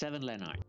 7-line art.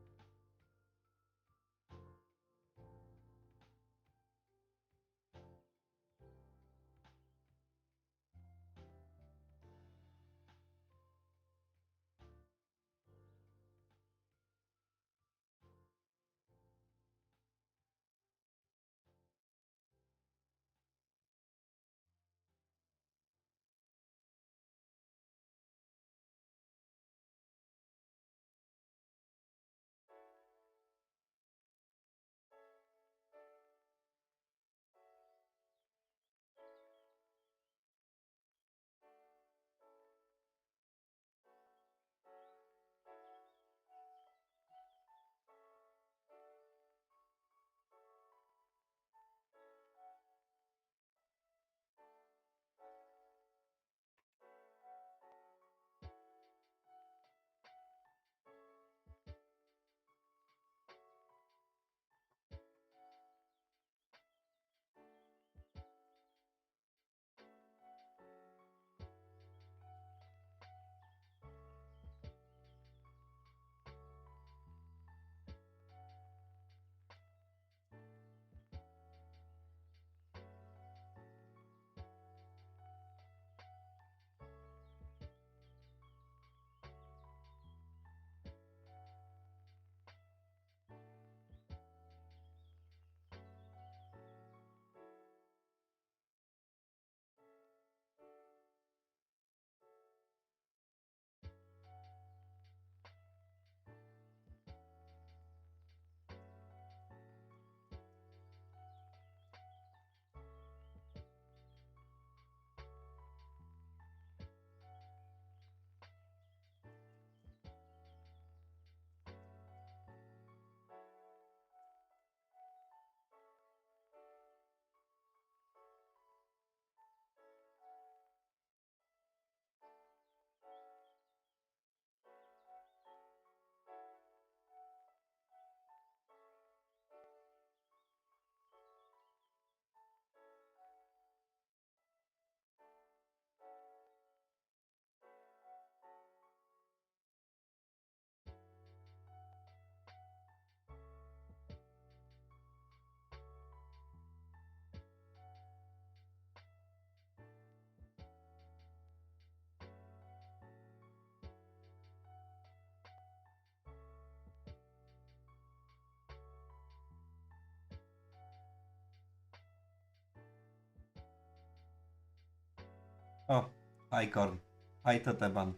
Oh, hi Corn. Hi Toteban.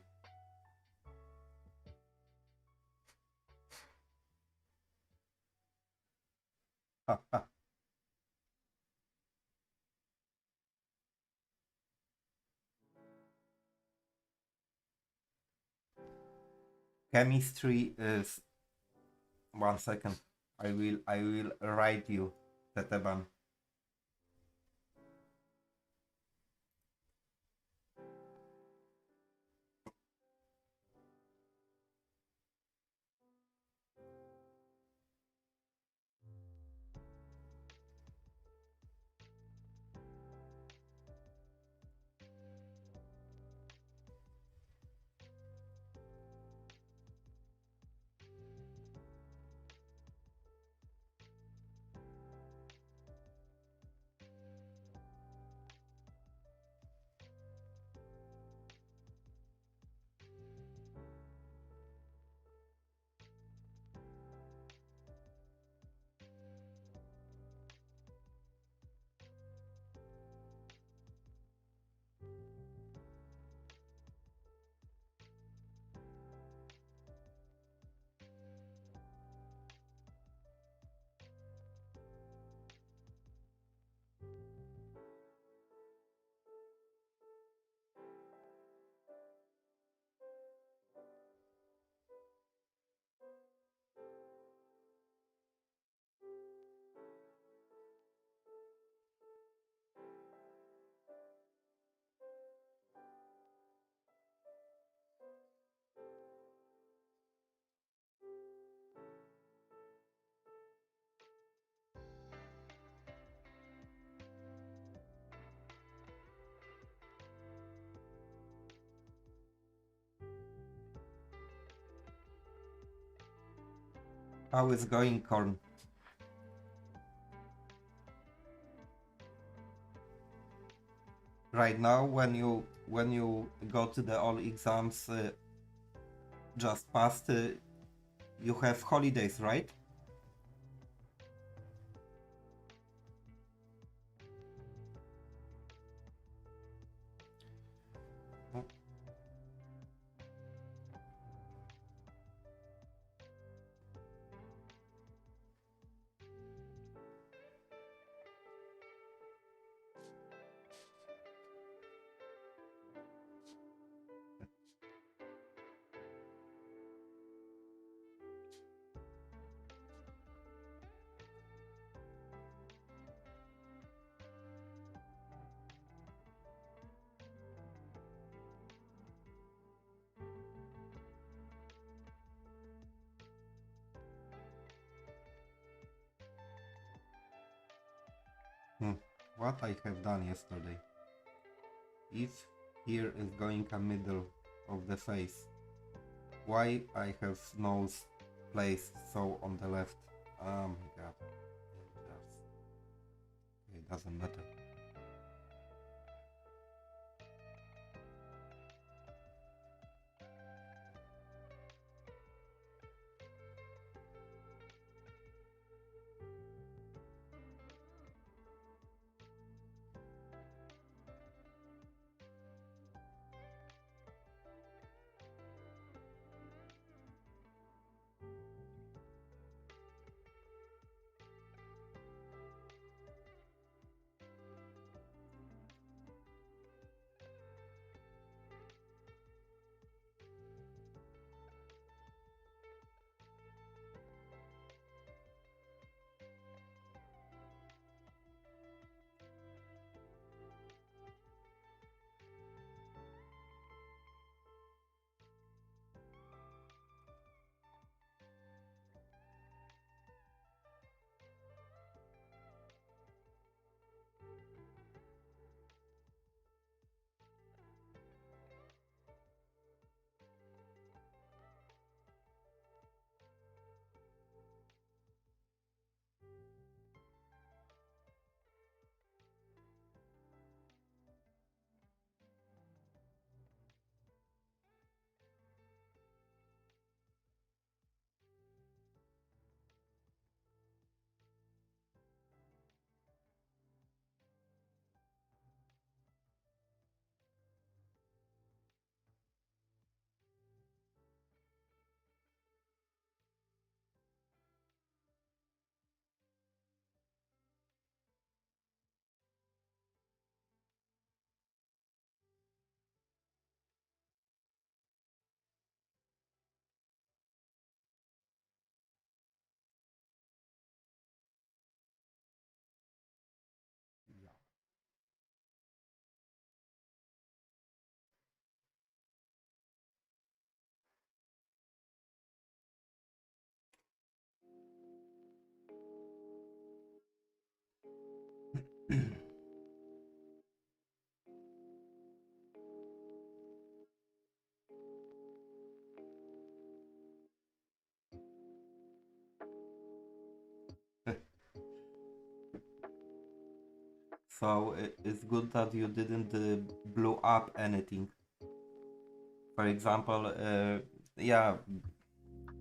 Ha, ha. Chemistry is 1 second. I will write you, Teteban. How is going, Corn? Right now, when you go to the all exams just passed, you have holidays, right? What I have done yesterday. If here is going a middle of the face, why I have nose placed so on the left? Oh my god. It doesn't matter. So it's good that you didn't blow up anything. For example, yeah,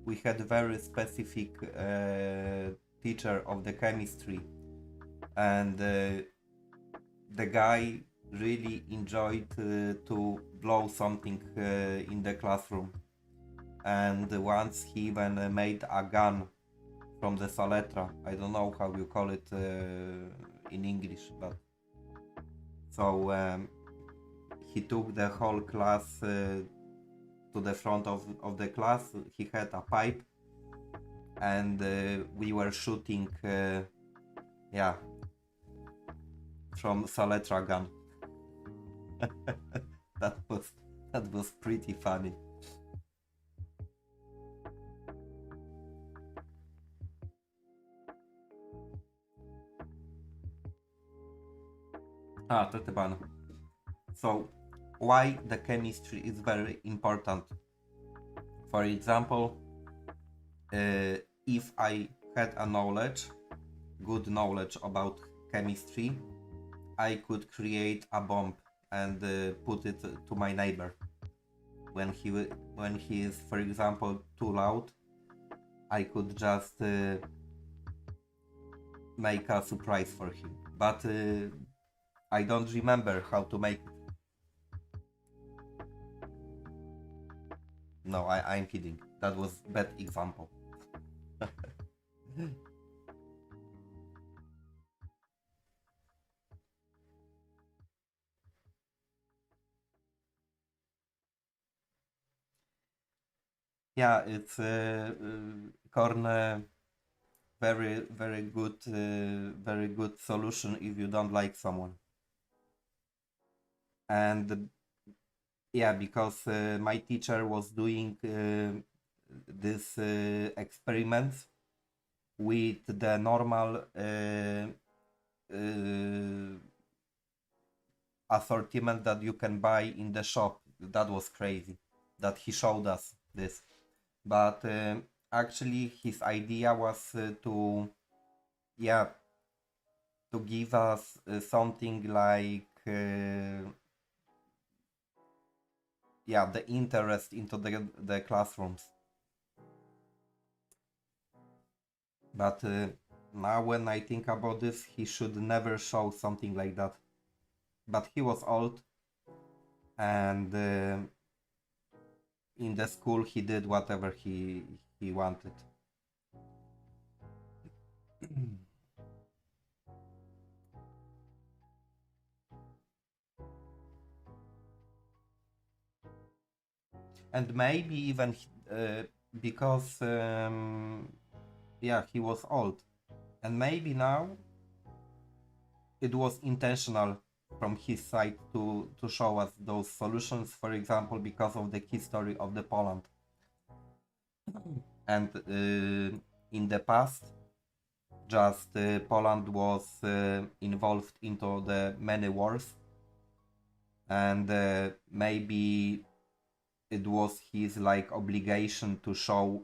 we had very specific teacher of the chemistry, and the guy really enjoyed to blow something in the classroom. And once he even made a gun from the saletra. I don't know how you call it in English, but so he took the whole class to the front of the class. He had a pipe, and we were shooting, yeah, from saletra gun. that was pretty funny. Teteban. So, why the chemistry is very important? For example, if I had a good knowledge about chemistry, I could create a bomb and put it to my neighbor. When he is, for example, too loud, I could just make a surprise for him. But I don't remember how to make it. No, I'm kidding. That was bad example. Yeah, it's corn. Very good solution if you don't like someone. And yeah, because my teacher was doing this experiments with the normal assortment that you can buy in the shop. That was crazy that he showed us this. But actually his idea was to, yeah, to give us something like yeah, the interest into the classrooms. But now when I think about this, he should never show something like that. But he was old, and in the school he did whatever he wanted. And maybe even because yeah, he was old, and maybe now it was intentional from his side to show us those solutions, for example, because of the history of the Poland. And in the past, just Poland was involved into the many wars, and maybe it was his like obligation to show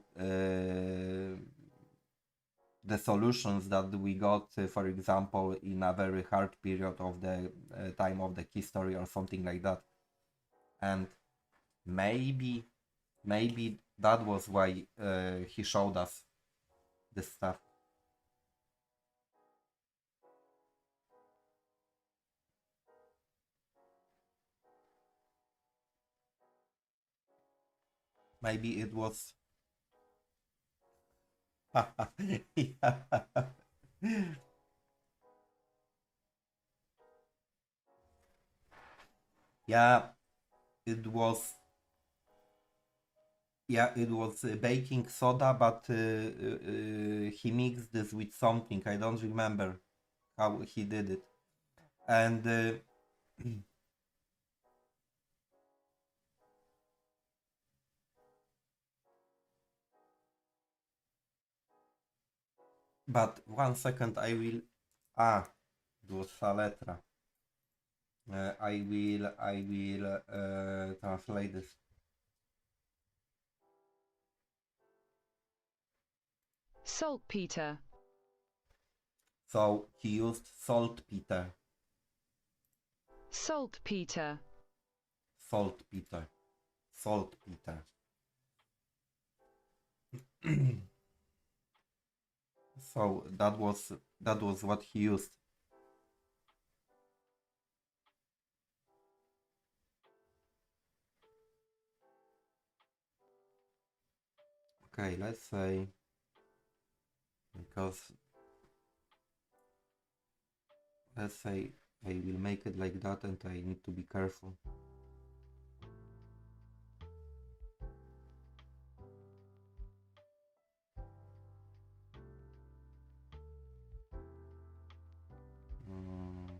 the solutions that we got, for example, in a very hard period of the time of the history or something like that. And maybe that was why he showed us this stuff. Maybe it was yeah. Yeah, it was, yeah, it was baking soda, but he mixed this with something. I don't remember how he did it. And but 1 second, I will. Ah, it was saletra. I will translate this. Saltpeter. So he used saltpeter. Saltpeter. Saltpeter. Saltpeter. So that was what he used. Okay, let's say, because let's say I will make it like that, and I need to be careful. Mm,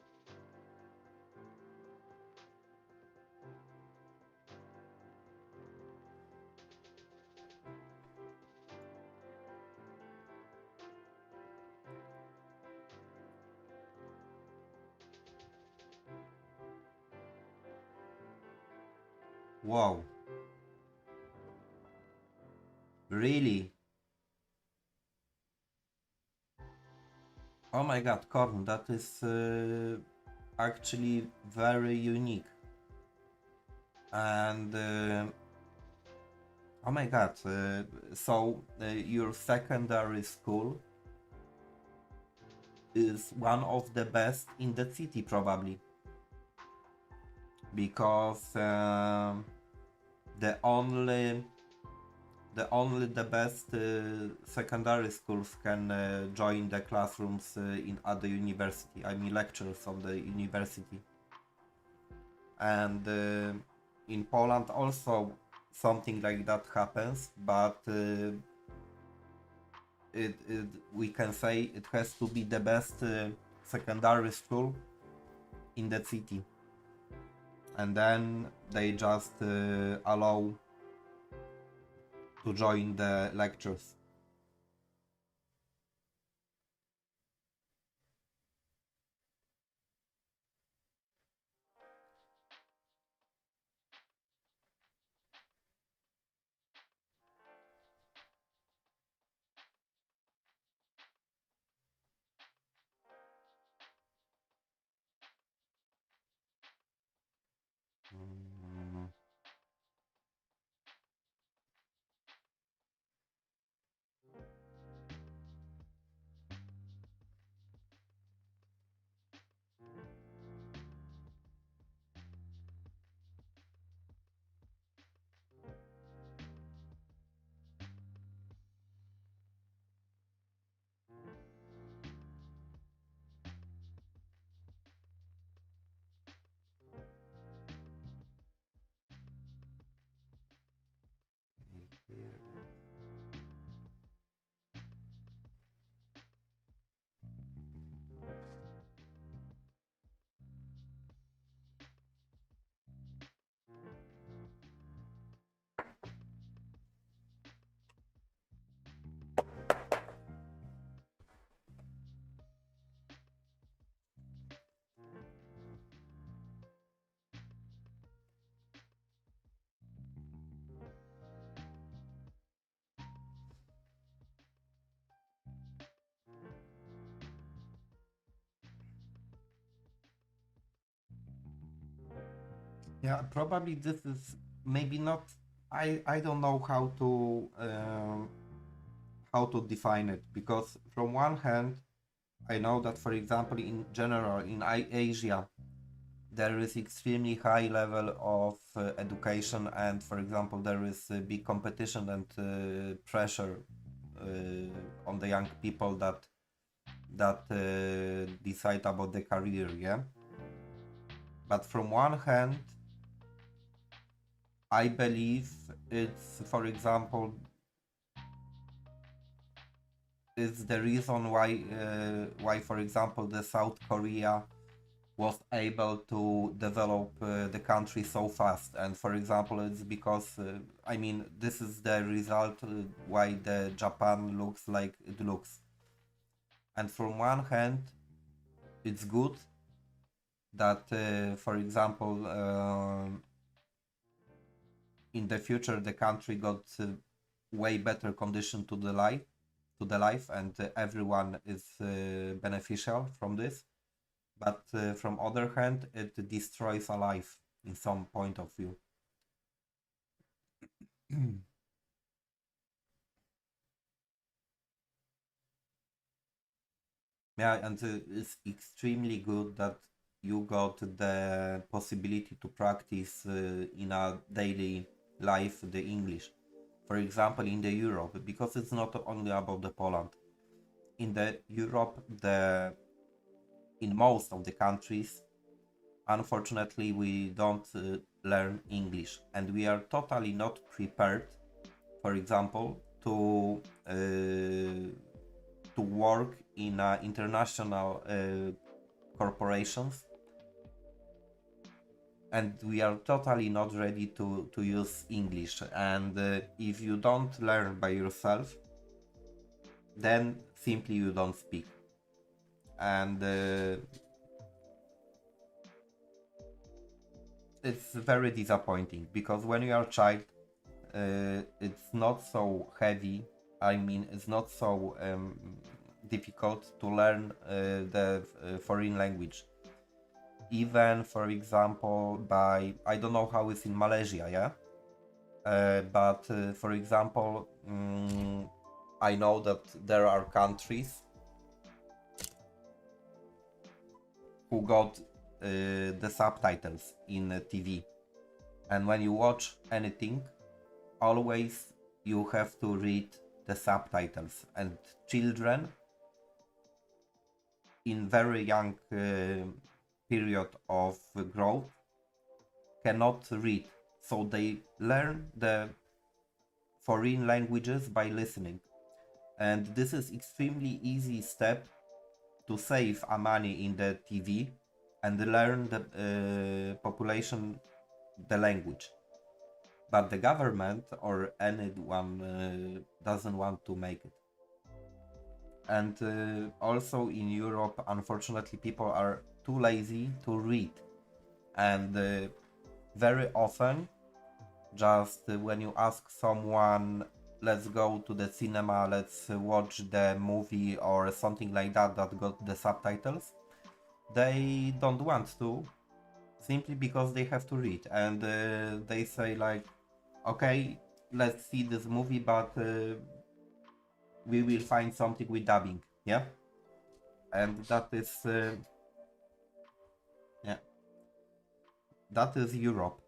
Wow. Really? Oh my god, corn, that is actually very unique. And oh my god, so your secondary school is one of the best in the city probably, because the only the best secondary schools can join the classrooms in other university. I mean lectures of the university. And in Poland also something like that happens, but we can say it has to be the best secondary school in the city, and then they just allow to join the lectures. Mm. Yeah, probably this is maybe not. I don't know how to define it, because from one hand I know that, for example, in general in Asia there is extremely high level of education, and for example there is a big competition and pressure on the young people that decide about the career, yeah. But from one hand I believe it's, for example, is the reason why, for example, the South Korea was able to develop the country so fast. And for example, it's because I mean this is the result why the Japan looks like it looks. And from one hand, it's good that, for example, in the future the country got way better condition to the life, and everyone is beneficial from this. But from other hand, it destroys a life in some point of view. Yeah, and it's extremely good that you got the possibility to practice in a daily life the English. For example, in the Europe, because it's not only about the Poland. In the Europe, in most of the countries, unfortunately, we don't learn English, and we are totally not prepared, for example, to work in international corporations, and we are totally not ready to use English. And if you don't learn by yourself, then simply you don't speak. And it's very disappointing because when you are a child, it's not so heavy. I mean, it's not so difficult to learn the foreign language. Even, for example, by I don't know how it's in Malaysia, yeah. But for example, I know that there are countries who got the subtitles in TV, and when you watch anything, always you have to read the subtitles, and children in very young period of growth cannot read, so they learn the foreign languages by listening, and this is extremely easy step to save a money in the TV and learn the population the language. But the government or anyone doesn't want to make it. And also in Europe, unfortunately, people are too lazy to read, and very often, just when you ask someone, let's go to the cinema, let's watch the movie or something like that that got the subtitles, they don't want to, simply because they have to read, and they say like, okay, let's see this movie, but we will find something with dubbing, yeah. And that is yeah, that is Europe.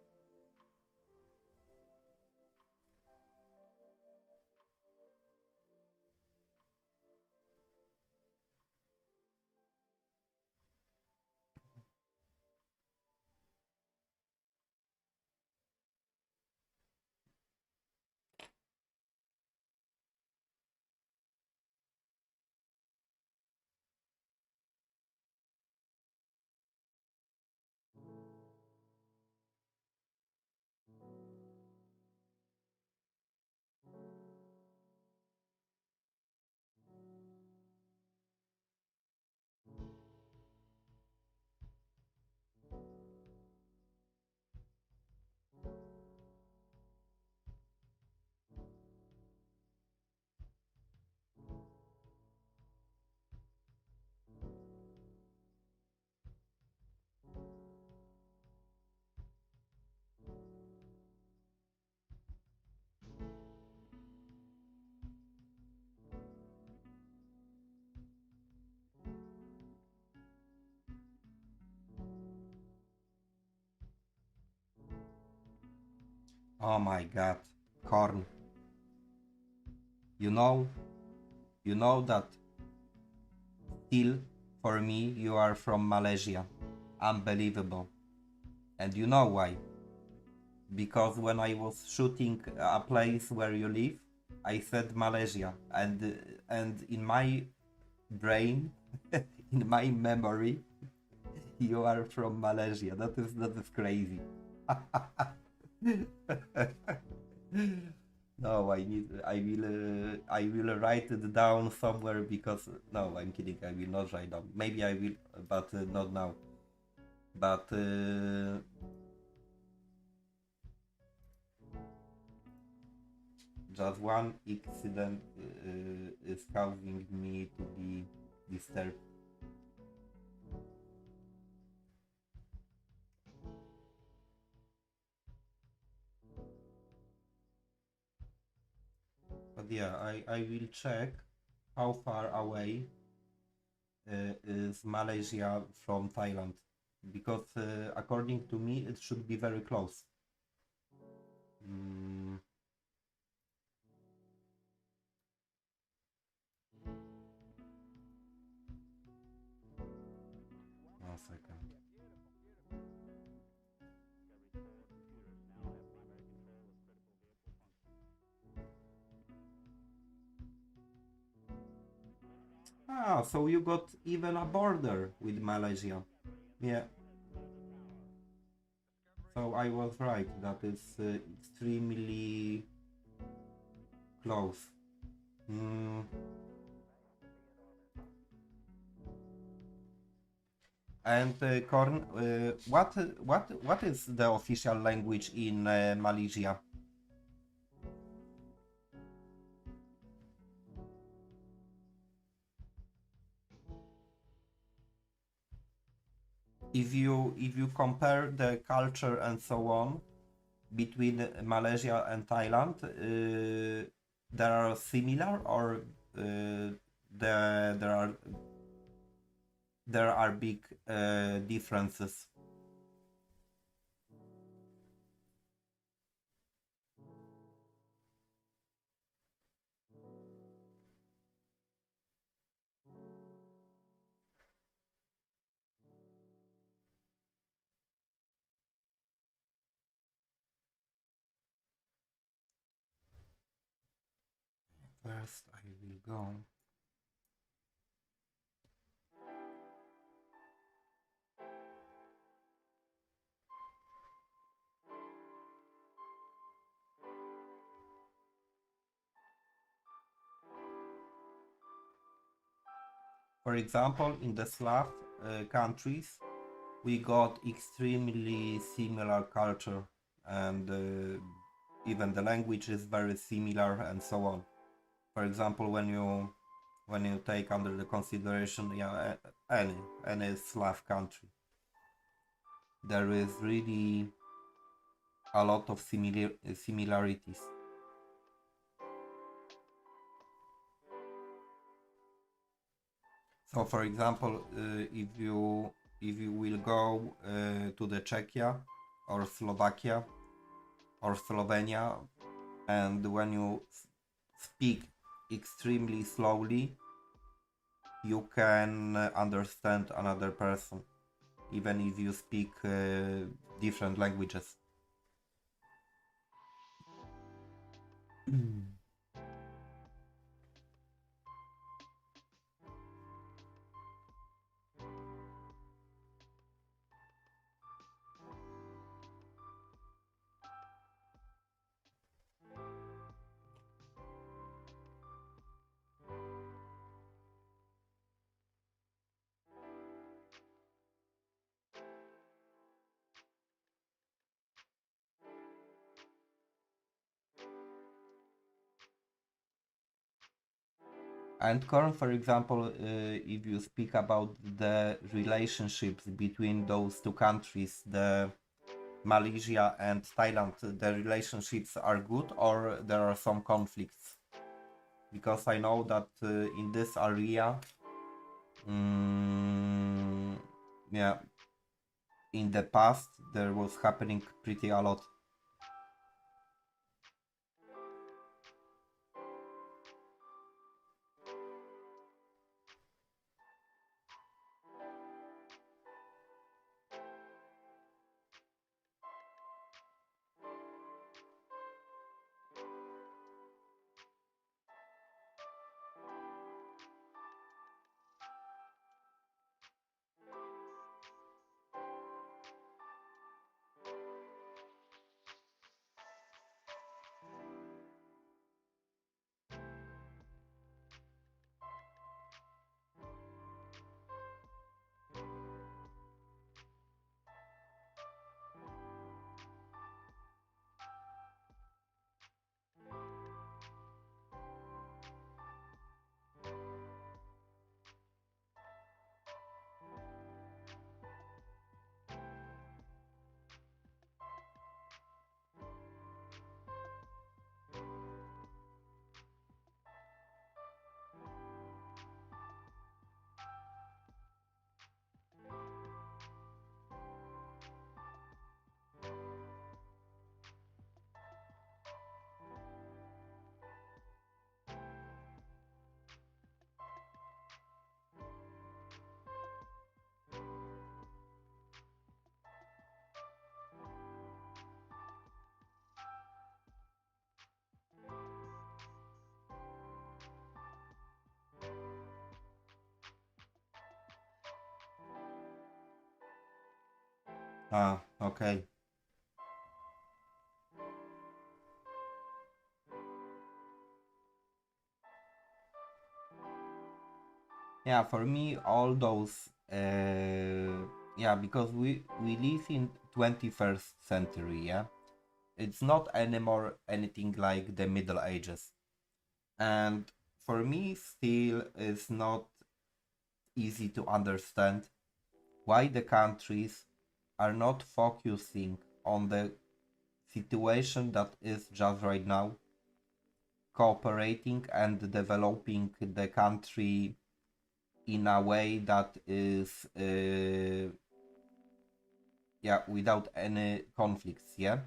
Oh my god, corn. You know, you know that still, for me, you are from Malaysia. Unbelievable. And you know why? Because when I was shooting a place where you live, I said Malaysia, and in my brain, in my memory, you are from Malaysia. That is crazy. No, I will write it down somewhere because no, I'm kidding. I will not write down. Maybe I will, but not now. But just one incident is causing me to be disturbed. But yeah, I will check how far away is Malaysia from Thailand, because according to me it should be very close. Mm, 1 second. Ah, so you got even a border with Malaysia. Yeah, so I was right. That is extremely close. Mm, And Korn, what is the official language in Malaysia? If you compare the culture and so on between Malaysia and Thailand, there are similar or there there are there are big differences. First, I will go. For example, in the Slav countries, we got extremely similar culture, and even the language is very similar, and so on. For example, when you take under the consideration, yeah, any Slav country, there is really a lot of similarities. So, for example, if you will go to the Czechia or Slovakia or Slovenia, and when you speak extremely slowly, you can understand another person, even if you speak different languages. And Korn, for example, if you speak about the relationships between those two countries, the Malaysia and Thailand, the relationships are good or there are some conflicts? Because I know that in this area, mm, yeah, in the past there was happening pretty a lot. Ah, okay. Yeah, for me, all those Yeah, because we live in 21st century, yeah. It's not anymore anything like the Middle Ages. And for me, still, it's not easy to understand why the countries are not focusing on the situation that is just right now, cooperating and developing the country in a way that is, yeah, without any conflicts, yeah.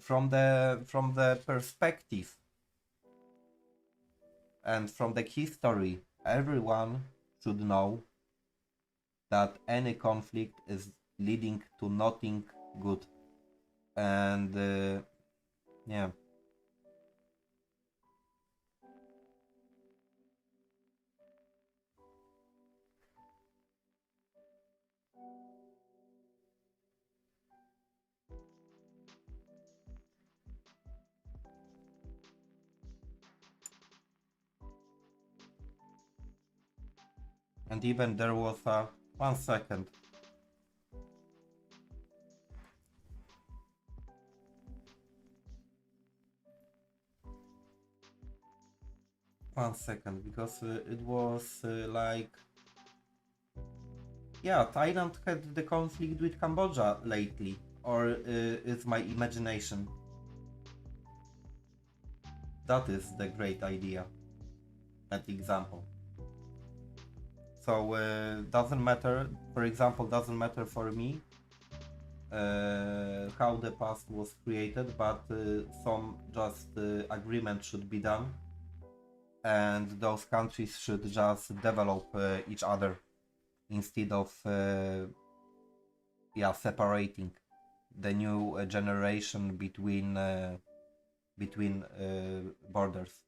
From the perspective and from the history, everyone should know that any conflict is leading to nothing good. And yeah. And even there was a 1 second. 1 second, because it was like, yeah, Thailand had the conflict with Cambodia lately, or it's my imagination. That is the great idea, that example. So doesn't matter, for example, doesn't matter for me how the past was created, but some just agreement should be done, and those countries should just develop each other instead of yeah, separating the new generation between borders.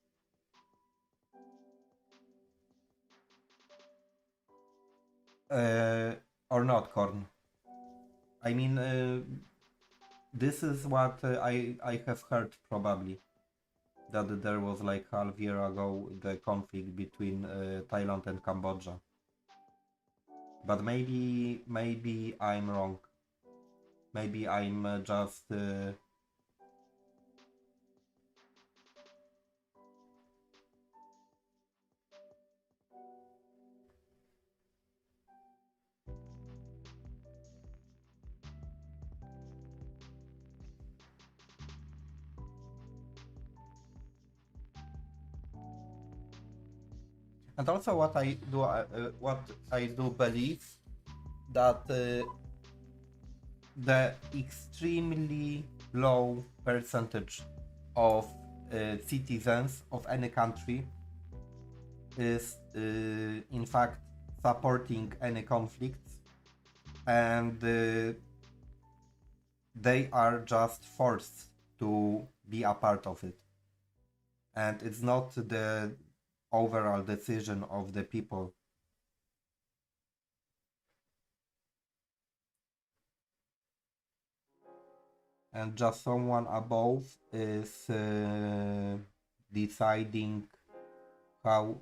uh, or not, Corn. I mean, this is what I have heard, probably, that there was like half year ago the conflict between Thailand and Cambodia. But maybe I'm wrong. Maybe I'm just and also what I do believe, that the extremely low percentage of citizens of any country is in fact supporting any conflicts, and they are just forced to be a part of it, and it's not the overall decision of the people. And just someone above is deciding how,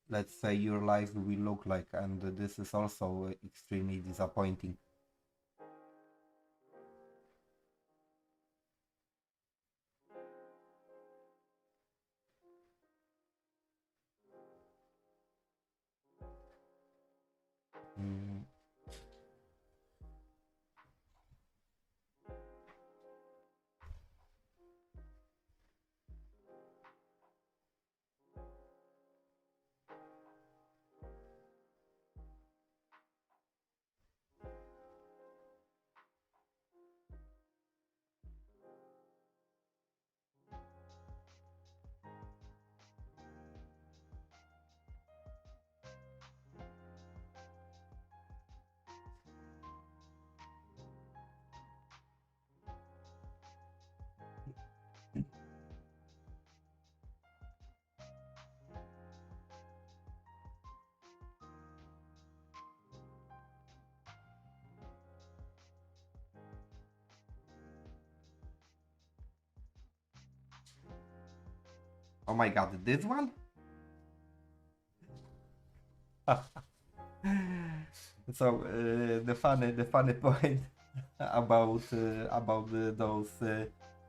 let's say, your life will look like, and this is also extremely disappointing. Mm. Oh my god, this one? So the funny point about those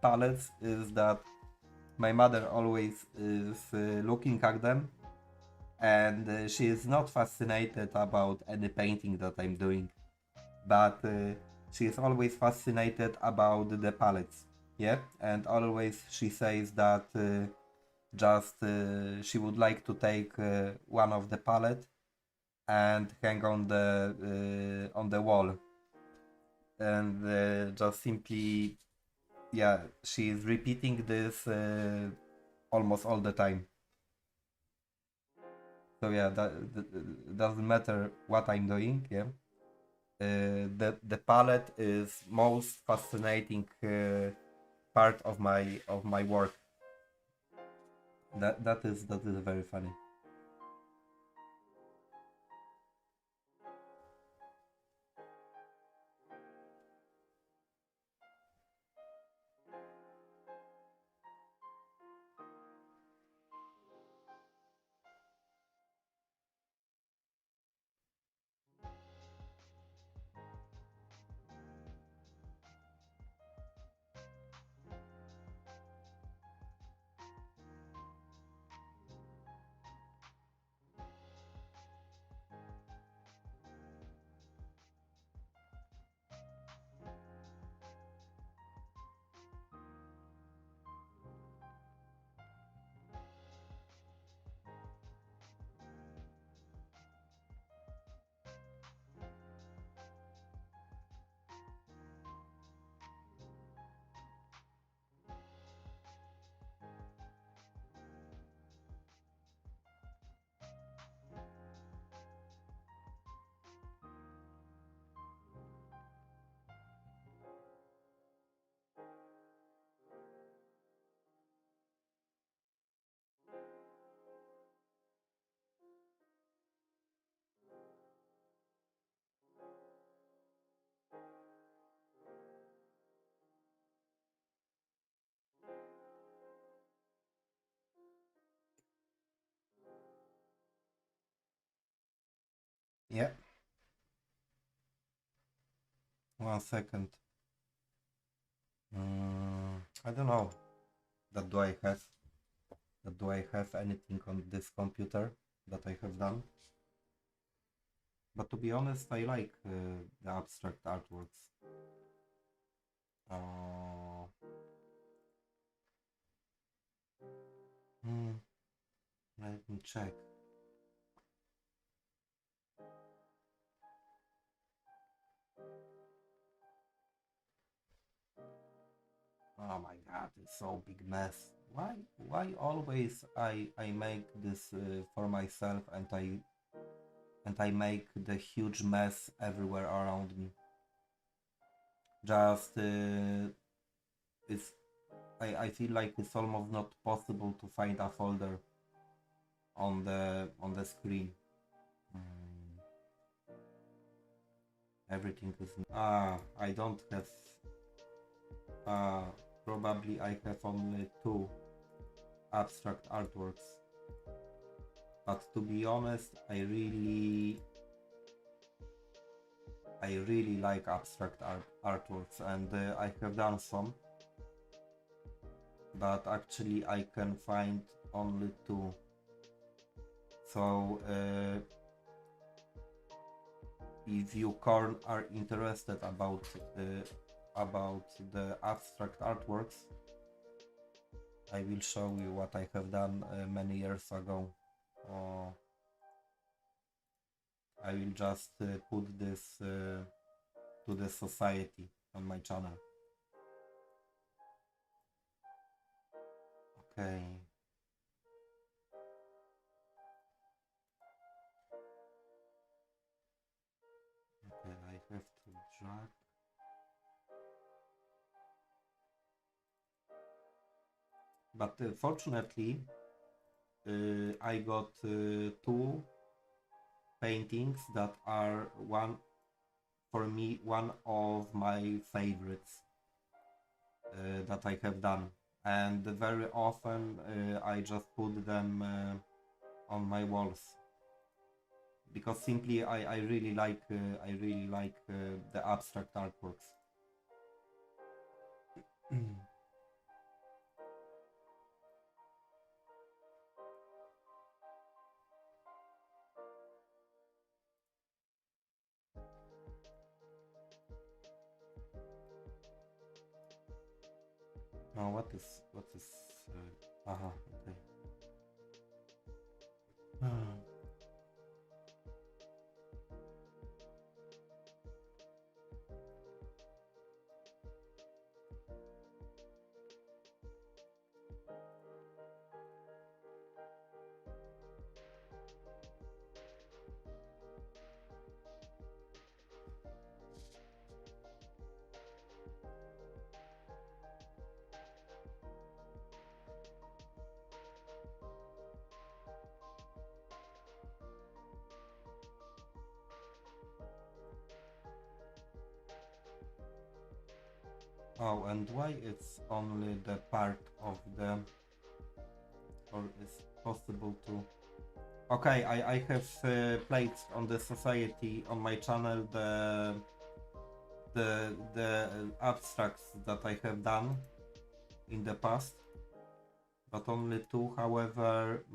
palettes is that my mother always is looking at them, and she is not fascinated about any painting that I'm doing, but she is always fascinated about the palettes. Yeah, and always she says that just she would like to take one of the palette and hang on the wall, and just simply, yeah, she is repeating this almost all the time. So yeah, that doesn't matter what I'm doing. Yeah, the palette is most fascinating part of my work. That is very funny. Yeah, 1 second. I don't know. That do I have? That do I have anything on this computer that I have done? But to be honest, I like the abstract artworks. Uh, hmm, Let me check. Oh my god, it's so big mess. Why always I make this for myself, and I make the huge mess everywhere around me. Just it's I feel like it's almost not possible to find a folder on the screen. Mm, Everything is I don't have uh probably I have only two abstract artworks. But to be honest, I really like abstract artworks, and I have done some, but actually I can find only two. So if you Corn are interested about the abstract artworks, I will show you what I have done many years ago. Uh, I will just put this to the society on my channel. Okay. Okay, I have to drag. But fortunately, I got two paintings that are for me one of my favorites that I have done, and very often I just put them on my walls because simply I really like the abstract artworks. Now what is okay. Oh, and why it's only the part of the, or is possible to... Okay, I have placed on the society on my channel the abstracts that I have done in the past, but only two. However,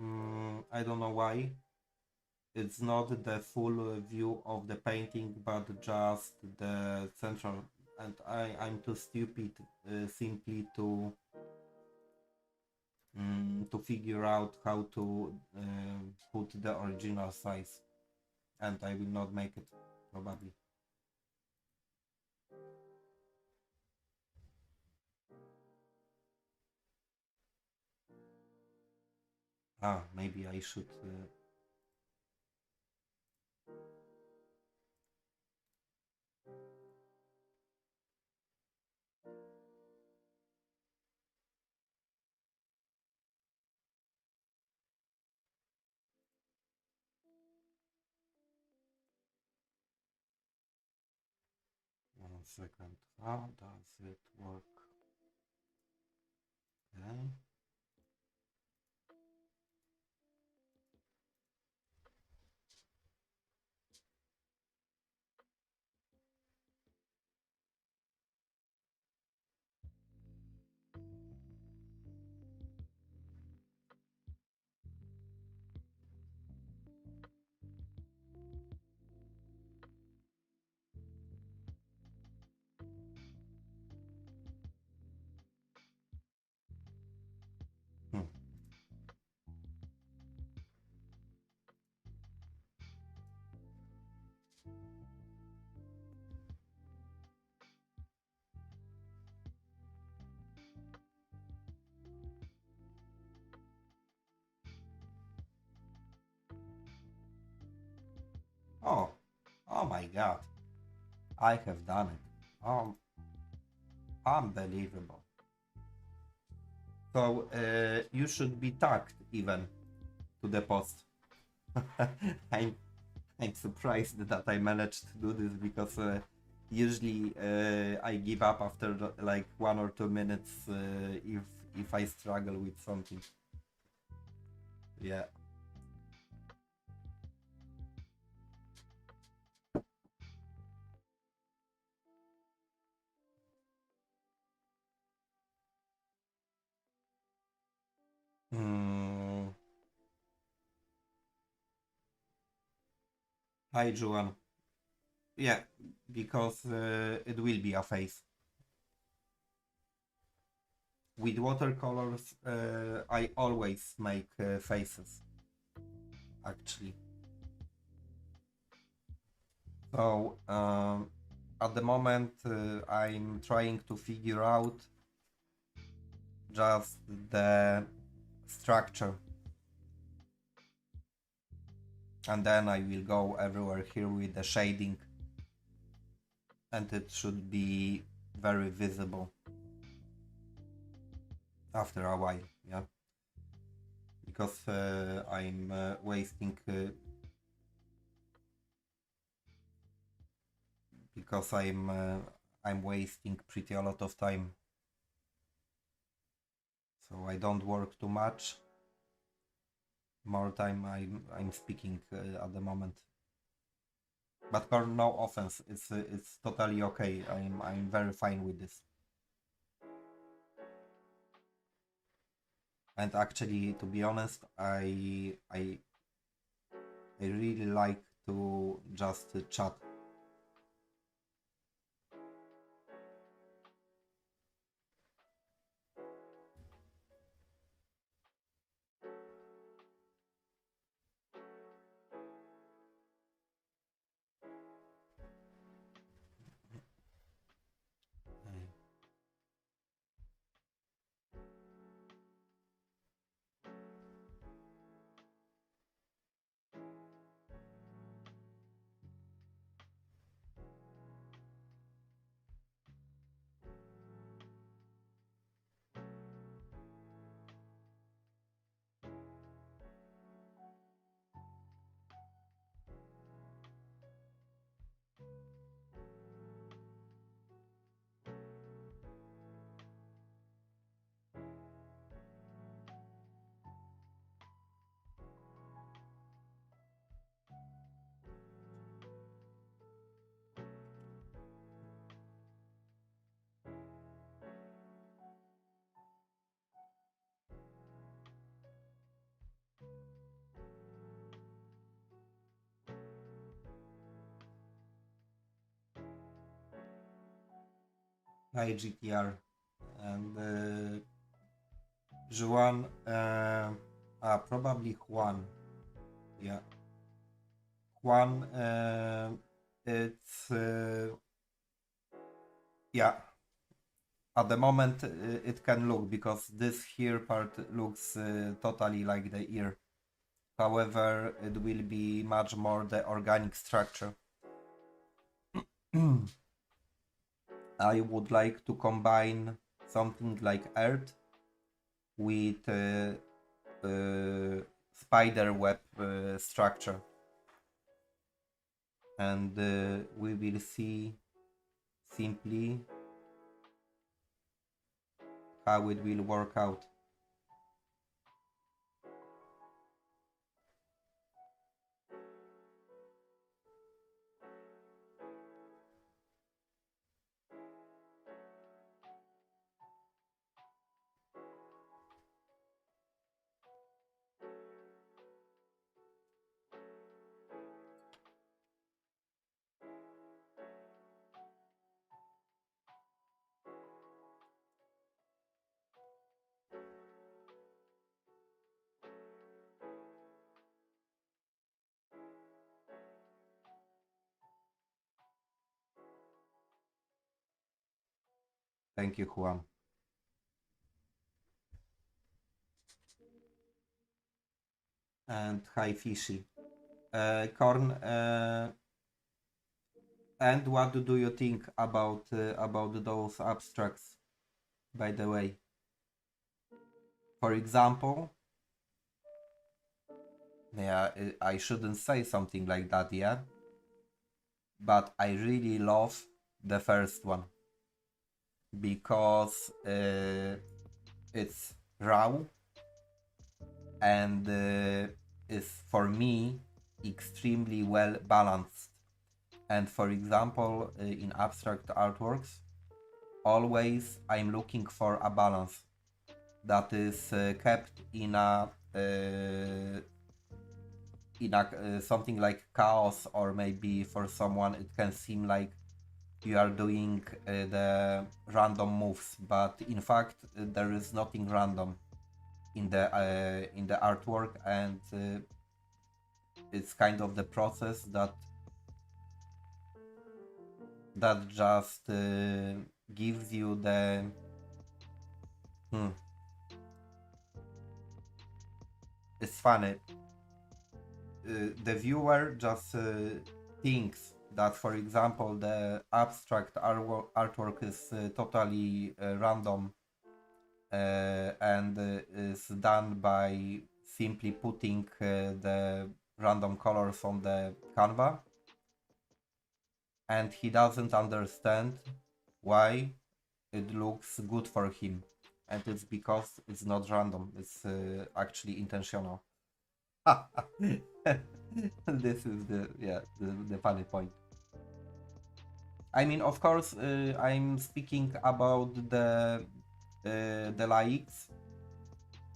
I don't know why. It's not the full view of the painting, but just the central, and I'm too stupid simply to figure out how to put the original size, and I will not make it probably. Maybe I should one second. How does it work? Okay. Hmm. Oh my god, I have done it. Unbelievable. So you should be tagged even to the post. I'm I'm surprised that I managed to do this, because usually I give up after like 1 or 2 minutes if I struggle with something. Yeah. Mm. Hi, Joan. Yeah, because it will be a face. With watercolors, I always make faces, actually. So, at the moment, I'm trying to figure out just the structure, and then I will go everywhere here with the shading, and it should be very visible after a while, yeah, because I'm wasting because I'm wasting pretty a lot of time, so I don't work too much. More time I'm speaking at the moment. But Corn, no offense, it's totally okay. I'm very fine with this. And actually, to be honest, I really like to just chat. Hi GTR and Juan, probably Juan. Yeah, Juan. It's yeah. At the moment, it can look because this here part looks totally like the ear. However, it will be much more the organic structure. I would like to combine something like earth with spider web structure, and we will see simply how it will work out. Thank you, Juan. And hi, Fishy. Corn, and what do you think about those abstracts, by the way? For example, yeah, I shouldn't say something like that, yeah? But I really love the first one because it's raw and is for me extremely well balanced. And for example, in abstract artworks, always I'm looking for a balance that is kept in a something like chaos, or maybe for someone it can seem like you are doing the random moves, but in fact there is nothing random in the artwork, and it's kind of the process that just gives you the it's funny. The viewer just thinks that, for example, the abstract artwork is totally random and is done by simply putting the random colors on the canvas, and he doesn't understand why it looks good for him, and it's because it's not random, it's actually intentional. This is the funny point. I mean, of course, I'm speaking about the likes,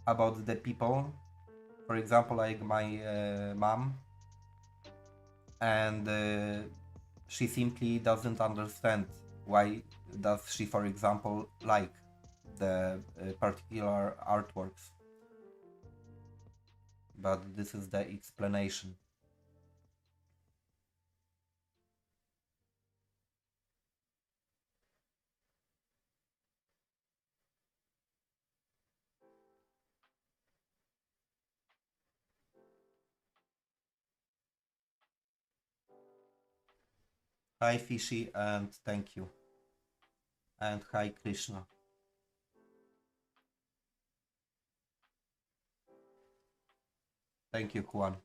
about the people. For example, like my mom, and she simply doesn't understand why does she, for example, like the particular artworks. But this is the explanation. Hi Fishy, and thank you. And hi Krishna. Thank you, Juan.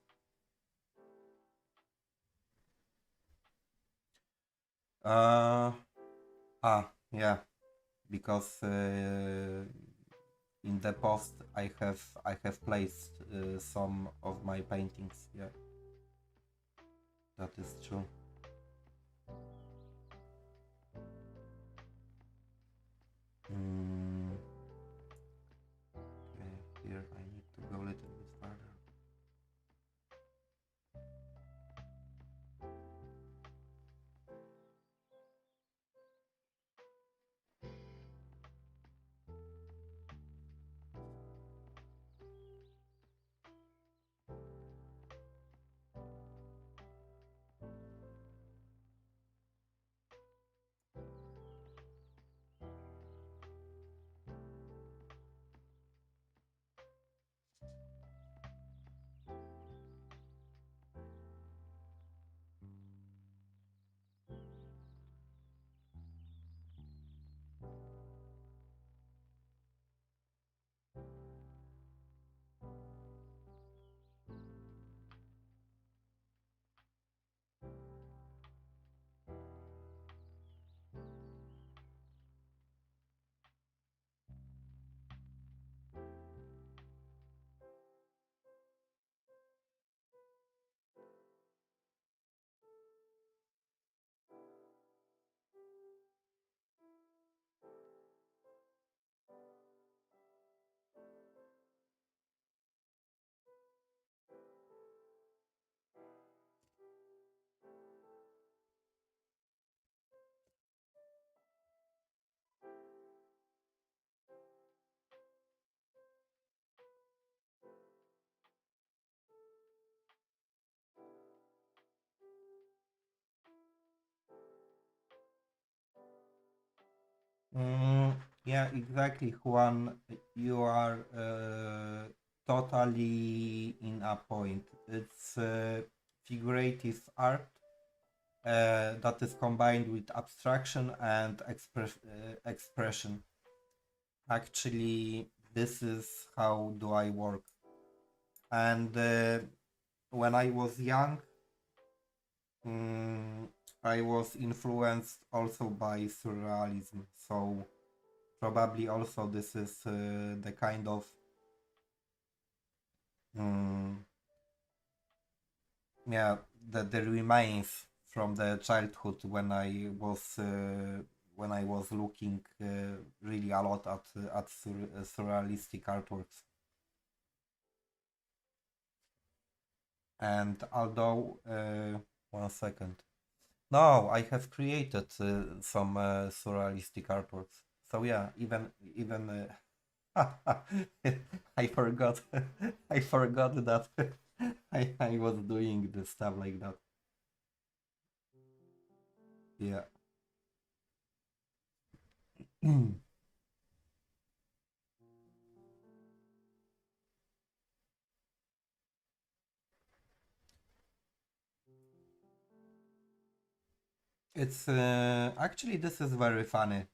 Yeah, because in the post I have placed some of my paintings. Yeah, that is true. Mm, okay, here I need to go a little bit further. Mm, yeah, exactly, Juan. You are totally in a point. It's figurative art that is combined with abstraction and expression. Actually, this is how do I work. And when I was young, mm, I was influenced also by surrealism. So probably also this is the kind of mm, yeah that the remains from the childhood when I was looking really a lot at surrealistic artworks. And although 1 second, no, I have created some surrealistic artworks. So yeah, even I forgot I forgot that I was doing the stuff like that. Yeah. It's actually this is very funny.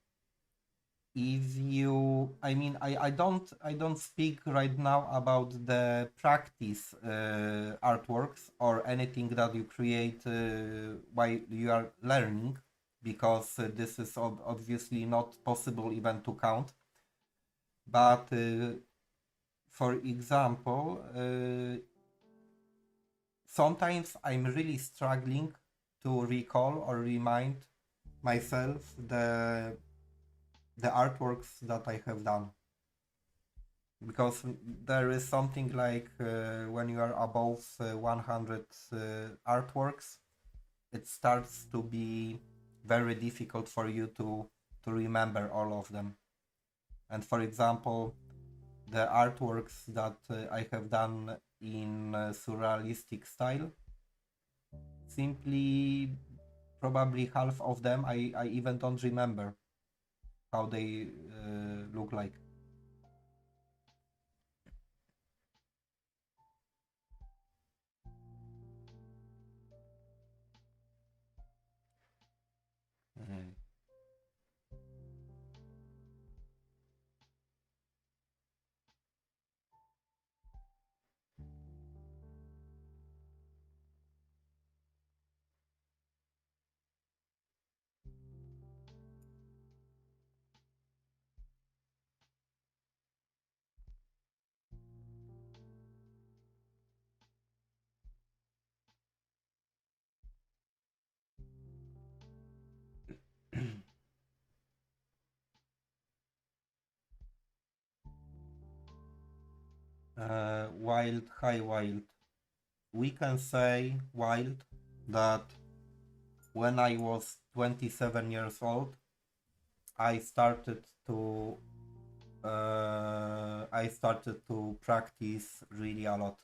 If you, I mean, I don't speak right now about the practice artworks or anything that you create while you are learning, because this is obviously not possible even to count. But for example, sometimes I'm really struggling to recall or remind myself the artworks that I have done, because there is something like when you are above 100 artworks, it starts to be very difficult for you to remember all of them. And for example, the artworks that I have done in surrealistic style, simply probably half of them I even don't remember how they look like. Uh, wild, high wild. We can say wild that when I was 27 years old, I started to practice really a lot,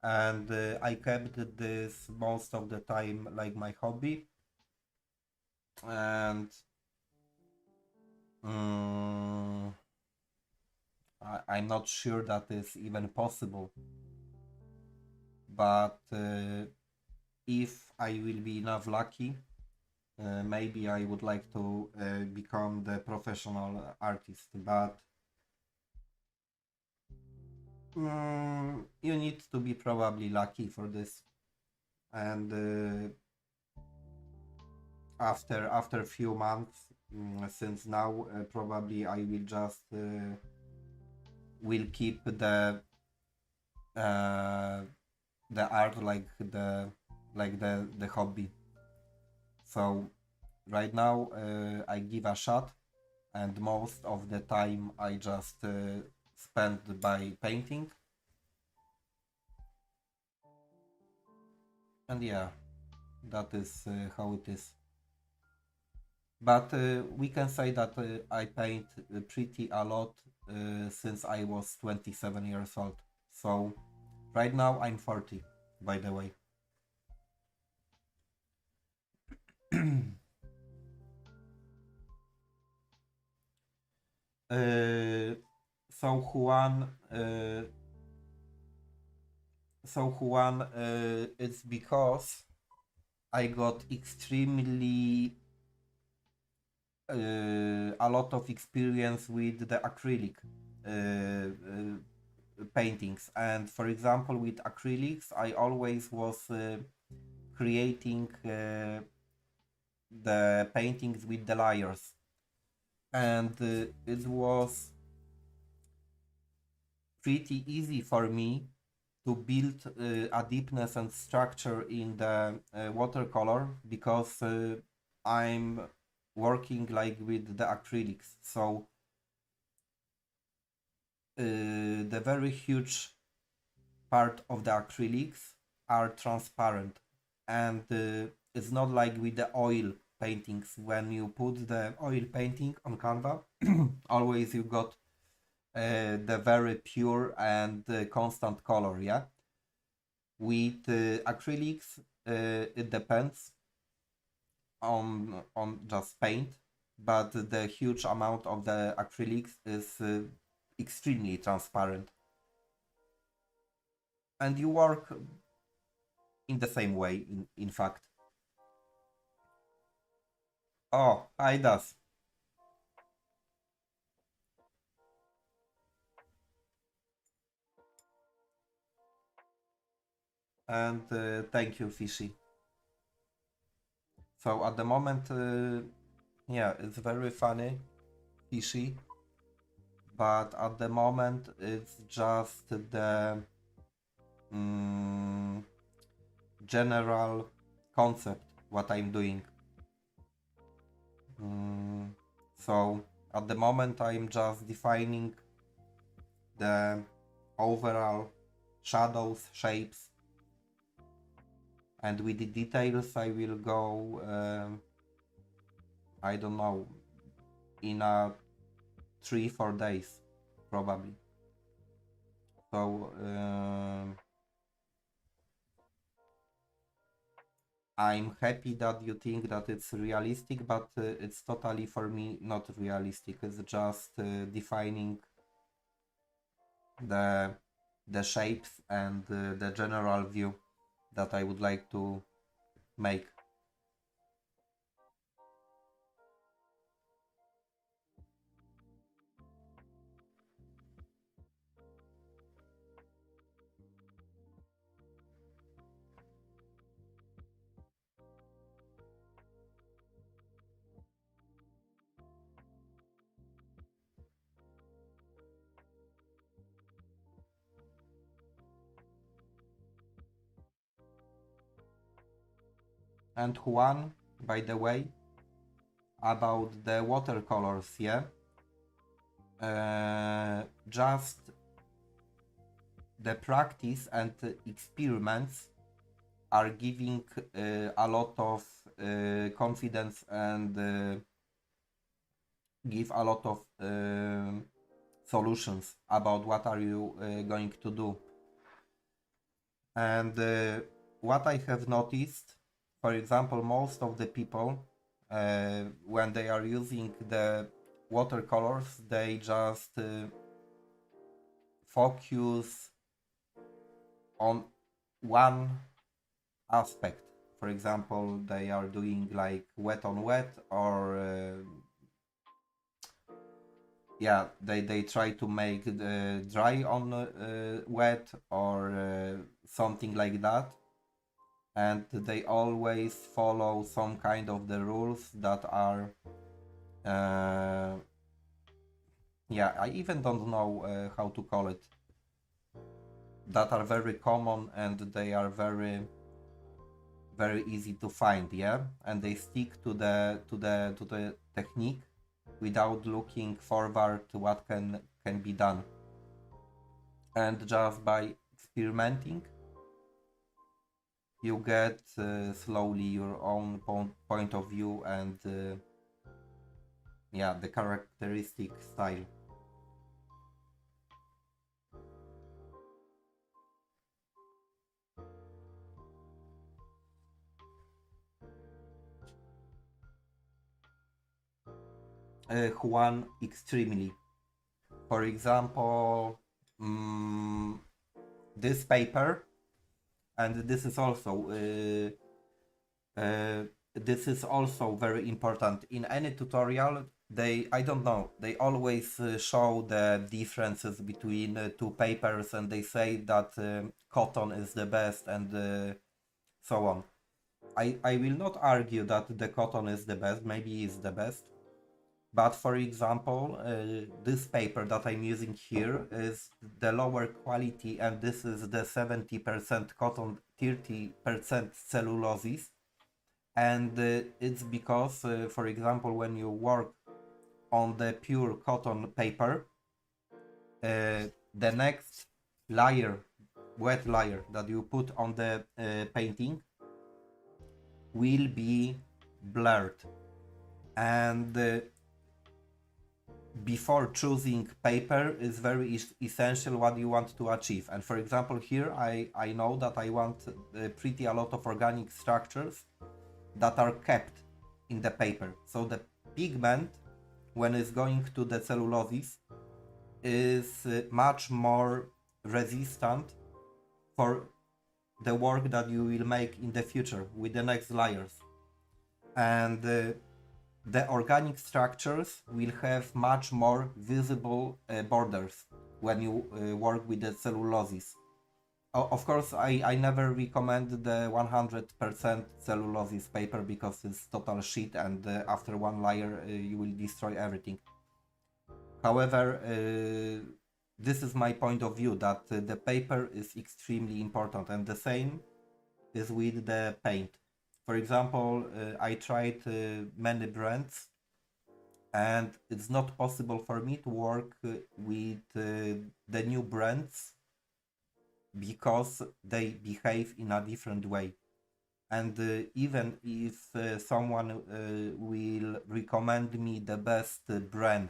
and I kept this most of the time like my hobby, and I'm not sure that is even possible, but if I will be enough lucky, maybe I would like to become the professional artist, but you need to be probably lucky for this. And after a few months, since now, probably I will just will keep the art like the hobby. So right now I give a shot, and most of the time I just spend by painting. And yeah, that is how it is. But we can say that I paint pretty a lot since I was 27 years old. So right now I'm 40, by the way. uh, so Juan, it's because I got extremely a lot of experience with the acrylic paintings. And for example, with acrylics, I always was creating the paintings with the layers, and it was pretty easy for me to build a deepness and structure in the watercolor, because I'm working like with the acrylics. So the very huge part of the acrylics are transparent, and it's not like with the oil paintings. When you put the oil painting on canvas, always you got the very pure and constant color. Yeah, with acrylics it depends on just paint, but the huge amount of the acrylics is extremely transparent, and you work in the same way, in fact. Oh, hi Das. And thank you, Fishy. So at the moment, yeah, it's very funny, Fishy, but at the moment it's just the mm, general concept what I'm doing. So at the moment I'm just defining the overall shadows, shapes, and with the details I will go, I don't know, in a 3-4 days probably. So I'm happy that you think that it's realistic, but it's totally for me not realistic. It's just defining the shapes and the general view that I would like to make. And Juan, by the way, about the watercolors, yeah? Just the practice and experiments are giving a lot of confidence and give a lot of solutions about what are you going to do. And what I have noticed, for example, most of the people when they are using the watercolors, they just focus on one aspect. For example, they are doing like wet on wet, or yeah, they try to make dry on wet, or something like that, and they always follow some kind of the rules that are yeah, I even don't know how to call it, that are very common and they are very easy to find, yeah, and they stick to the technique without looking forward to what can be done. And just by experimenting you get slowly your own point of view and yeah, the characteristic style. Juan, extremely. For example, this paper, and this is also very important in any tutorial. I don't know, they always show the differences between two papers, and they say that cotton is the best, and so on. I will not argue that the cotton is the best, maybe it's the best. But for example, this paper that I'm using here is the lower quality, and this is the 70% cotton, 30% cellulose. And it's because, for example, when you work on the pure cotton paper, the next layer, wet layer that you put on the painting will be blurred. And before choosing paper is very essential what you want to achieve. And for example, here I know that I want pretty a lot of organic structures that are kept in the paper. So the pigment, when it's going to the cellulose, is much more resistant for the work that you will make in the future with the next layers. And the organic structures will have much more visible borders when you work with the cellulose. Of course, I never recommend the 100% cellulose paper because it's total shit, and after one layer you will destroy everything. However, this is my point of view, that the paper is extremely important, and the same is with the paint. For example, I tried many brands, and it's not possible for me to work with the new brands because they behave in a different way. And even if someone will recommend me the best brand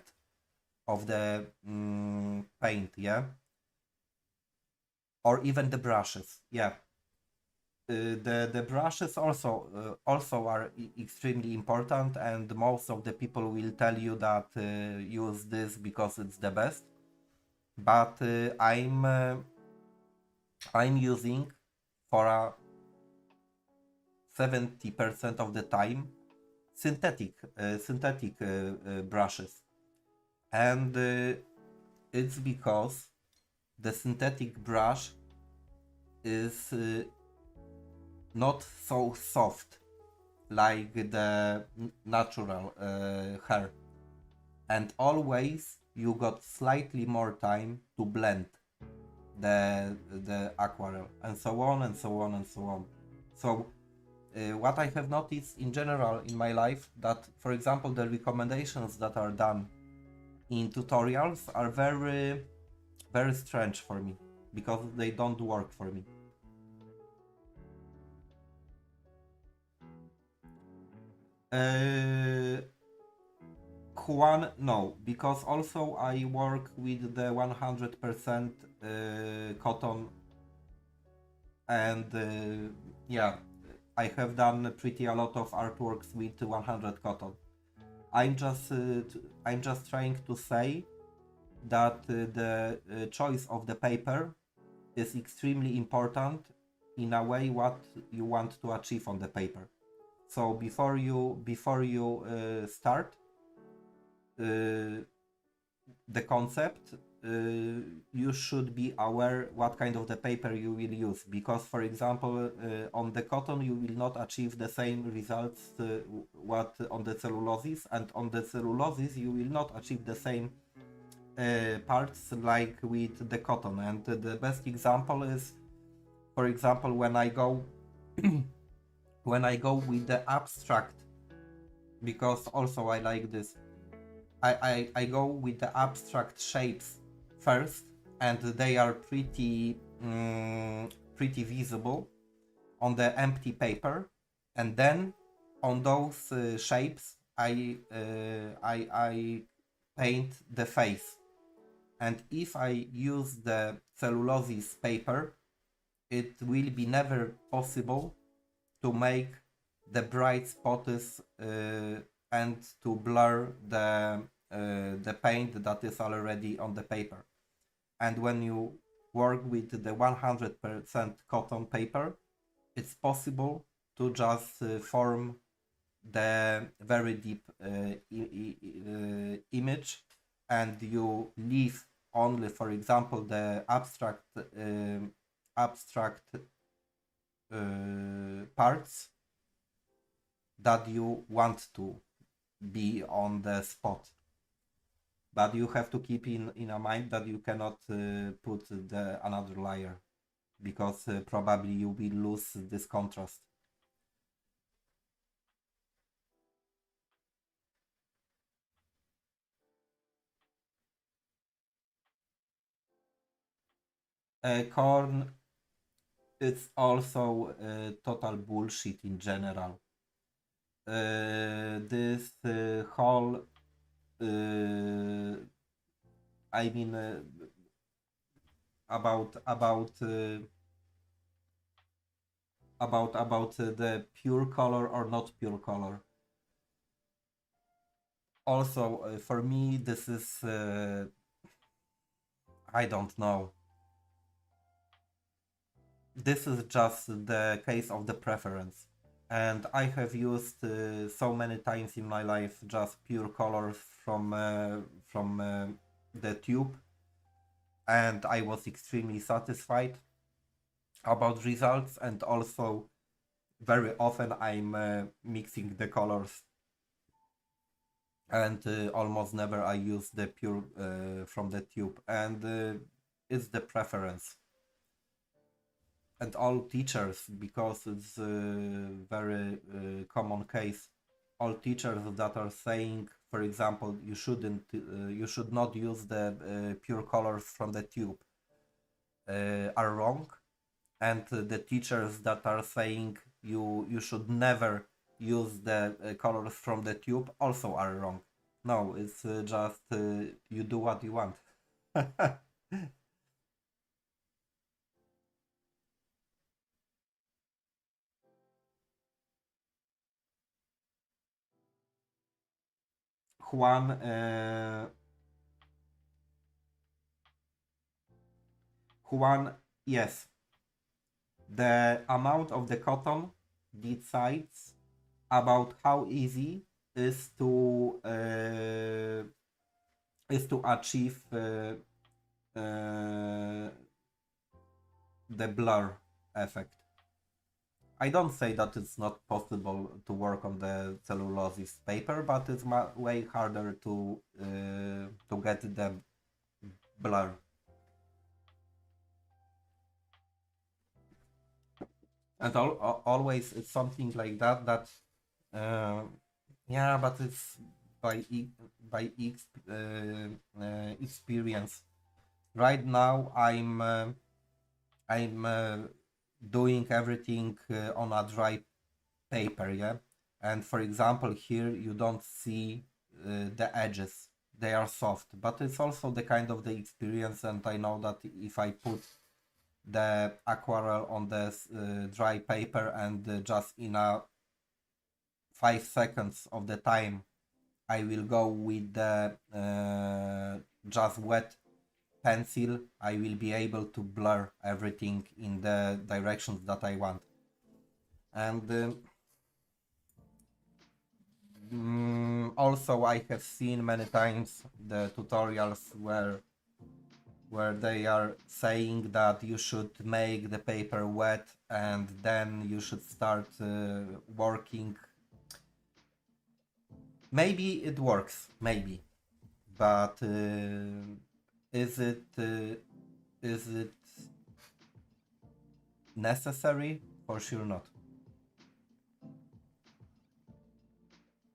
of the paint, yeah, or even the brushes, yeah, the brushes also are extremely important, and most of the people will tell you that use this because it's the best. But I'm using for a 70% of the time synthetic brushes, and it's because the synthetic brush is not so soft like the natural hair, and always you got slightly more time to blend the aquarel, and so on and so on and so on. So what I have noticed in general in my life, that for example the recommendations that are done in tutorials are very strange for me because they don't work for me. Juan, no, because also I work with the 100% cotton, and yeah, I have done pretty a lot of artworks with 100 cotton. I'm just trying to say that the choice of the paper is extremely important in a way what you want to achieve on the paper. So before you start the concept, you should be aware what kind of the paper you will use, because for example on the cotton you will not achieve the same results what on the celluloses, and on the celluloses you will not achieve the same parts like with the cotton. And the best example is, for example, when I go with the abstract, because also I like this, I go with the abstract shapes first, and they are pretty visible on the empty paper, and then on those shapes I paint the face. And if I use the cellulose paper, it will be never possible to make the bright spots and to blur the paint that is already on the paper. And when you work with the 100% cotton paper, it's possible to just form the very deep image, and you leave only, for example, the abstract parts that you want to be on the spot. But you have to keep in a mind that you cannot put the another layer, because probably you will lose this contrast. Corn, it's also total bullshit in general. This whole I mean about the pure color or not pure color. Also, for me, this is I don't know. This is just the case of the preference, and I have used so many times in my life just pure colors from the tube, and I was extremely satisfied about results. And also very often I'm mixing the colors, and almost never I use the pure from the tube, and it's the preference. and all teachers, because it's a very common case, all teachers that are saying, for example, you should not use the pure colors from the tube are wrong, and the teachers that are saying you should never use the colors from the tube also are wrong. No, it's just you do what you want. Juan, Juan, yes, the amount of the cotton decides about how easy is to uh, is to achieve uh, the blur effect. I don't say that it's not possible to work on the cellulose paper, but it's way harder to get the blur. And always it's something like that. Uh, yeah, but it's by by experience. Right now, I'm doing everything on a dry paper, yeah. And for example, here you don't see the edges; they are soft. But it's also the kind of the experience, and I know that if I put the aquarel on the dry paper and just in a 5 seconds of the time I will go with the just wet pencil, I will be able to blur everything in the directions that I want. And also I have seen many times the tutorials where they are saying that you should make the paper wet and then you should start working. Maybe it works, maybe, but is it is it necessary? For sure not.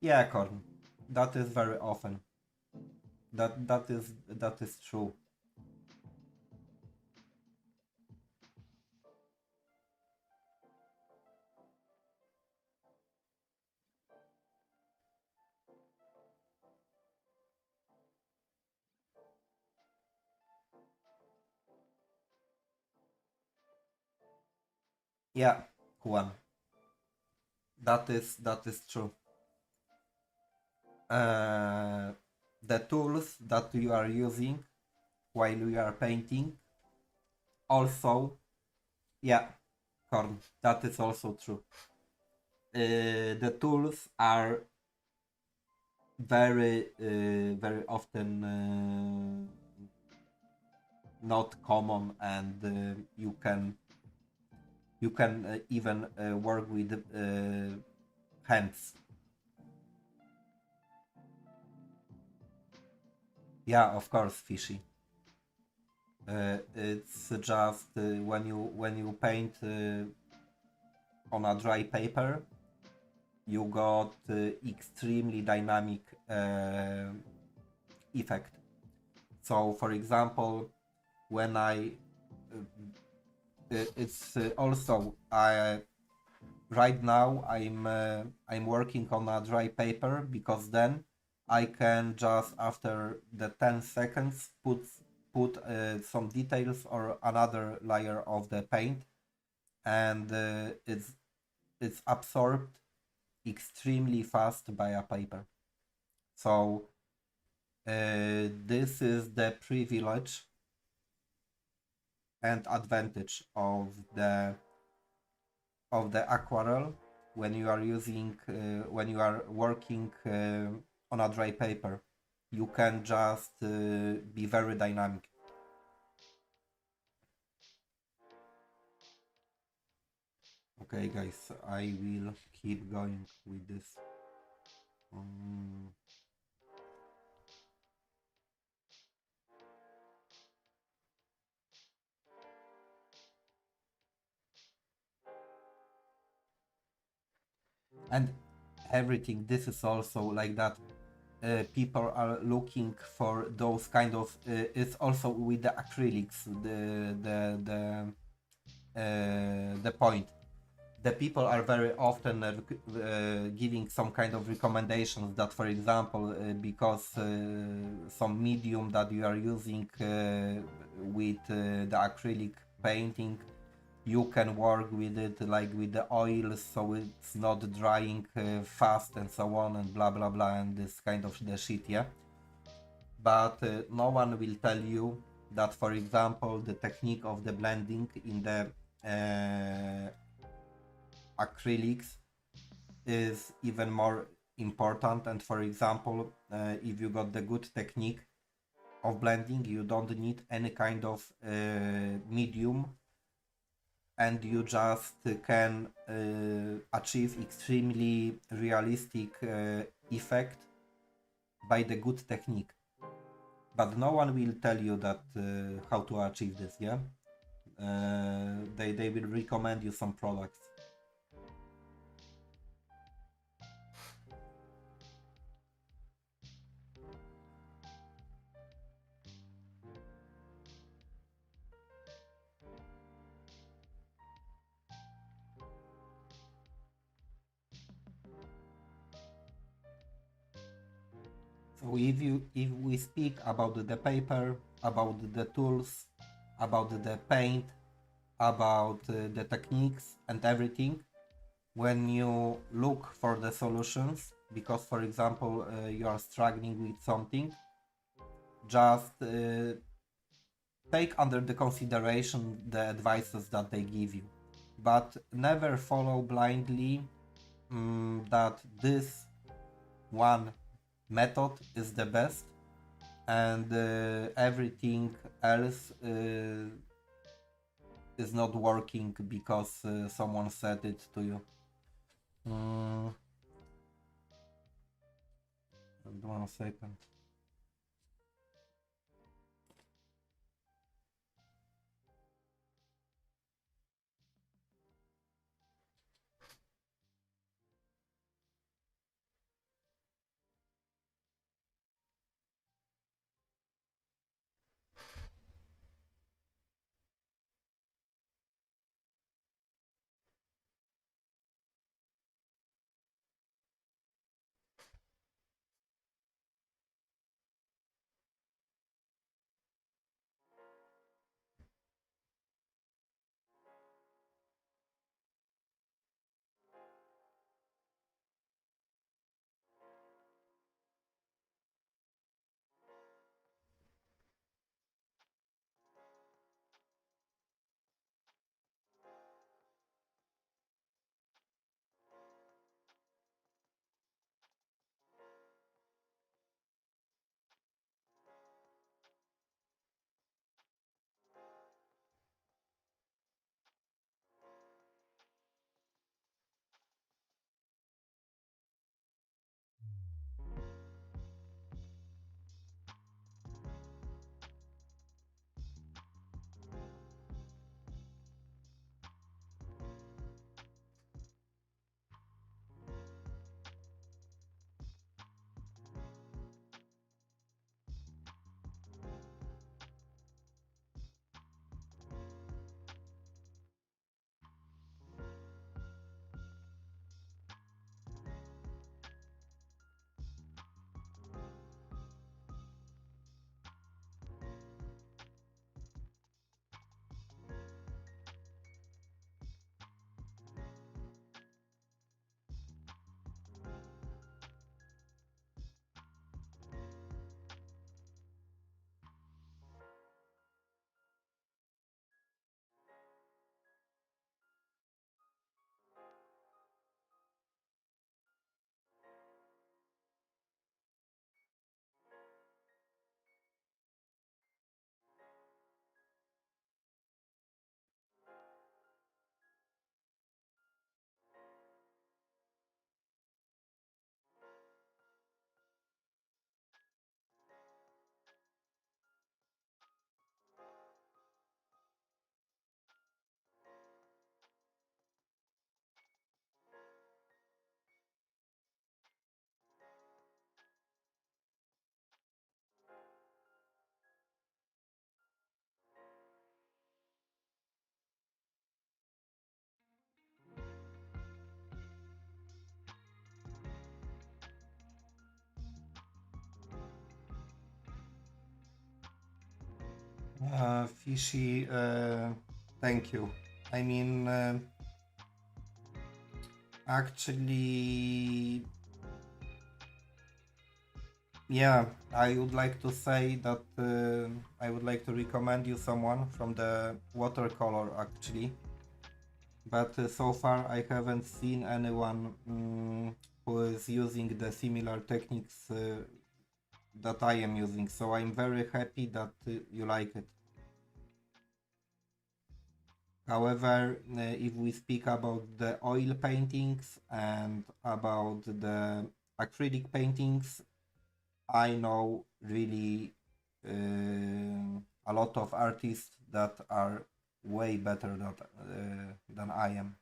Yeah, Corn. That is very often. That is true. Yeah, Juan. That is true. Uh, the tools that you are using while you are painting also, yeah, Corn. That is also true. The tools are very often not common, and you can even work with hands. Yeah, of course, Fishy. It's just when you paint on a dry paper, you got extremely dynamic effect. So, for example, when it's also right now I'm working on a dry paper, because then I can just after the 10 seconds put some details or another layer of the paint, and it's absorbed extremely fast by a paper. So this is the privilege and advantage of the aquarel when you are using when you are working on a dry paper. You can just be very dynamic. Okay, guys, I will keep going with this. Um, and everything. This is also like that. People are looking for those kind of. It's also with the acrylics. The point. The people are very often giving some kind of recommendations that, for example, because some medium that you are using with the acrylic painting, you can work with it like with the oils, so it's not drying fast and so on and blah blah blah and this kind of the shit, yeah. But no one will tell you that, for example, the technique of the blending in the acrylics is even more important. And for example, if you got the good technique of blending, you don't need any kind of medium, and you just can achieve extremely realistic effect by the good technique. But no one will tell you that how to achieve this, yeah. They will recommend you some products. So if we speak about the paper, about the tools, about the paint, about the techniques and everything, when you look for the solutions, because for example you are struggling with something, just take under the consideration the advices that they give you, but never follow blindly that this one method is the best and everything else is not working because someone said it to you. And 1 second. Fishy, thank you. I mean, actually, yeah, I would like to say that I would like to recommend you someone from the Watercolor actually, but so far I haven't seen anyone who is using the similar techniques that I am using, so I'm very happy that you like it. However, if we speak about the oil paintings and about the acrylic paintings, I know really a lot of artists that are way better than I am.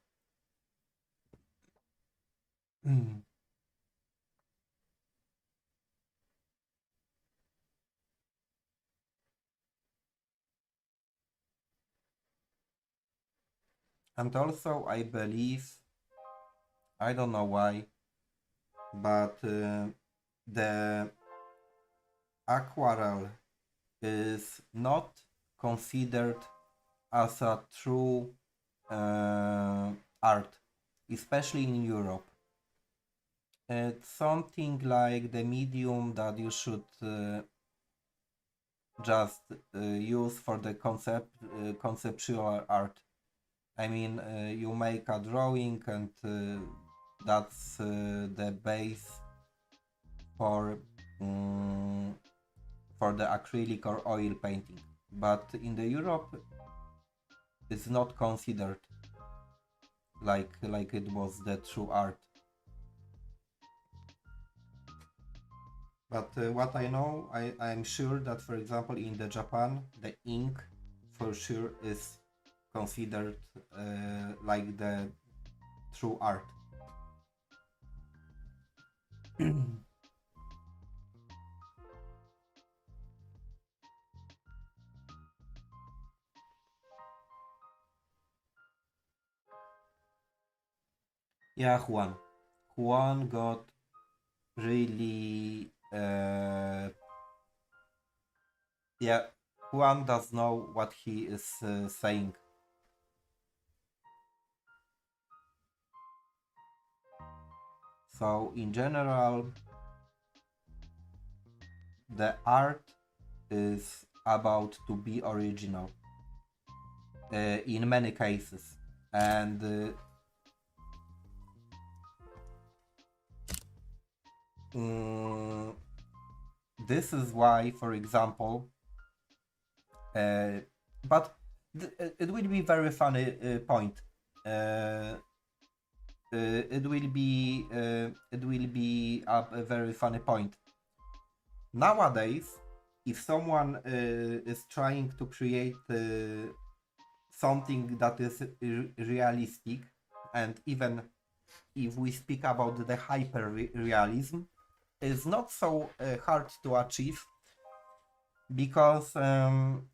And also, I believe, I don't know why, but the aquarelle is not considered as a true art, especially in Europe. It's something like the medium that you should just use for the conceptual art. I mean, you make a drawing and that's the base for the acrylic or oil painting. But in the Europe, it's not considered like it was the true art. But what I know, I'm sure that, for example, in the Japan, the ink for sure is considered like the true art. Yeah, Juan. Juan got really yeah, Juan does know what he is saying. So in general, the art is about to be original in many cases, and this is why, for example, but it will be very funny point. It will be a very funny point. Nowadays, if someone is trying to create something that is realistic, and even if we speak about the hyper-realism, it's not so hard to achieve, because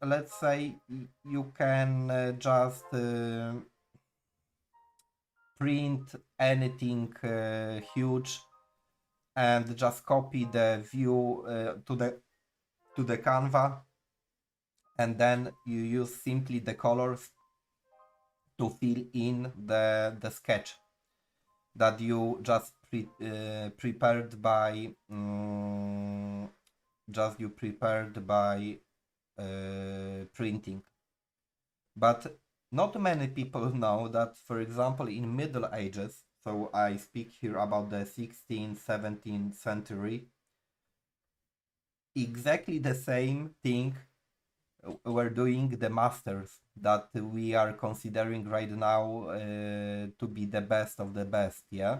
let's say you can just print anything huge and just copy the view to the Canva, and then you use simply the colors to fill in the sketch that you just prepared by printing. But not many people know that, for example, in Middle Ages, so I speak here about the 16th, 17th century, exactly the same thing were doing the masters that we are considering right now to be the best of the best, yeah?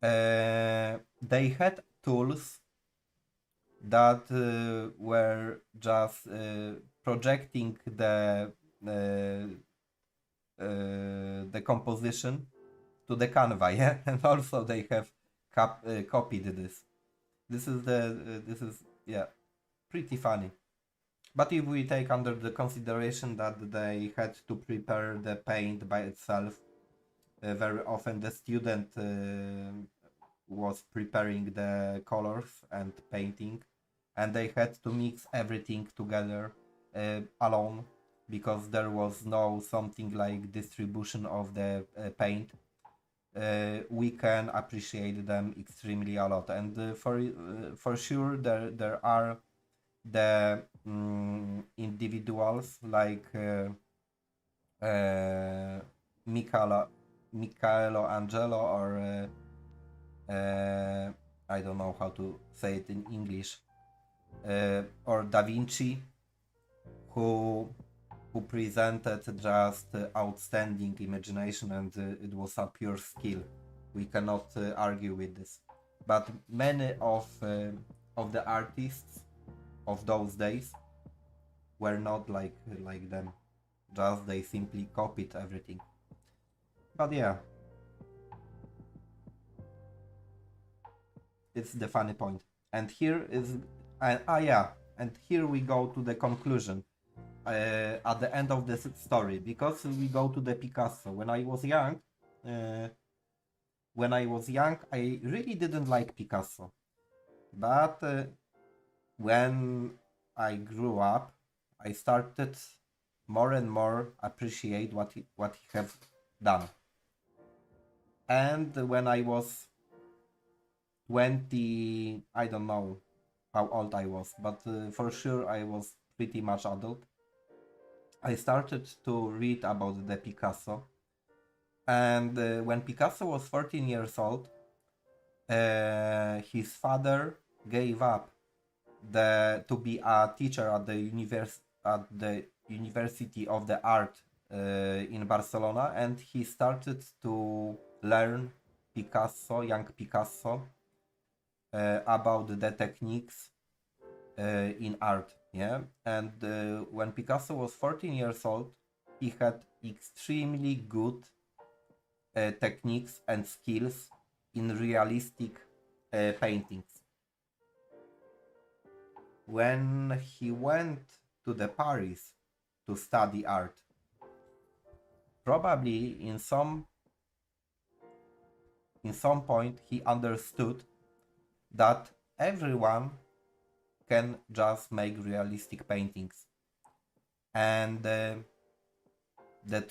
They had tools that were just projecting the composition to the Canva, yeah, and also they have copied this. This is yeah, pretty funny. But if we take under the consideration that they had to prepare the paint by itself, very often the student was preparing the colors and painting, and they had to mix everything together alone, because there was no something like distribution of the paint, we can appreciate them extremely a lot. And for sure there are the individuals like Michelangelo or I don't know how to say it in English, or Da Vinci, who presented just outstanding imagination, and it was a pure skill. We cannot argue with this. But many of the artists of those days were not like them. Just they simply copied everything. But yeah, it's the funny point. And here is and here we go to the conclusion at the end of this story, because we go to the Picasso. When I was young, I really didn't like Picasso, but when I grew up, I started more and more appreciate what he have done. And when I was 20, I don't know how old I was, but for sure I was pretty much adult, I started to read about the Picasso. And when Picasso was 14 years old, his father gave up to be a teacher at the University of the Art in Barcelona, and he started to learn young Picasso, about the techniques in art. Yeah, and when Picasso was 14 years old, he had extremely good techniques and skills in realistic paintings. When he went to the Paris to study art, probably in some point he understood that everyone can just make realistic paintings, and the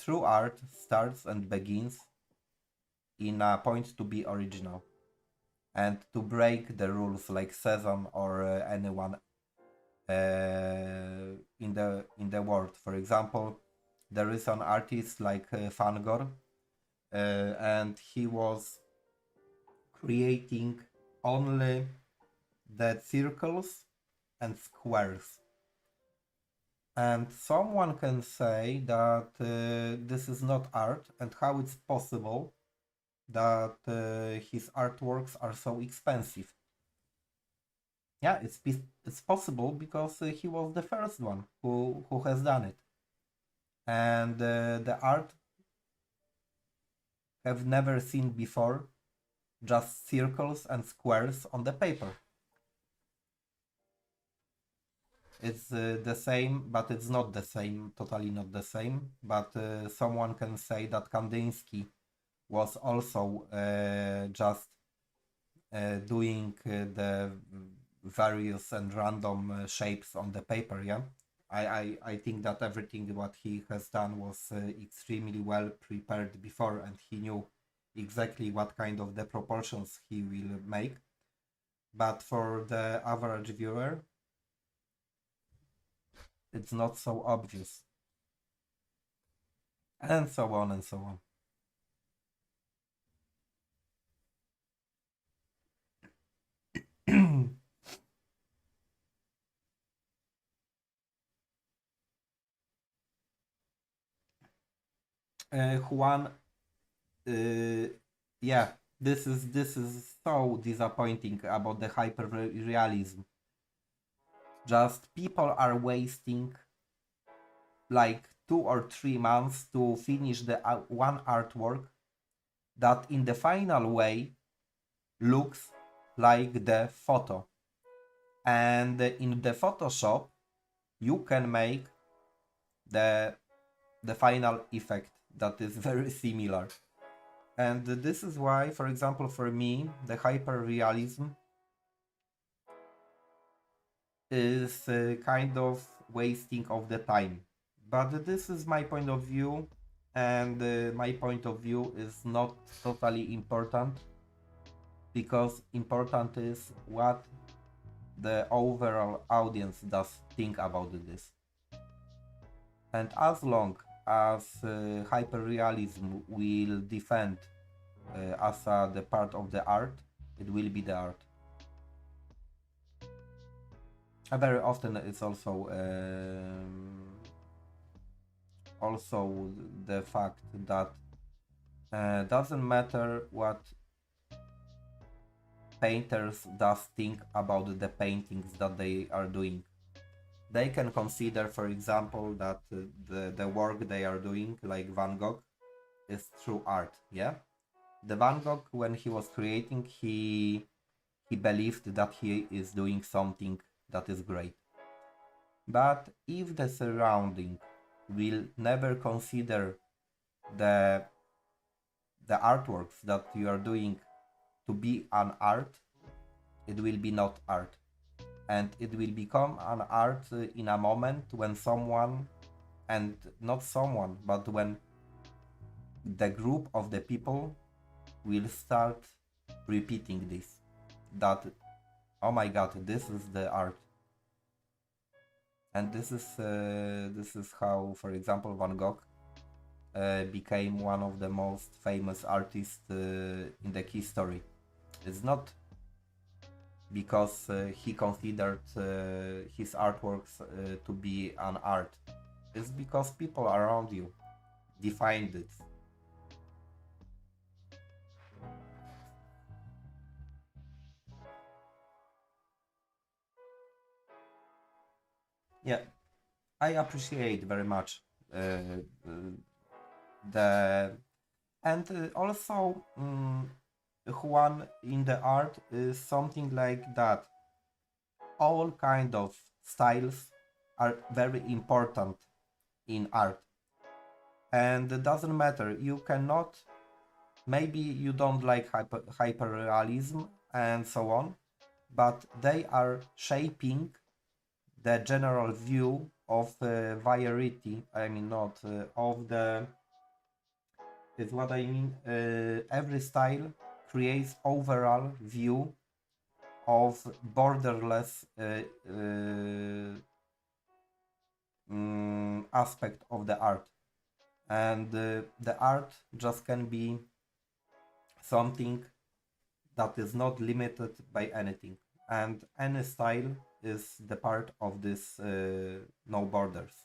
true art starts and begins in a point to be original and to break the rules, like Cezanne or anyone in the world. For example, there is an artist like Van Gogh, and he was creating only the circles and squares. And someone can say that this is not art, and how it's possible that his artworks are so expensive. Yeah, it's possible because he was the first one who has done it, and the art have never seen before just circles and squares on the paper. It's the same, but it's not the same, totally not the same. But someone can say that Kandinsky was also just doing the various and random shapes on the paper. Yeah, I think that everything what he has done was extremely well prepared before, and he knew exactly what kind of the proportions he will make. But for the average viewer, it's not so obvious, and so on and so on. Juan, yeah, this is so disappointing about the hyper-realism. Just people are wasting like 2 or 3 months to finish the one artwork that in the final way looks like the photo. And in the Photoshop you can make the final effect that is very similar. And this is why, for example, for me, the hyper-realism is kind of wasting of the time. But this is my point of view, and my point of view is not totally important, because important is what the overall audience does think about this. And as long as hyperrealism will defend as the part of the art, it will be the art. Very often it's also the fact that doesn't matter what painters does think about the paintings that they are doing. They can consider, for example, that the work they are doing, like Van Gogh, is true art. Yeah, the Van Gogh, when he was creating, he believed that he is doing something that is great. But if the surrounding will never consider the artworks that you are doing to be an art, it will be not art. And it will become an art in a moment when someone, and not someone, but when the group of the people will start repeating this, that, oh my god, this is the art. And this is how, for example, Van Gogh became one of the most famous artists in the history. It's not because he considered his artworks to be an art. It's because people around you defined it. Yeah, I appreciate very much the and also Juan in the art is something like that. All kind of styles are very important in art, and it doesn't matter. You cannot. Maybe you don't like hyperrealism and so on, but they are shaping the general view of variety. I mean, not of the. Is what I mean. Every style creates overall view of borderless aspect of the art, and the art just can be something that is not limited by anything, and any style is the part of this no borders.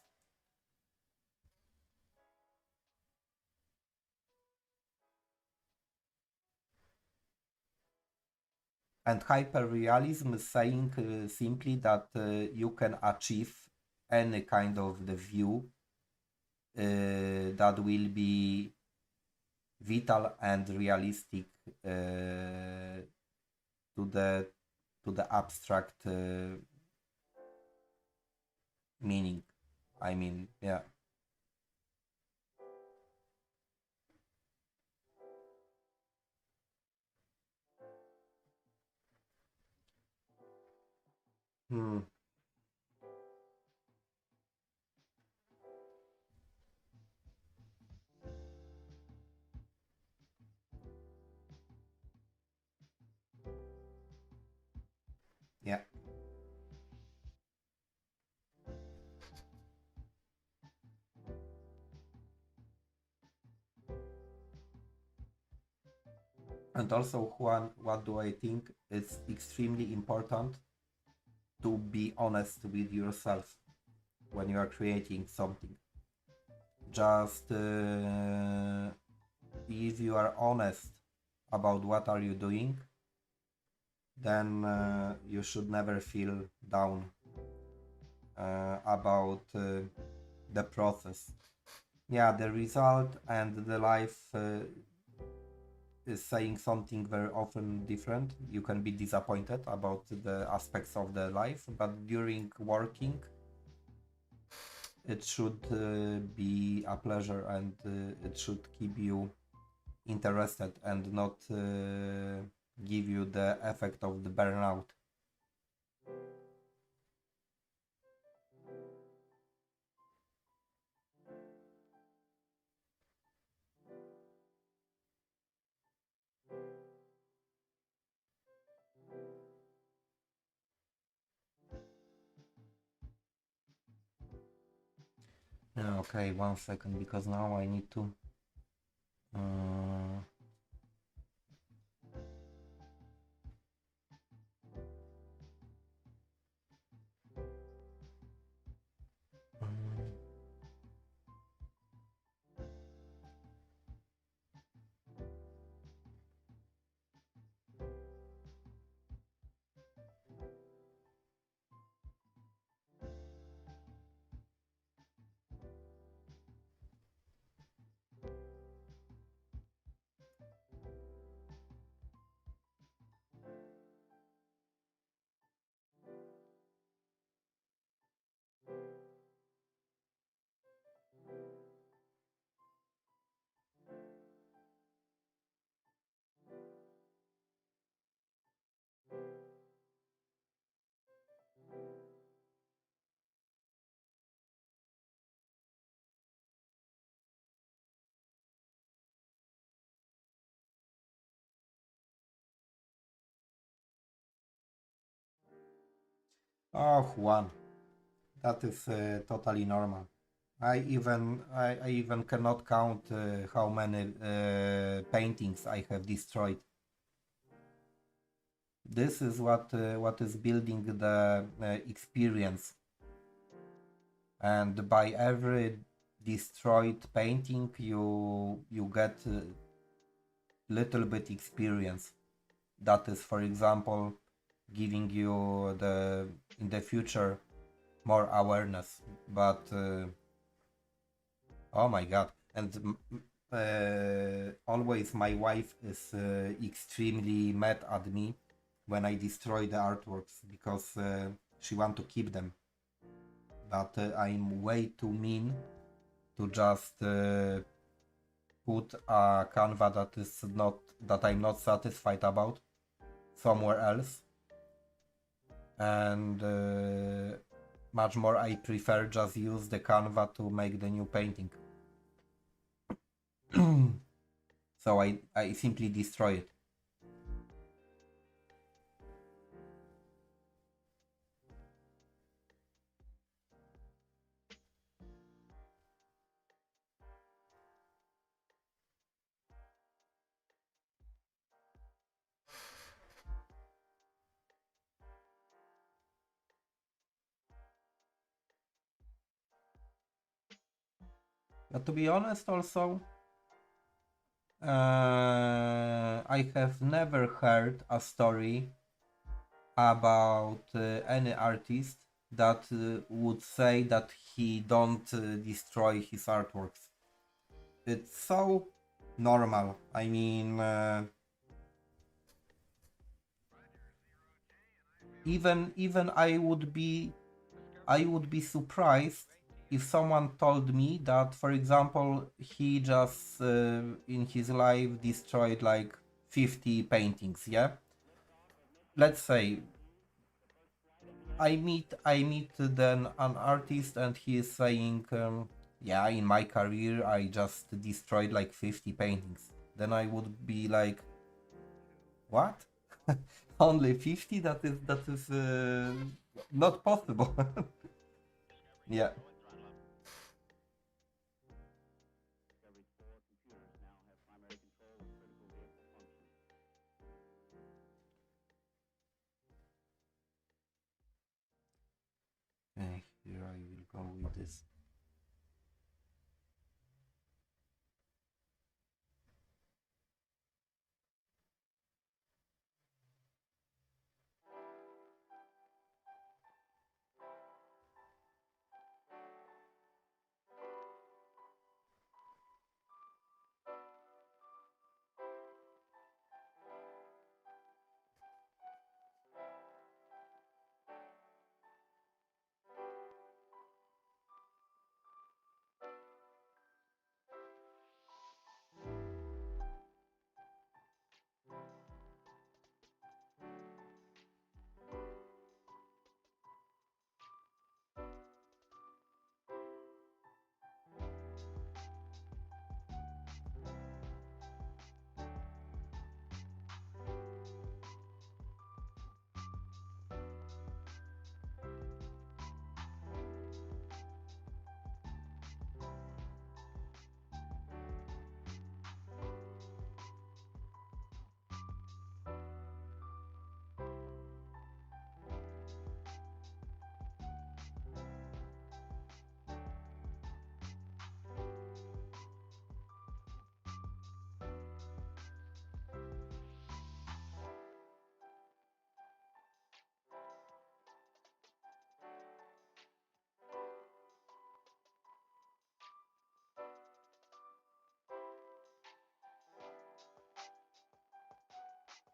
And hyperrealism is saying simply that you can achieve any kind of the view that will be vital and realistic to the abstract meaning. I mean, yeah. Hmm. Yeah. And also, Juan, what do I think? It's extremely important to be honest with yourself when you are creating something. Just if you are honest about what are you doing, then you should never feel down about the process. Yeah, the result and the life is saying something very often different. You can be disappointed about the aspects of the life, but during working, it should be a pleasure, and it should keep you interested and not give you the effect of the burnout. Okay, 1 second, because now I need to... Uh, oh, Juan, that is totally normal. I even cannot count how many paintings I have destroyed. This is what is building the experience, and by every destroyed painting you get little bit experience. That is, for example, giving you the in the future more awareness. But oh my god, and always my wife is extremely mad at me when I destroy the artworks, because she want to keep them. But I'm way too mean to just put a canva that I'm not satisfied about somewhere else, and much more I prefer just use the canva to make the new painting. So I simply destroy it. But to be honest, also, I have never heard a story about any artist that would say that he don't destroy his artworks. It's so normal. I mean, even I would be surprised if someone told me that, for example, he just in his life destroyed like 50 paintings. Yeah, let's say I meet then an artist and he is saying, yeah, in my career I just destroyed like 50 paintings. Then I would be like, what? Only 50? That is not possible. Yeah. Here I will go with this.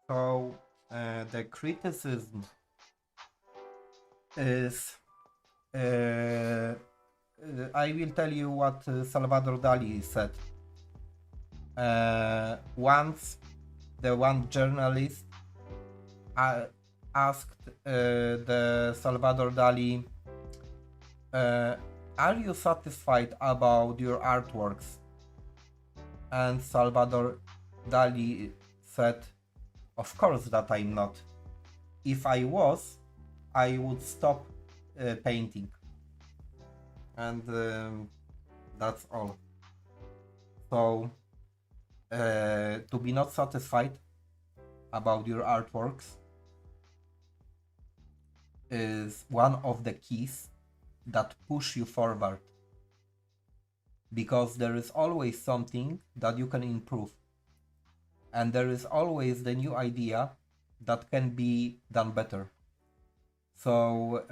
So the criticism is, I will tell you what Salvador Dali said. Once the one journalist asked the Salvador Dali, are you satisfied about your artworks? And Salvador Dali said, of course that I'm not. If I was, I would stop painting. And that's all. So, to be not satisfied about your artworks is one of the keys that push you forward, because there is always something that you can improve, and there is always the new idea that can be done better. So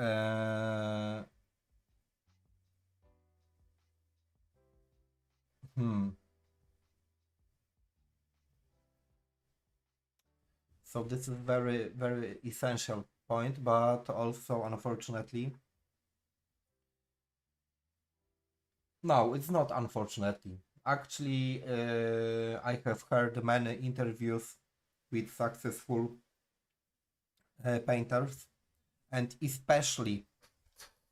so this is very, very essential point, but also unfortunately, no, it's not unfortunately. Actually, I have heard many interviews with successful painters, and especially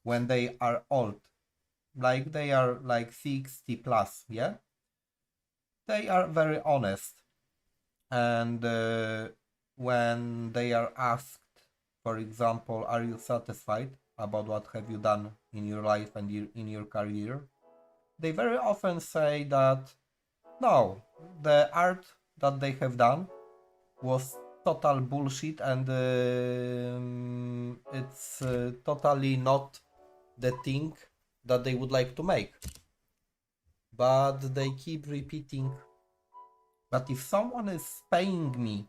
when they are old, like they are like 60 plus, yeah, they are very honest. And when they are asked, for example, are you satisfied about what have you done in your life and in your career, they very often say that no, the art that they have done was total bullshit, and it's totally not the thing that they would like to make. But they keep repeating, but if someone is paying me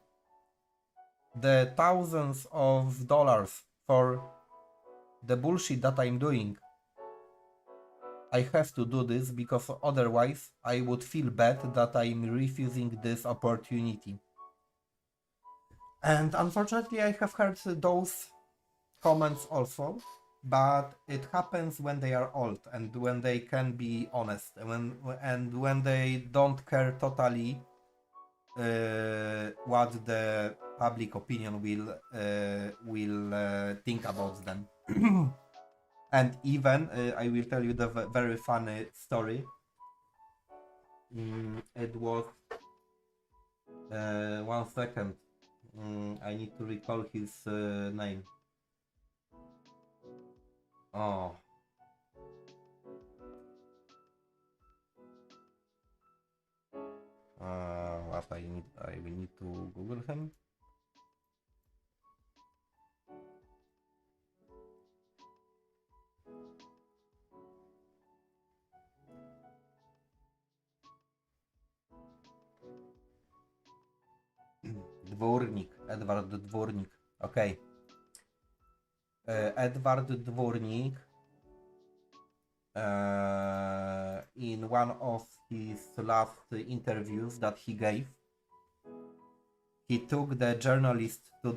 the thousands of dollars for the bullshit that I'm doing, I have to do this, because otherwise I would feel bad that I'm refusing this opportunity. And unfortunately, I have heard those comments also, but it happens when they are old and when they can be honest, and when they don't care totally what the public opinion will think about them. And even I will tell you the very funny story. It was 1 second. I need to recall his name. Oh. What I will need to Google him. Edward Dwornik. Okay. Edward Dwornik, in one of his last interviews that he gave, he took the journalist to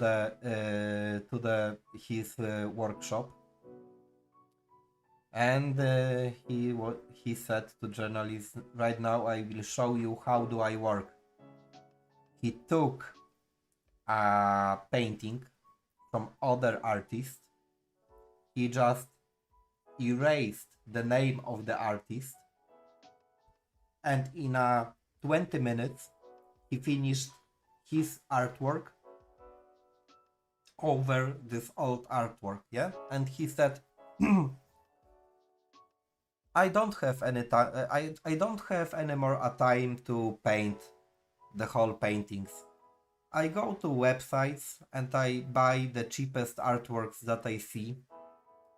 his workshop, and he said to journalist, right now I will show you how do I work. He took a painting from other artists, he just erased the name of the artist, and in 20 minutes he finished his artwork over this old artwork, yeah. And he said, I don't have any time. I don't have any more a time to paint the whole paintings. I go to websites and I buy the cheapest artworks that I see.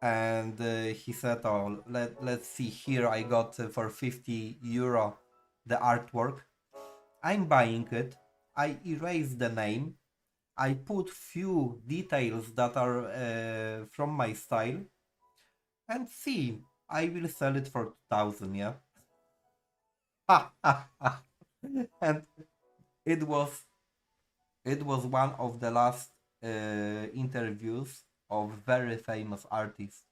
And he said, oh, let's see here, I got for 50 euro the artwork. I'm buying it. I erase the name. I put few details that are from my style. And see, I will sell it for 2000, yeah? And it was It was one of the last interviews of very famous artists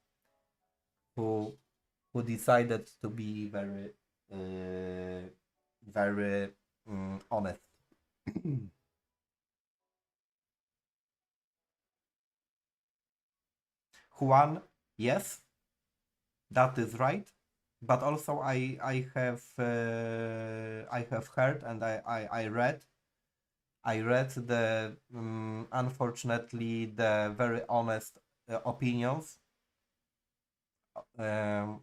who decided to be very very honest. Juan, yes, that is right. But also I have heard and I read the unfortunately the very honest opinions um,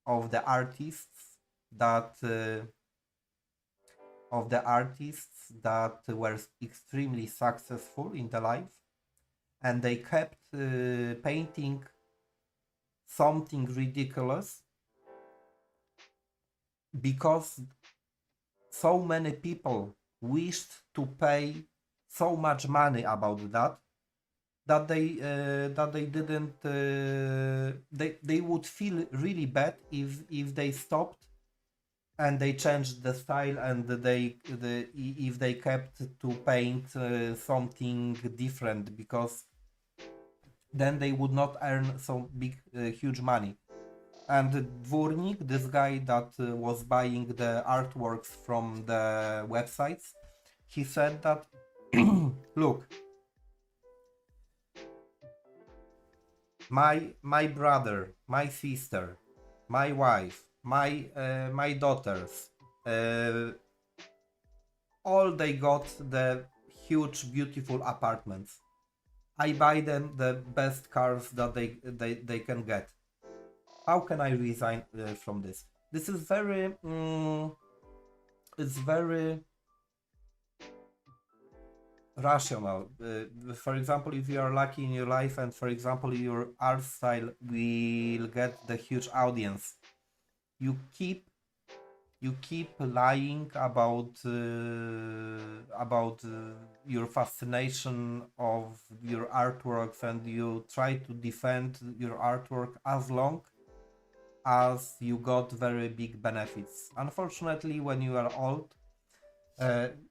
of the artists that were extremely successful in the life, and they kept painting something ridiculous because so many people wished to pay so much money about that they didn't they would feel really bad if they stopped and they changed the style, and if they kept to paint something different, because then they would not earn so big huge money. And Dvornik, this guy that was buying the artworks from the websites, he said that look, my brother, my sister, my wife, my daughters, uh, all they got the huge beautiful apartments. I buy them the best cars that they can get. How can I resign from this? This is very it's very rational. For example, if you are lucky in your life and for example your art style will get the huge audience, you keep lying about your fascination of your artworks, and you try to defend your artwork as long as you got very big benefits. Unfortunately, when you are old,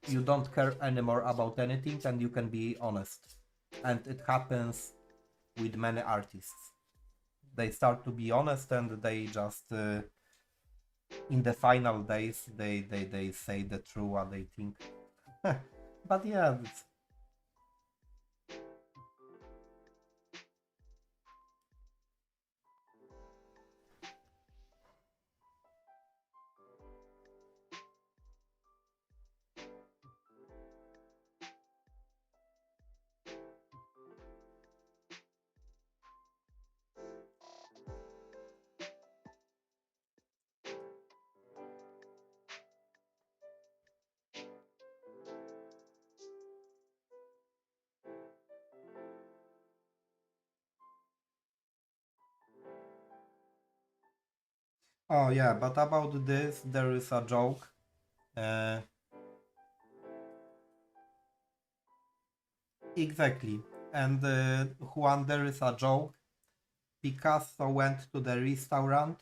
you don't care anymore about anything and you can be honest. And it happens with many artists. They start to be honest and they just, in the final days, they say the true what they think. But yeah, it's... Oh yeah, but about this, there is a joke. Uh, exactly. And Juan, there is a joke. Picasso went to the restaurant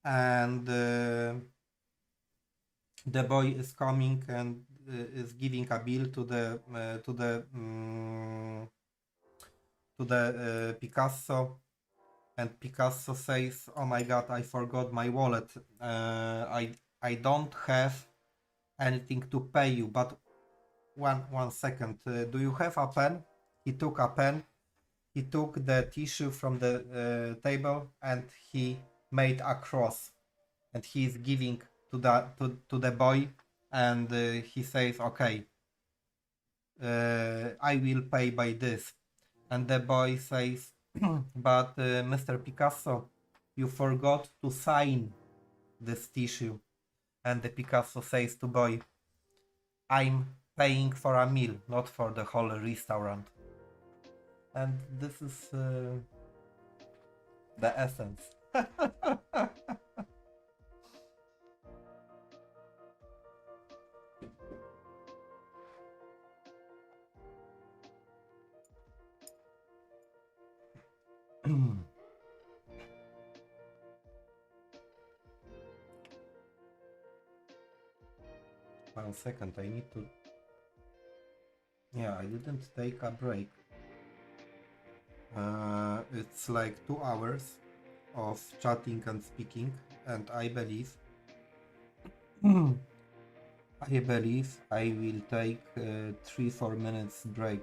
and the boy is coming and is giving a bill to the Picasso, and Picasso says, "Oh my God, I forgot my wallet. I don't have anything to pay you. But one second. Do you have a pen?" He took a pen. He took the tissue from the table and he made a cross, and he is giving to the boy, and he says, "Okay, I will pay by this." And the boy says, "But Mr. Picasso, you forgot to sign this tissue." And the Picasso says to boy, "I'm paying for a meal, not for the whole restaurant." And this is the essence. 1 second, I need to Yeah, I didn't take a break. It's like 2 hours of chatting and speaking, and I believe I will take 3-4 minutes break.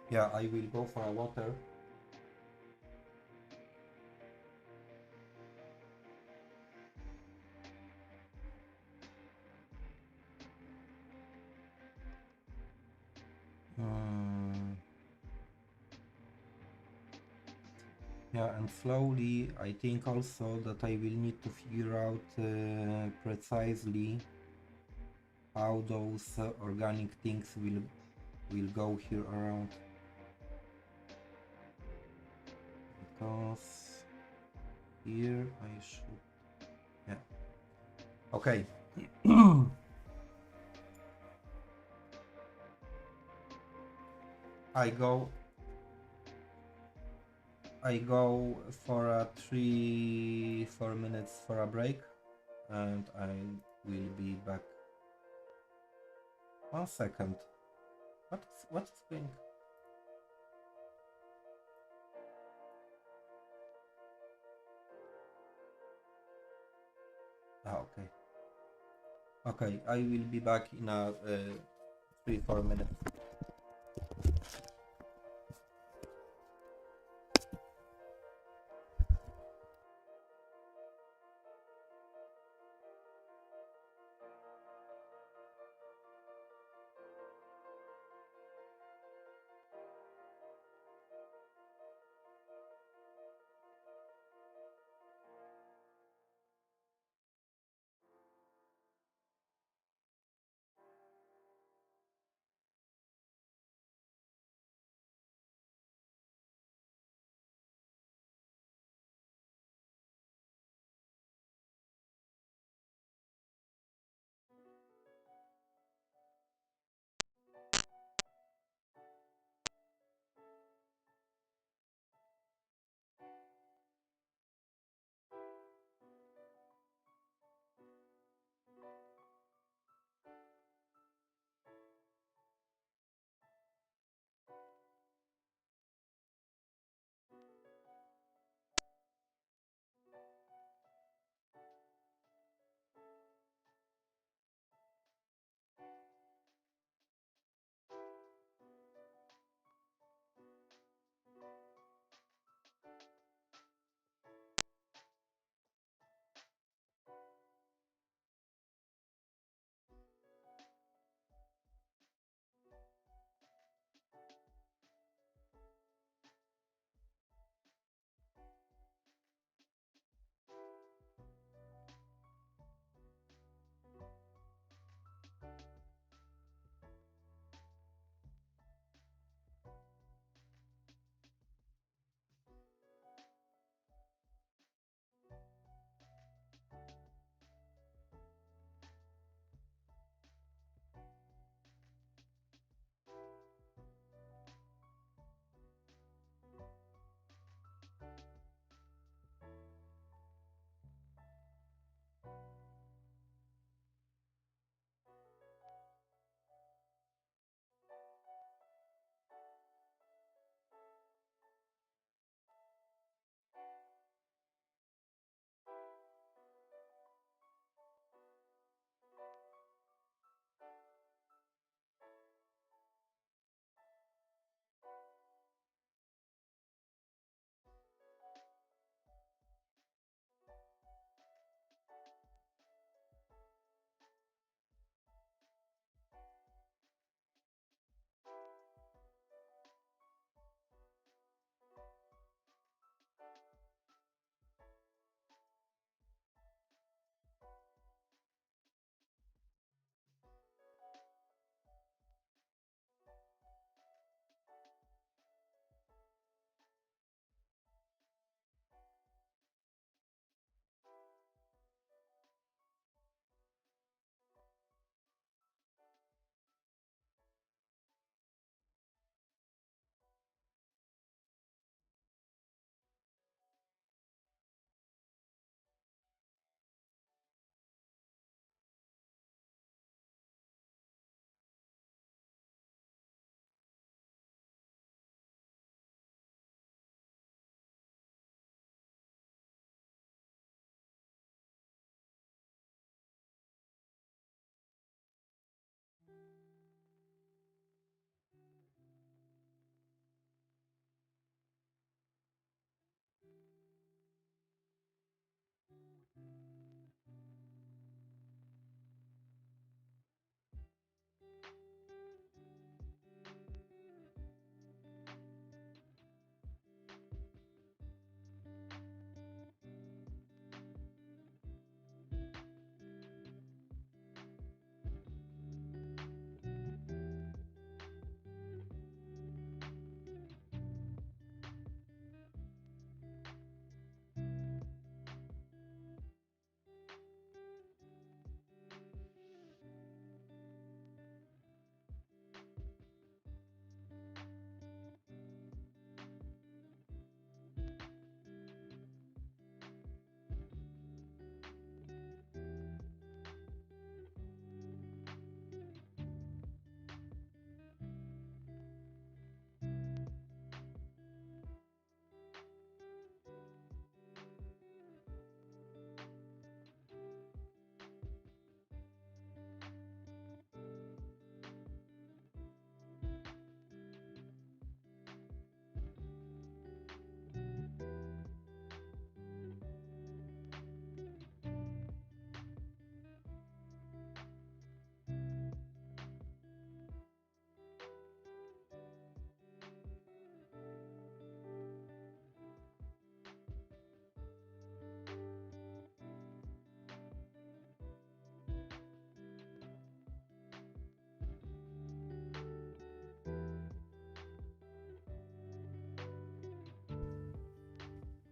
Yeah, I will go for a water. Yeah, and slowly I think also that I will need to figure out precisely how those organic things will go here around, because here I should, yeah, okay. I go for a 3-4 minutes for a break, and I will be back. 1 second. What is going? Ah, okay. Okay, I will be back in a 3-4 minutes.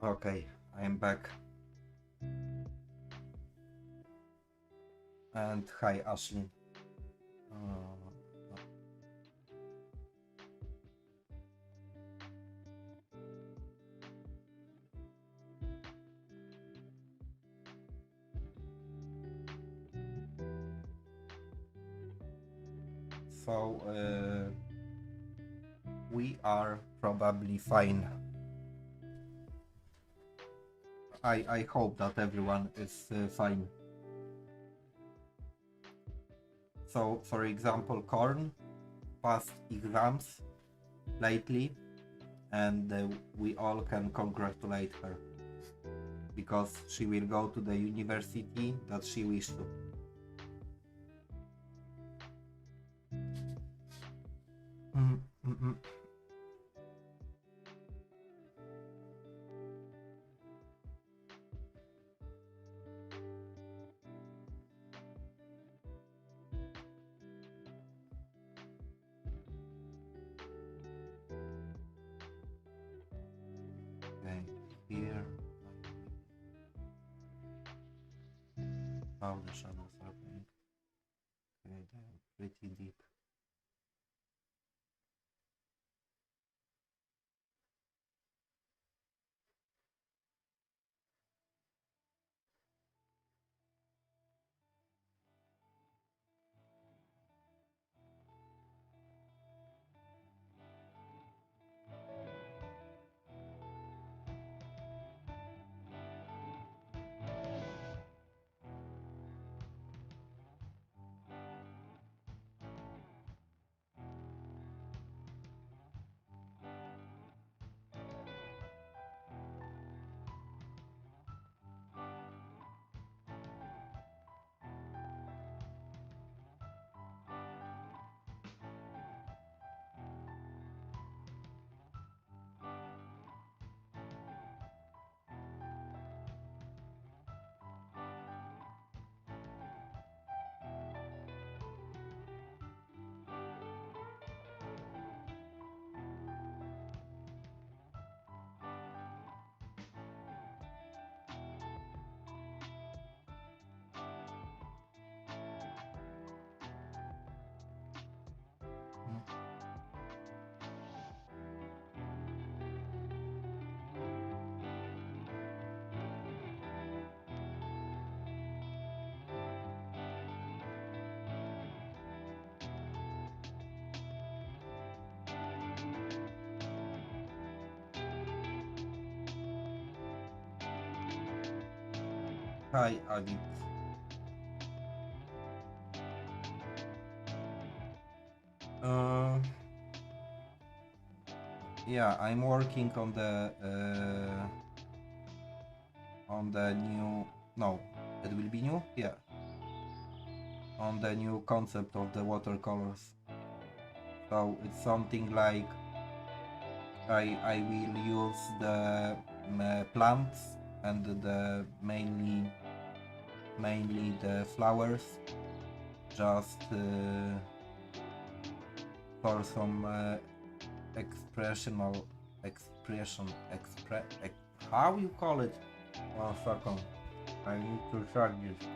Okay, I'm back. And hi, Ashley. So, we are probably fine. I hope that everyone is fine. So, for example, Korn passed exams lately, and we all can congratulate her because she will go to the university that she wished to. Okay, here how the shadows are playing. Okay, they're pretty deep. Hi, Adi. Uh, yeah, I'm working on the new. No, it will be new. Yeah, on the new concept of the watercolors. So it's something like I will use the plants and the mainly the flowers just for some expressional how you call it? 1 second, I need to check this.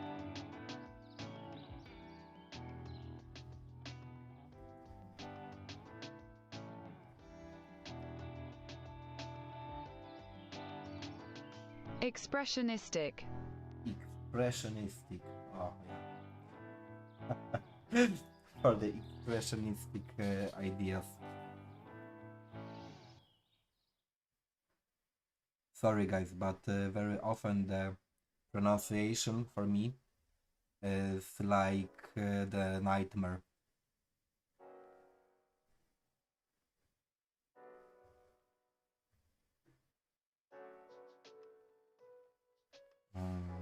Expressionistic. Expressionistic. Oh yeah. For the expressionistic ideas. Sorry guys, but very often the pronunciation for me is like the nightmare. Mm.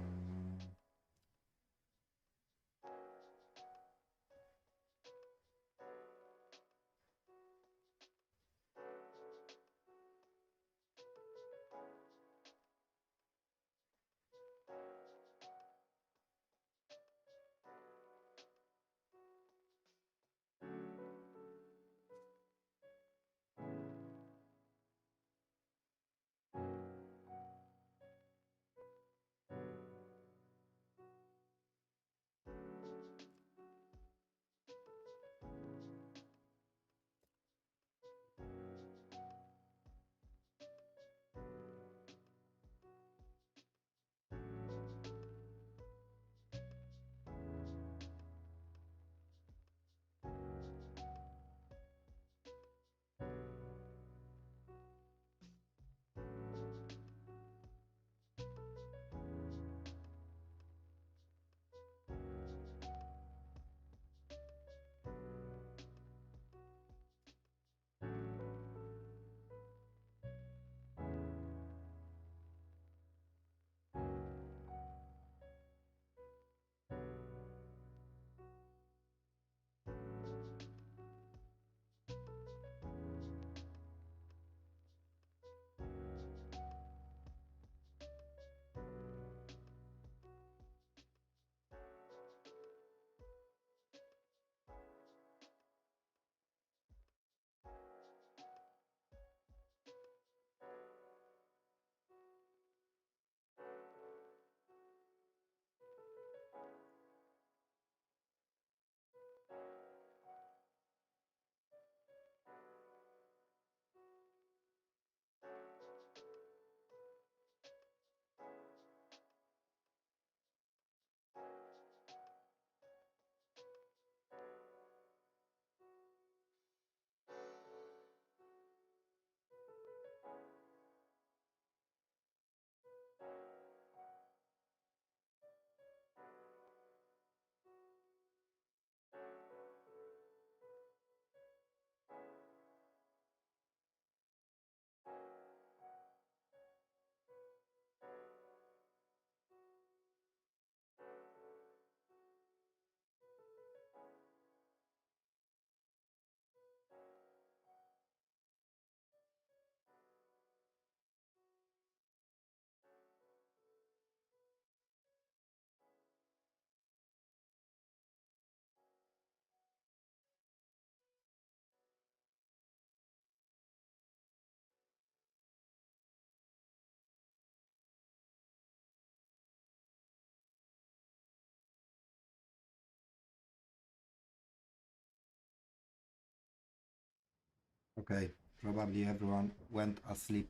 Okay, probably everyone went asleep.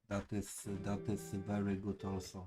That is very good also.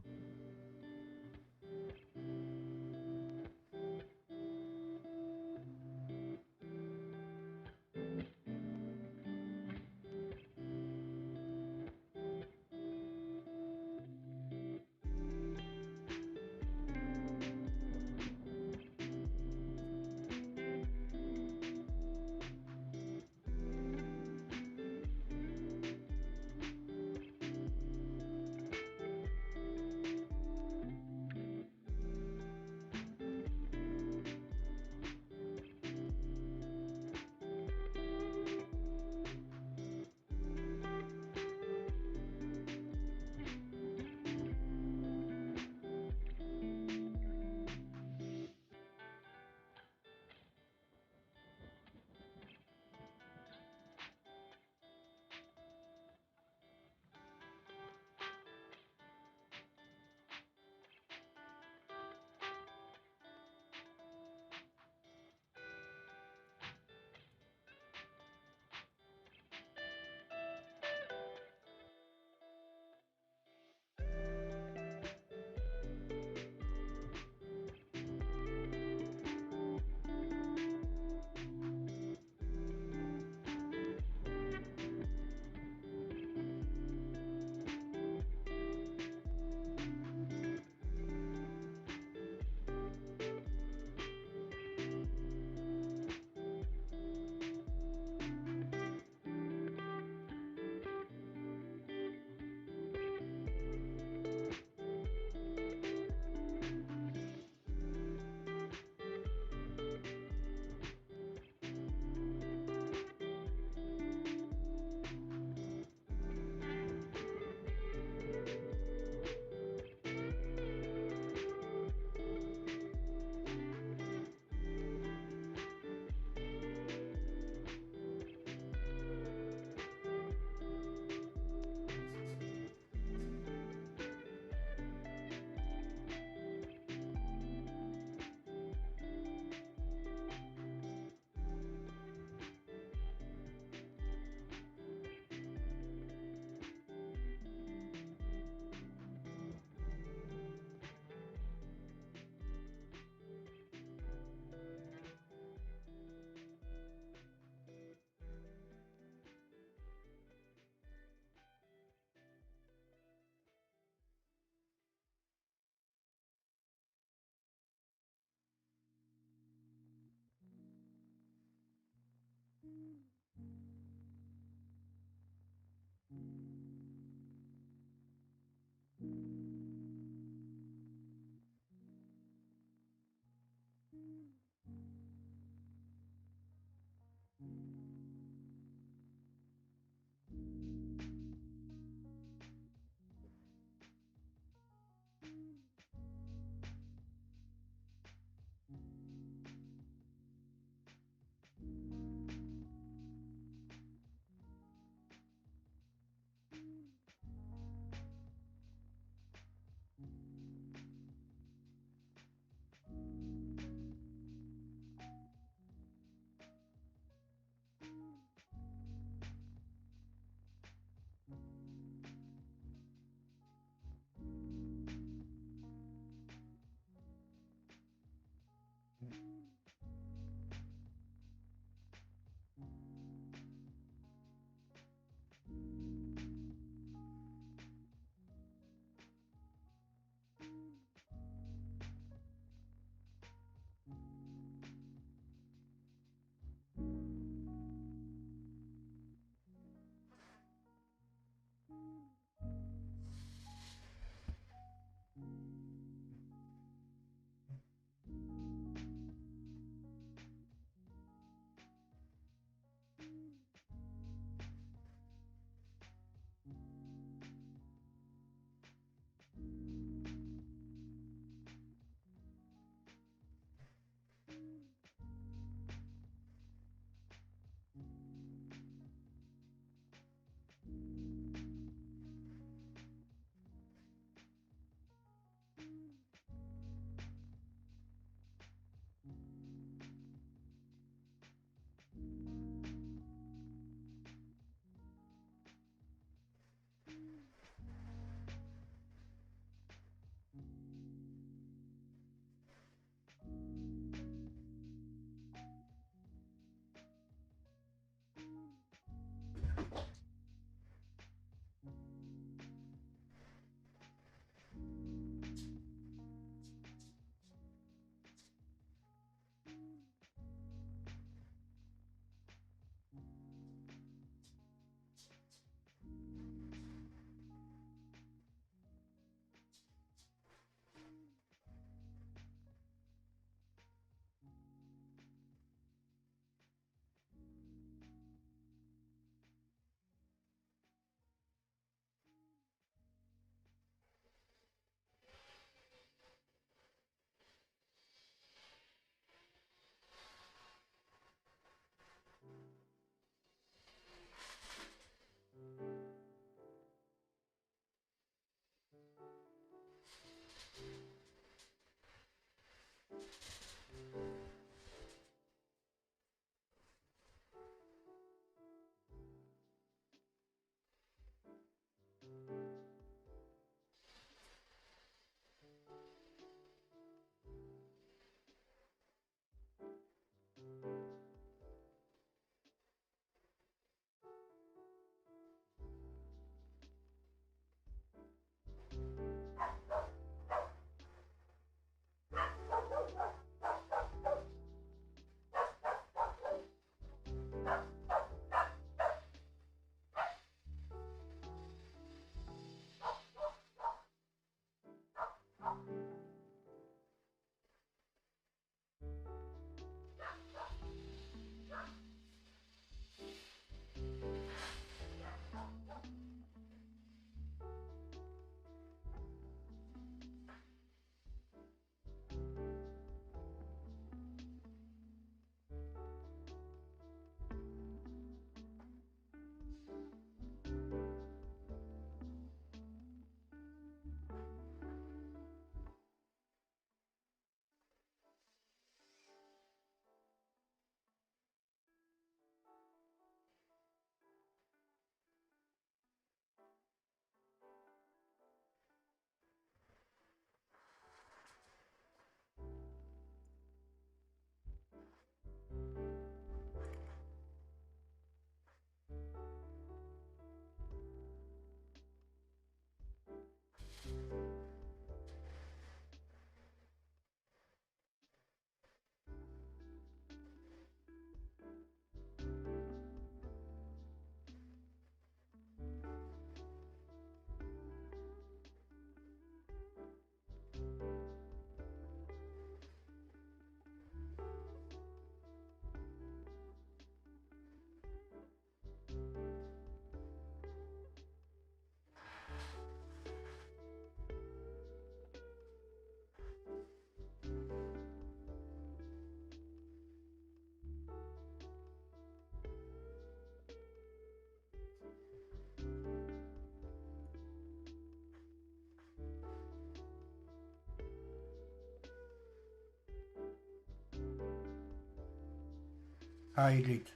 hide it,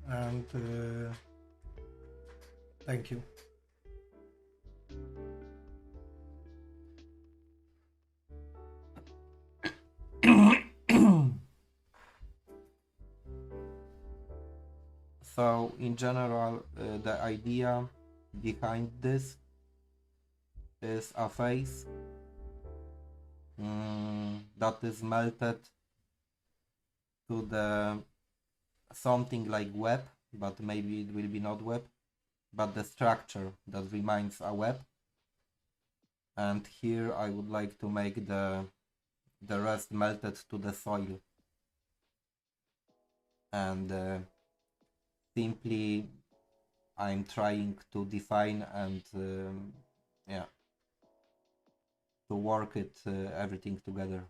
and thank you. So in general, the idea behind this is a face that is melted to the something like web, but maybe it will be not web, but the structure that reminds a web. And here I would like to make the rest melted to the soil, and simply I'm trying to define and yeah, to work it everything together.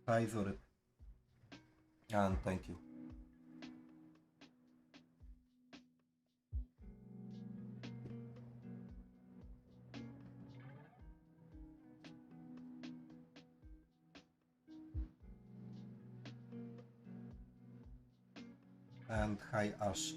Hi Zory. And thank you. And hi Ash.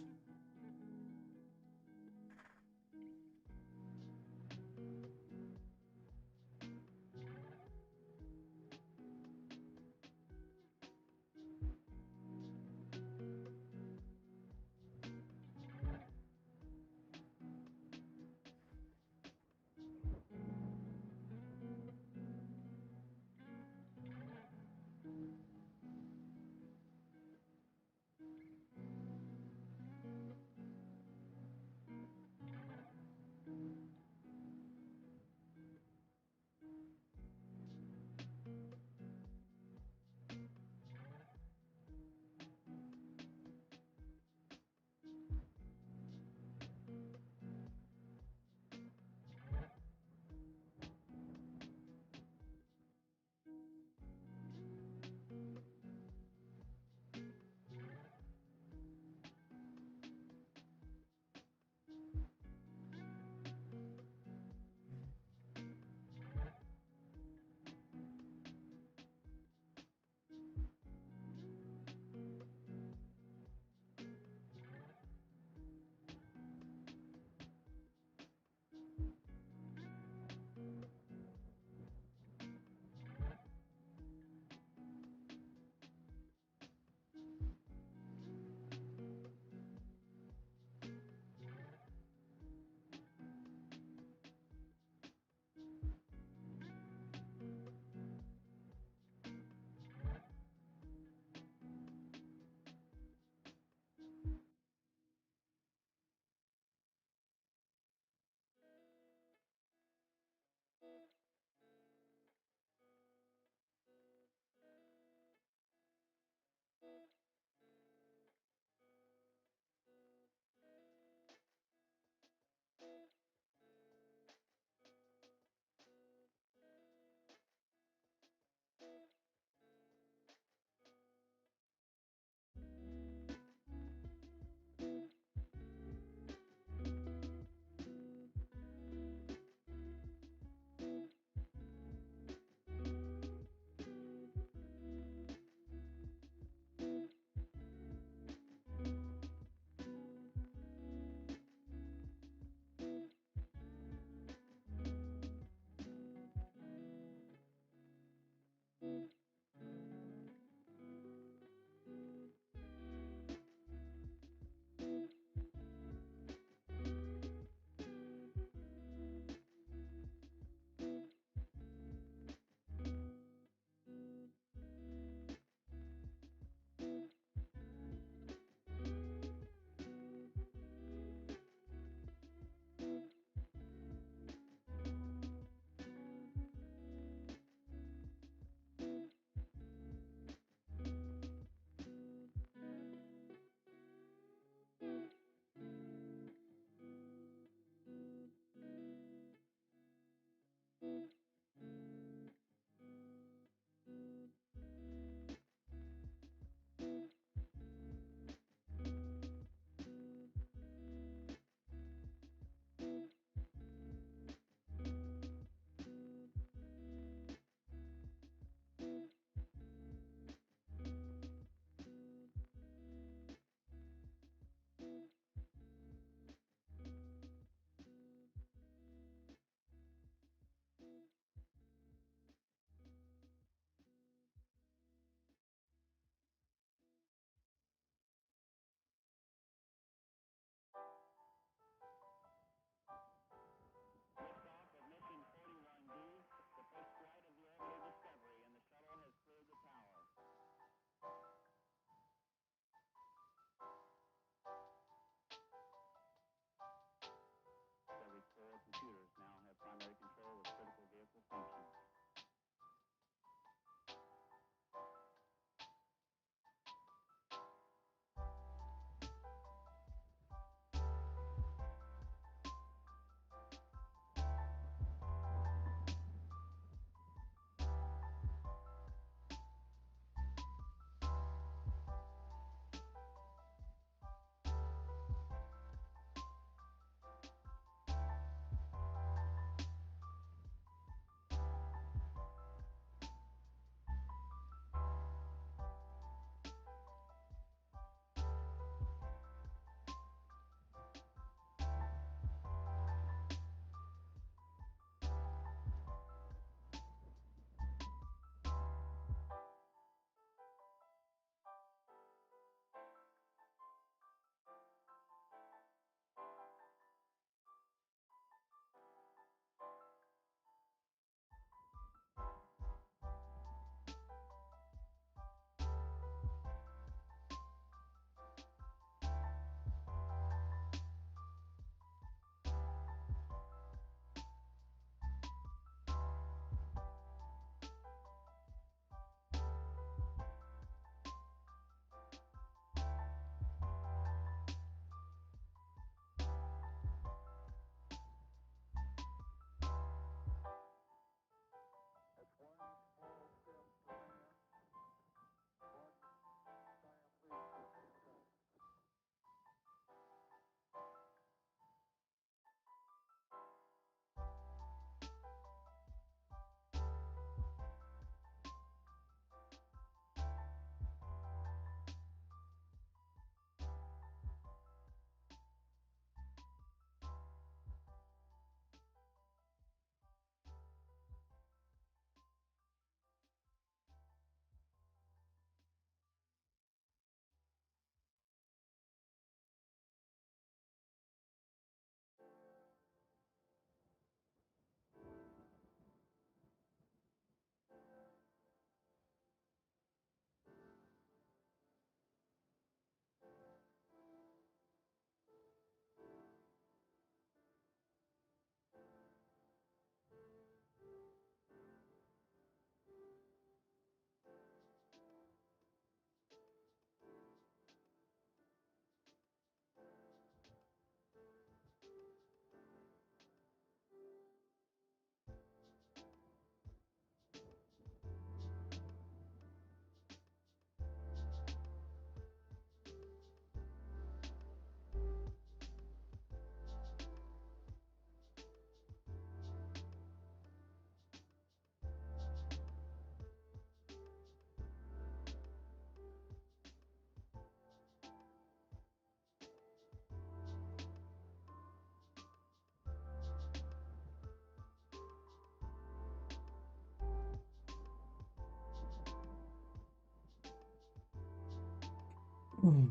Oh,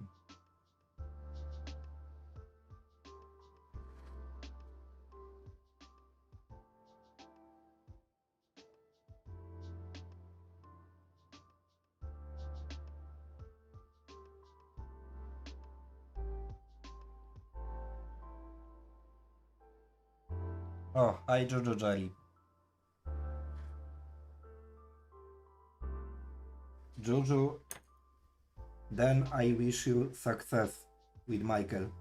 hi Jojo Jelly. Jojo, then I wish you success with Michael.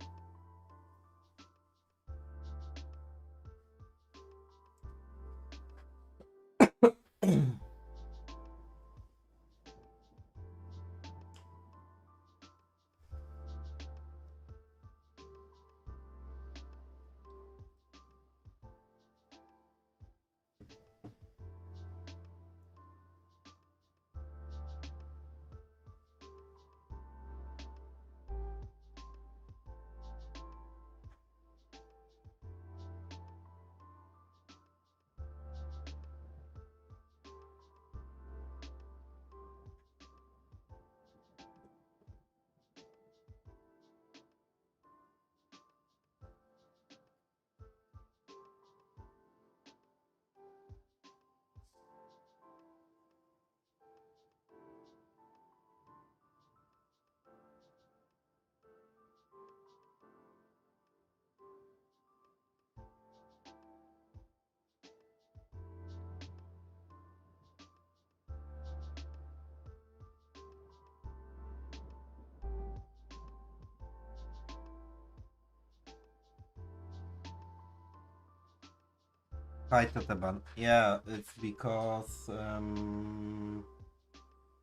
Hi Tateban. Yeah, it's because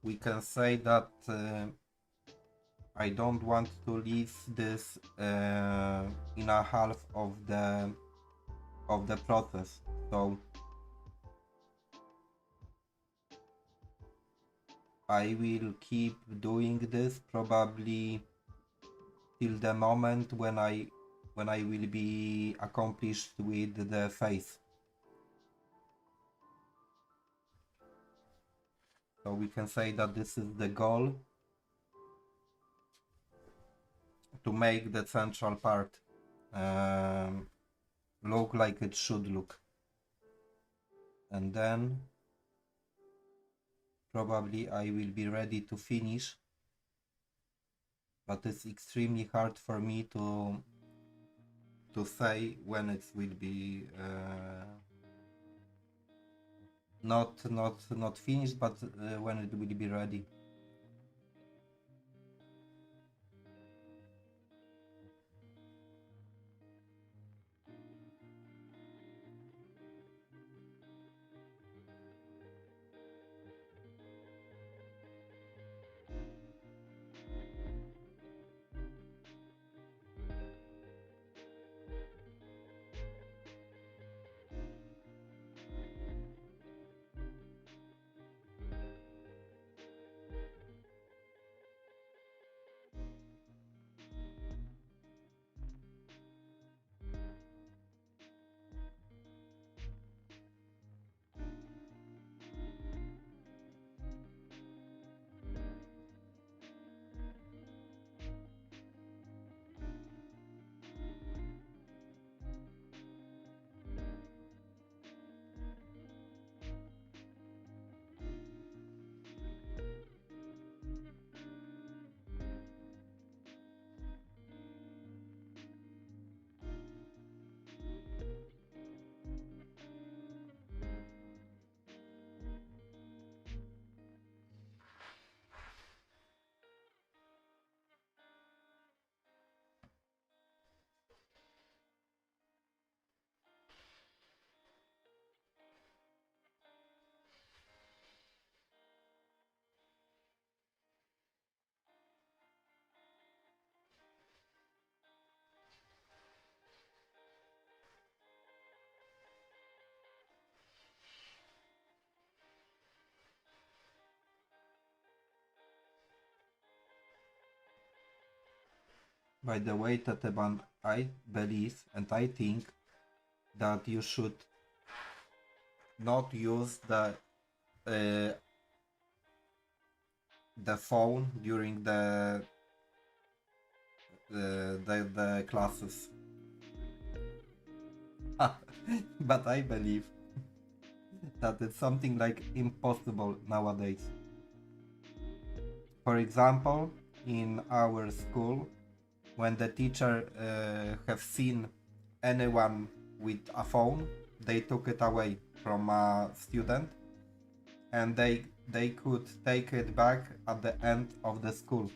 we can say that I don't want to leave this in a half of the process. So I will keep doing this probably till the moment when I will be accomplished with the face. So we can say that this is the goal, to make the central part look like it should look. And then probably I will be ready to finish, but it's extremely hard for me to say when it will be not finished, but when it will be ready. By the way, Tateban, I believe and I think that you should not use the phone during the the classes. But I believe that it's something like impossible nowadays. For example, in our school, when the teacher have seen anyone with a phone, they took it away from a student, and they could take it back at the end of the school.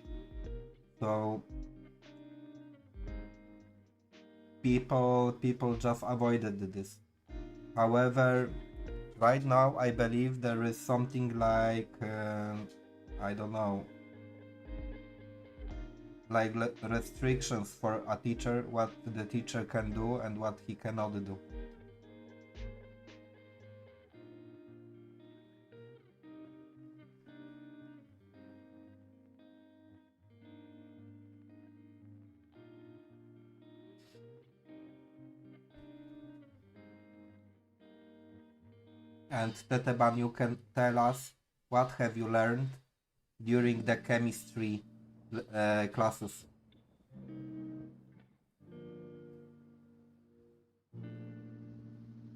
So people just avoided this. However, right now I believe there is something like I don't know, like restrictions for a teacher, what the teacher can do and what he cannot do. And Teteban, you can tell us what have you learned during the chemistry classes?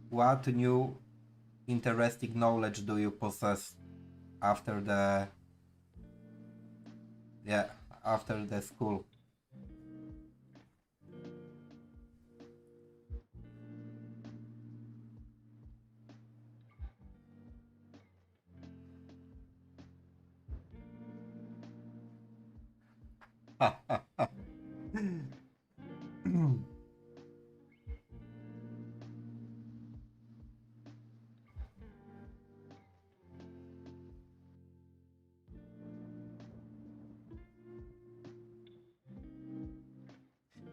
What new interesting knowledge do you possess after the after the school?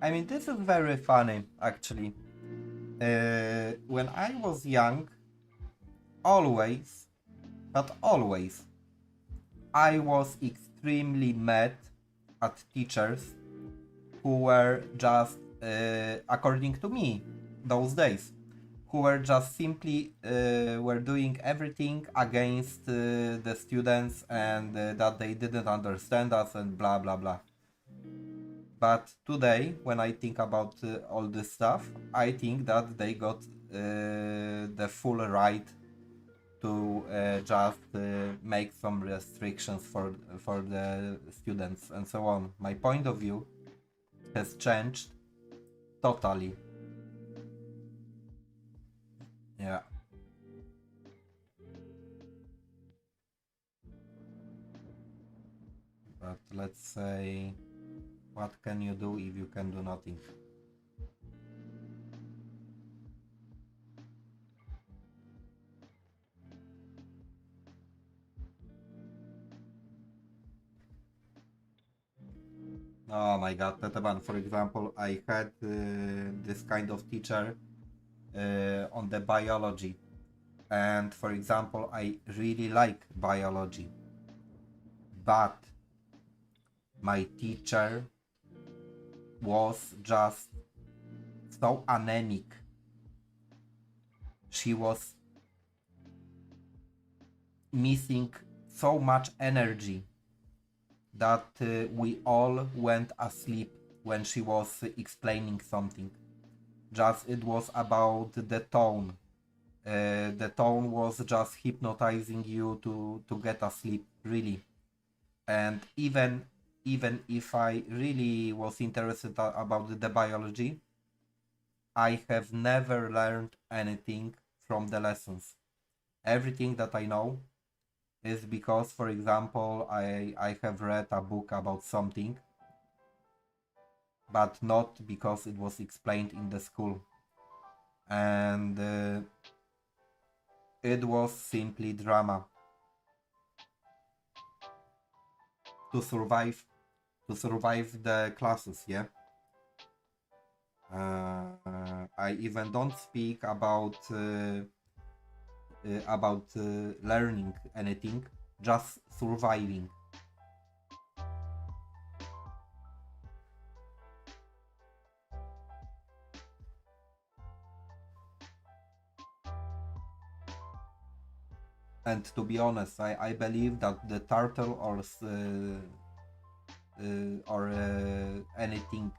I mean, this is very funny, actually. When I was young, always, but always, I was extremely mad at teachers who were just, according to me, those days, who were just simply were doing everything against the students, and that they didn't understand us and blah blah blah. But today, when I think about all this stuff, I think that they got the full right to just make some restrictions for the students and so on. My point of view has changed totally. Yeah. But let's say, what can you do if you can do nothing? Oh my god, Teteban, for example, I had this kind of teacher on the biology. And for example, I really like biology. But my teacher was just so anemic. She was missing so much energy that we all went asleep when she was explaining something. Just it was about the tone. The tone was just hypnotizing you to get asleep, really. And even if I really was interested about the biology, I have never learned anything from the lessons. Everything that I know is because, for example, I have read a book about something, but not because it was explained in the school. And it was simply drama. To survive the classes, yeah. I even don't speak about learning anything, just surviving. And to be honest, I believe that the turtle or or anything.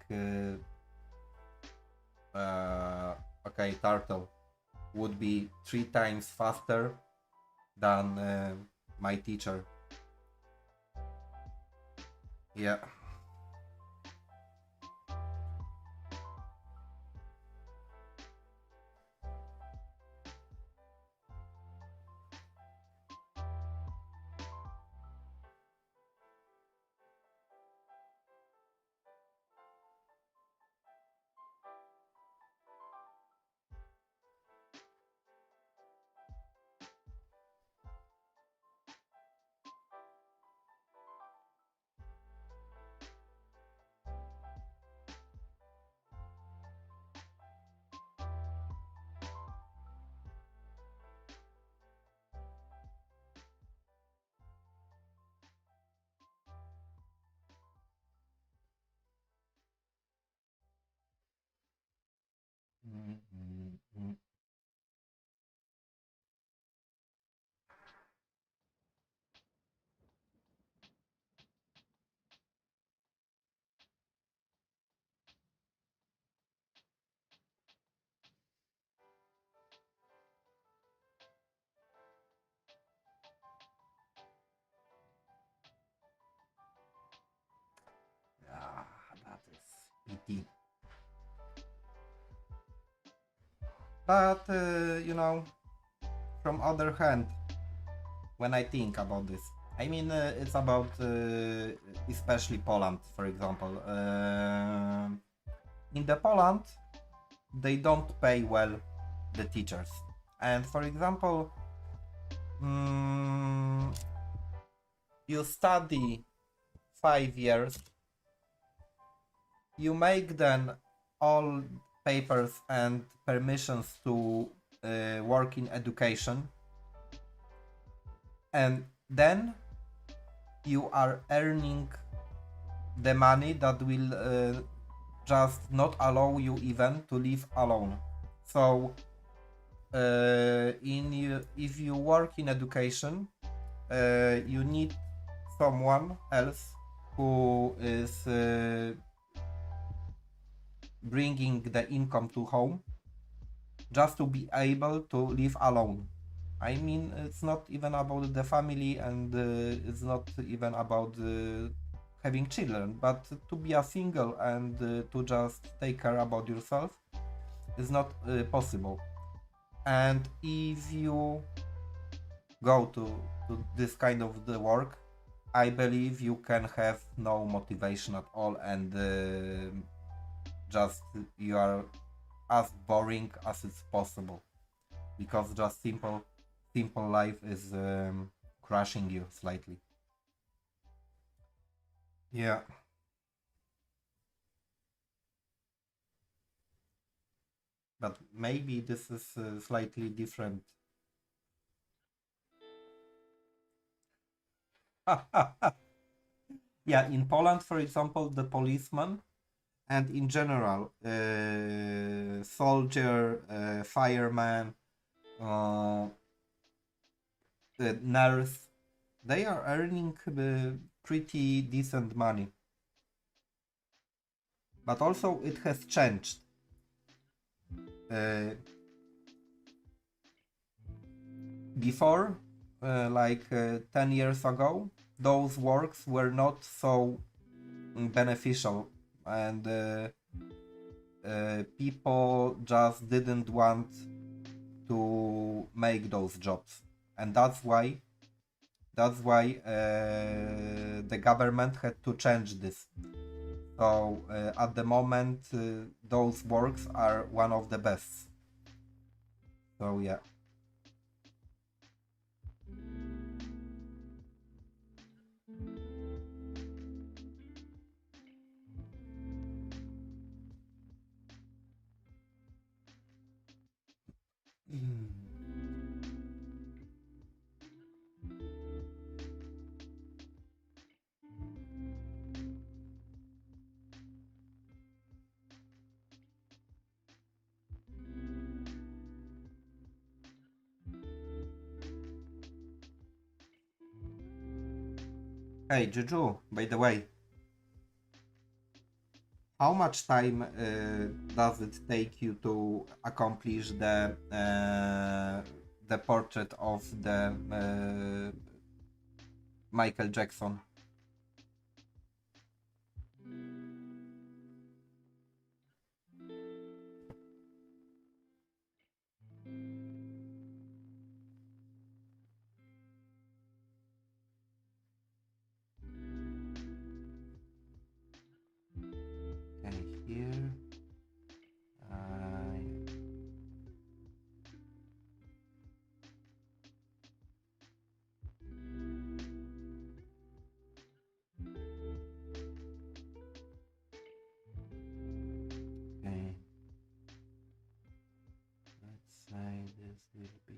Okay, turtle would be 3 times faster than my teacher. Yeah. Mm-hmm. Ah, that is pity. But from other hand, when I think about this, I mean, it's about especially Poland, for example. In the Poland, they don't pay well the teachers, and for example, you study 5 years, you make then all papers and permissions to work in education, and then you are earning the money that will just not allow you even to live alone. So if you work in education, you need someone else who is bringing the income to home just to be able to live alone. I mean, it's not even about the family, and it's not even about having children, but to be a single and to just take care about yourself is not possible. And if you go to this kind of the work, I believe you can have no motivation at all, and just you are as boring as it's possible, because just simple life is crushing you slightly. Yeah. But maybe this is slightly different. Yeah, in Poland, for example, the policeman and in general, soldier, fireman, uh, nurse, they are earning pretty decent money. But also, it has changed. Uh, Before, like 10 years ago, those works were not so beneficial, and people just didn't want to make those jobs, and that's why the government had to change this. So at the moment, those works are one of the best. So yeah. Hey Juju, by the way, how much time does it take you to accomplish the portrait of the Michael Jackson? Okay, here. Okay. Let's say this will be.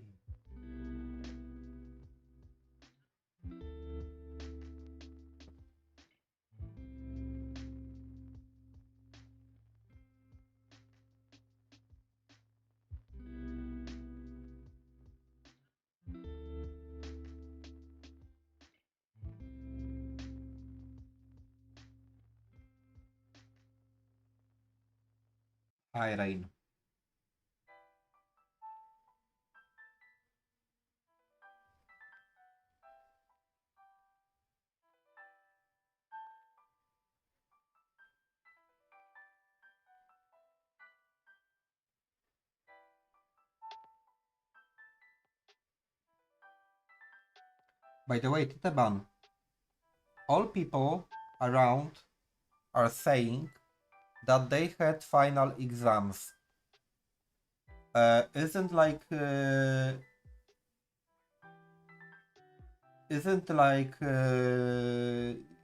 Hi, Rain. By the way, Titeban, all people around are saying that they had final exams. Isn't like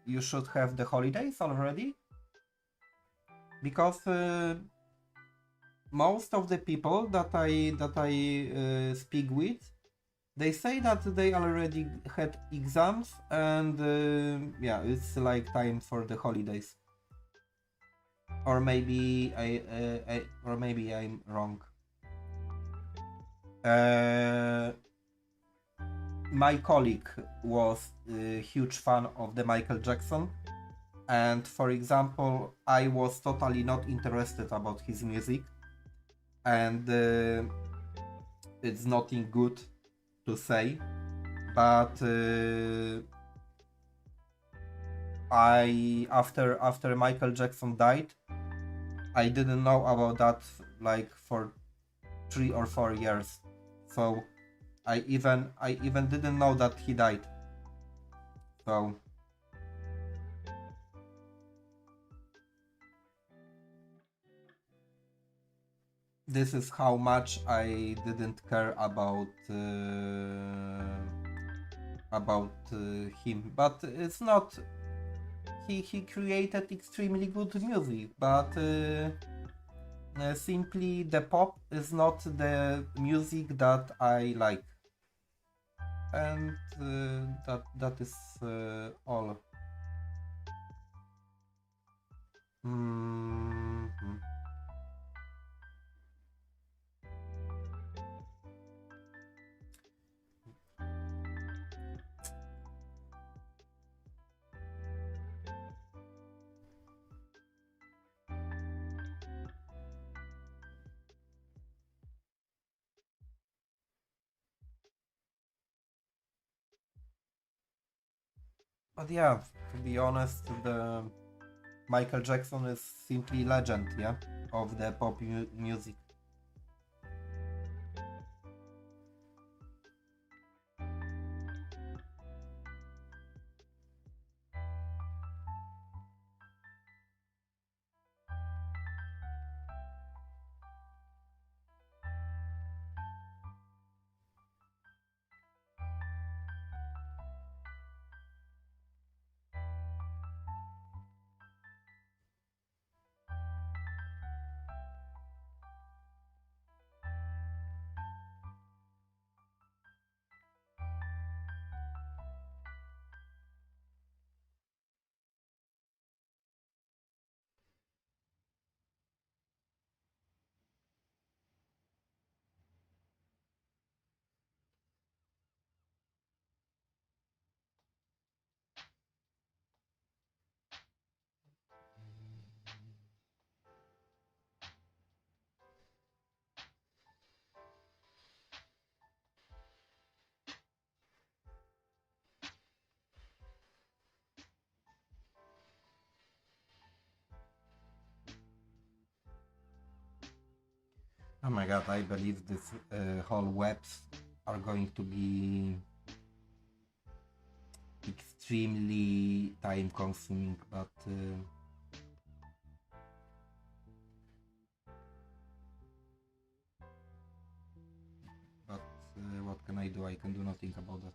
you should have the holidays already? Because most of the people that I speak with, they say that they already had exams and yeah, it's like time for the holidays. Or maybe or maybe I'm wrong. My colleague was a huge fan of the Michael Jackson, and for example, I was totally not interested about his music, and it's nothing good to say, but I after Michael Jackson died, I didn't know about that like for 3 or 4 years, so I even didn't know that he died. So this is how much I didn't care about him. But it's not. He created extremely good music, but simply the pop is not the music that I like, and that is all. Mhm. But yeah, to be honest, the Michael Jackson is simply legend, yeah, of the pop music. Oh my god, I believe this whole webs are going to be extremely time consuming, but what can I do? I can do nothing about that.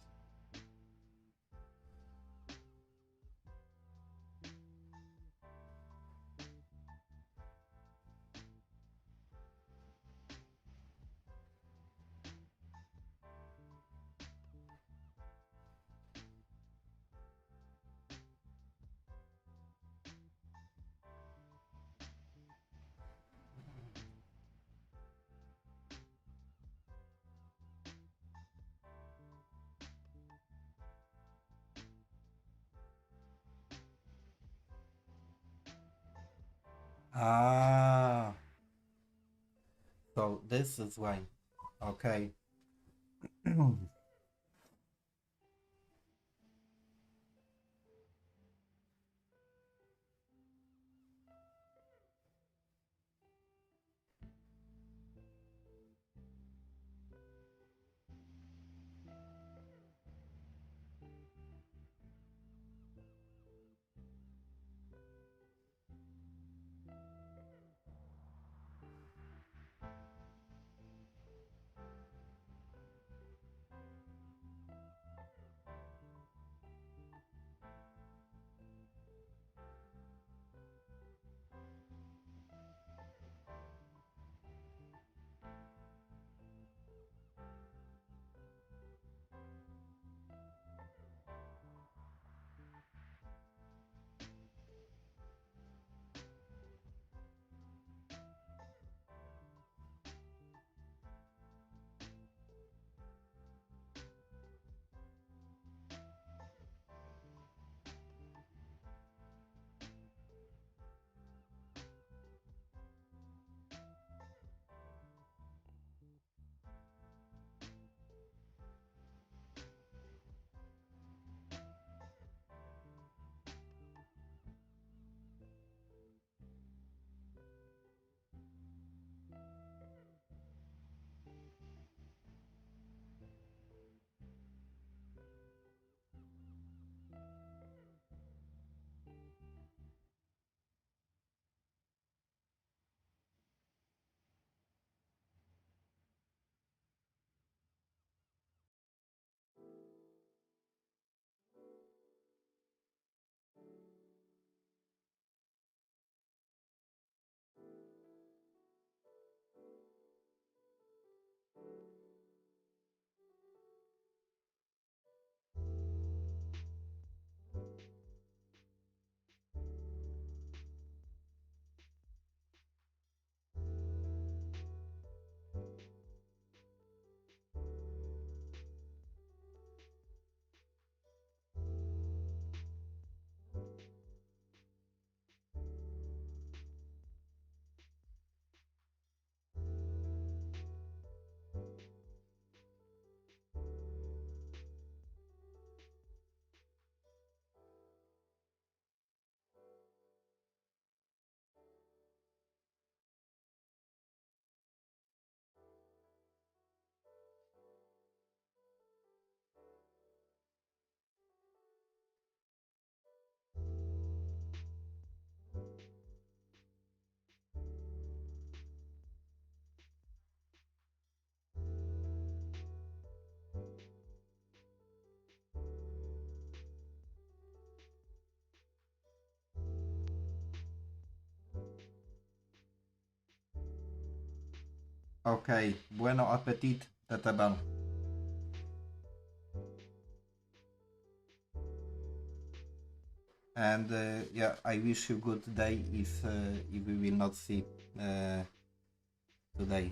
Ah, so this is why. Okay. Okay, bueno appetit, Teteban. And yeah, I wish you good day if we will not see today.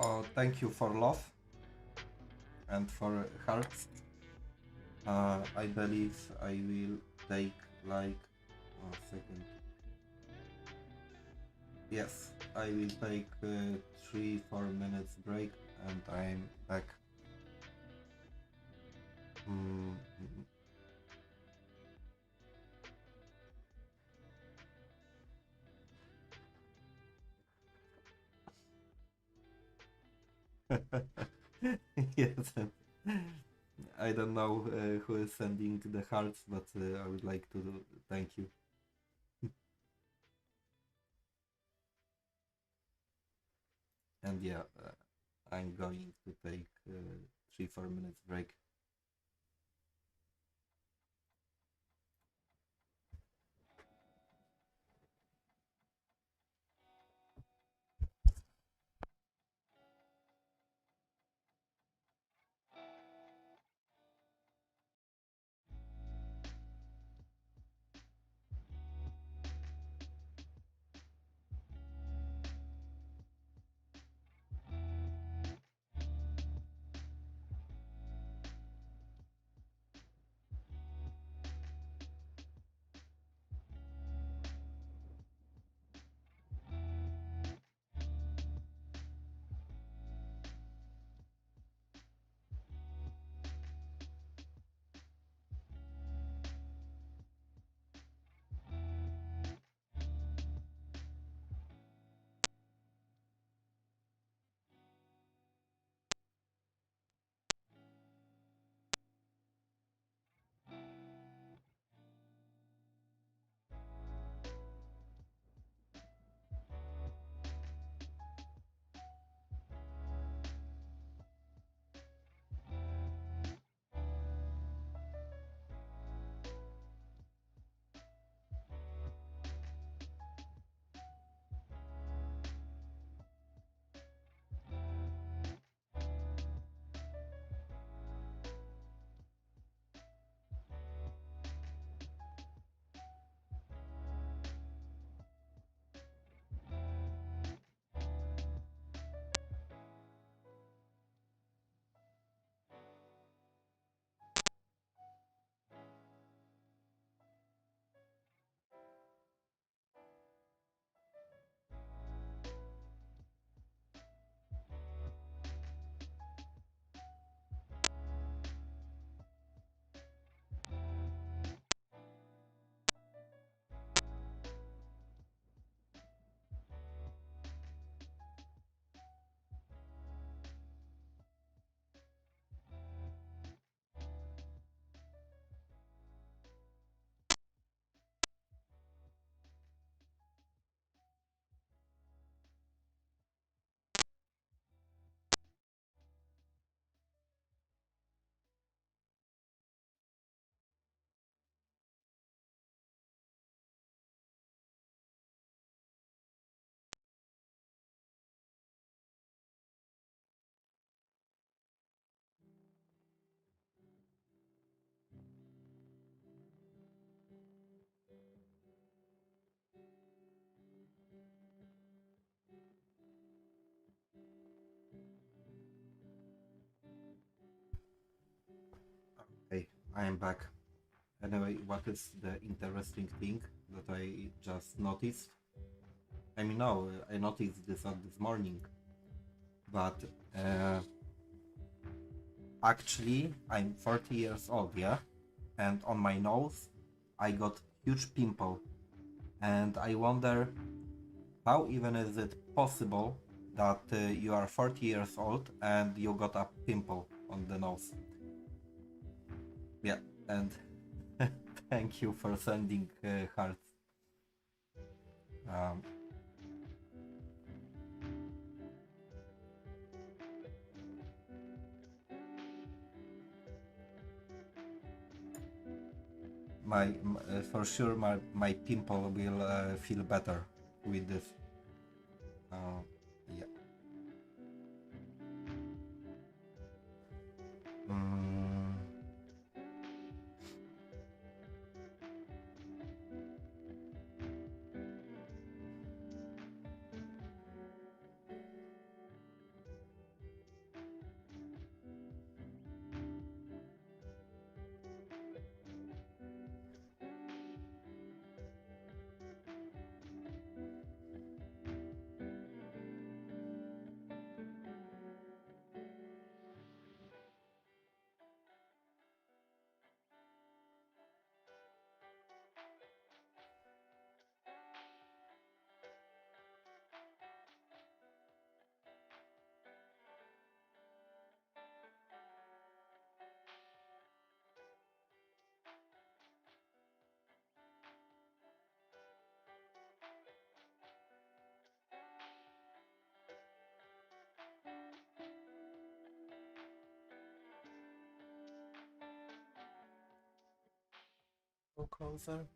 Oh, thank you for love and for hearts. I believe I will take like 1 second. Yes, I will take 3-4 minutes break and I'm back. Mm. Yes, I don't know who is sending the hearts, but I would like to thank you. And yeah, I'm going to take 3-4 minutes break. Hey, I am back. Anyway, what is the interesting thing that I just noticed? I mean, no, I noticed this this morning, but uh, actually, I'm 40 years old, yeah, and on my nose, I got huge pimple, and I wonder how even is it possible that you are 40 years old and you got a pimple on the nose? Yeah, and thank you for sending hearts. Um, for sure my pimple will feel better with this. Uh, yeah. Mm, Go closer.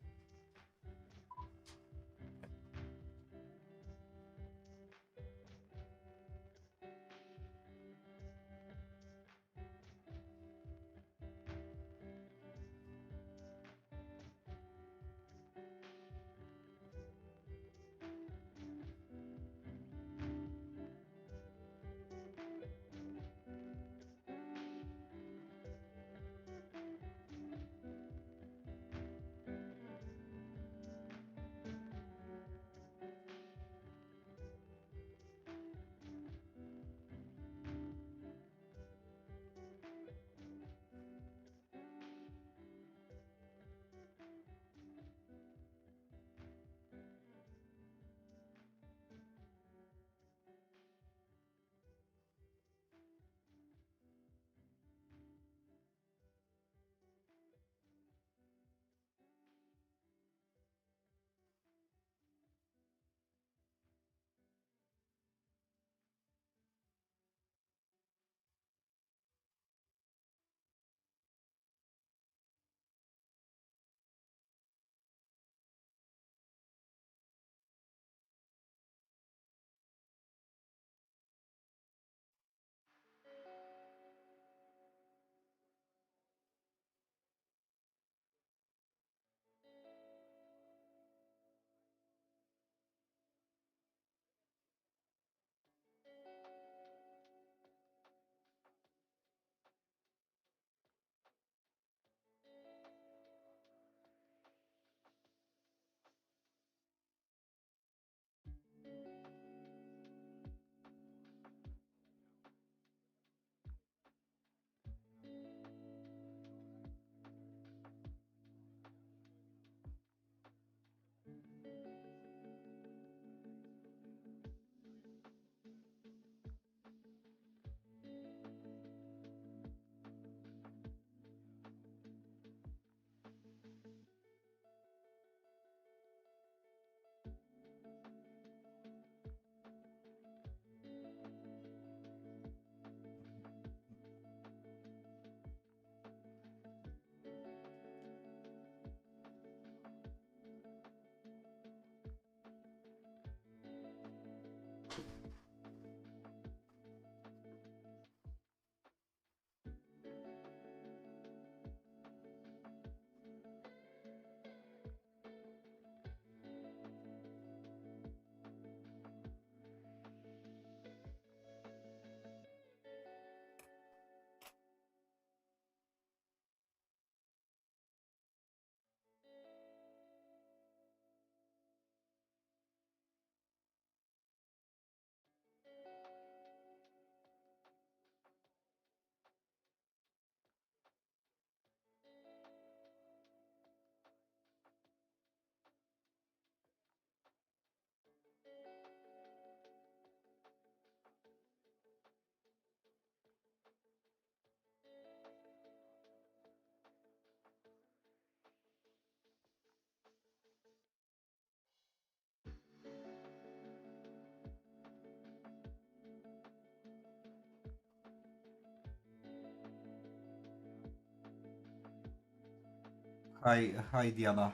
Hi Diana.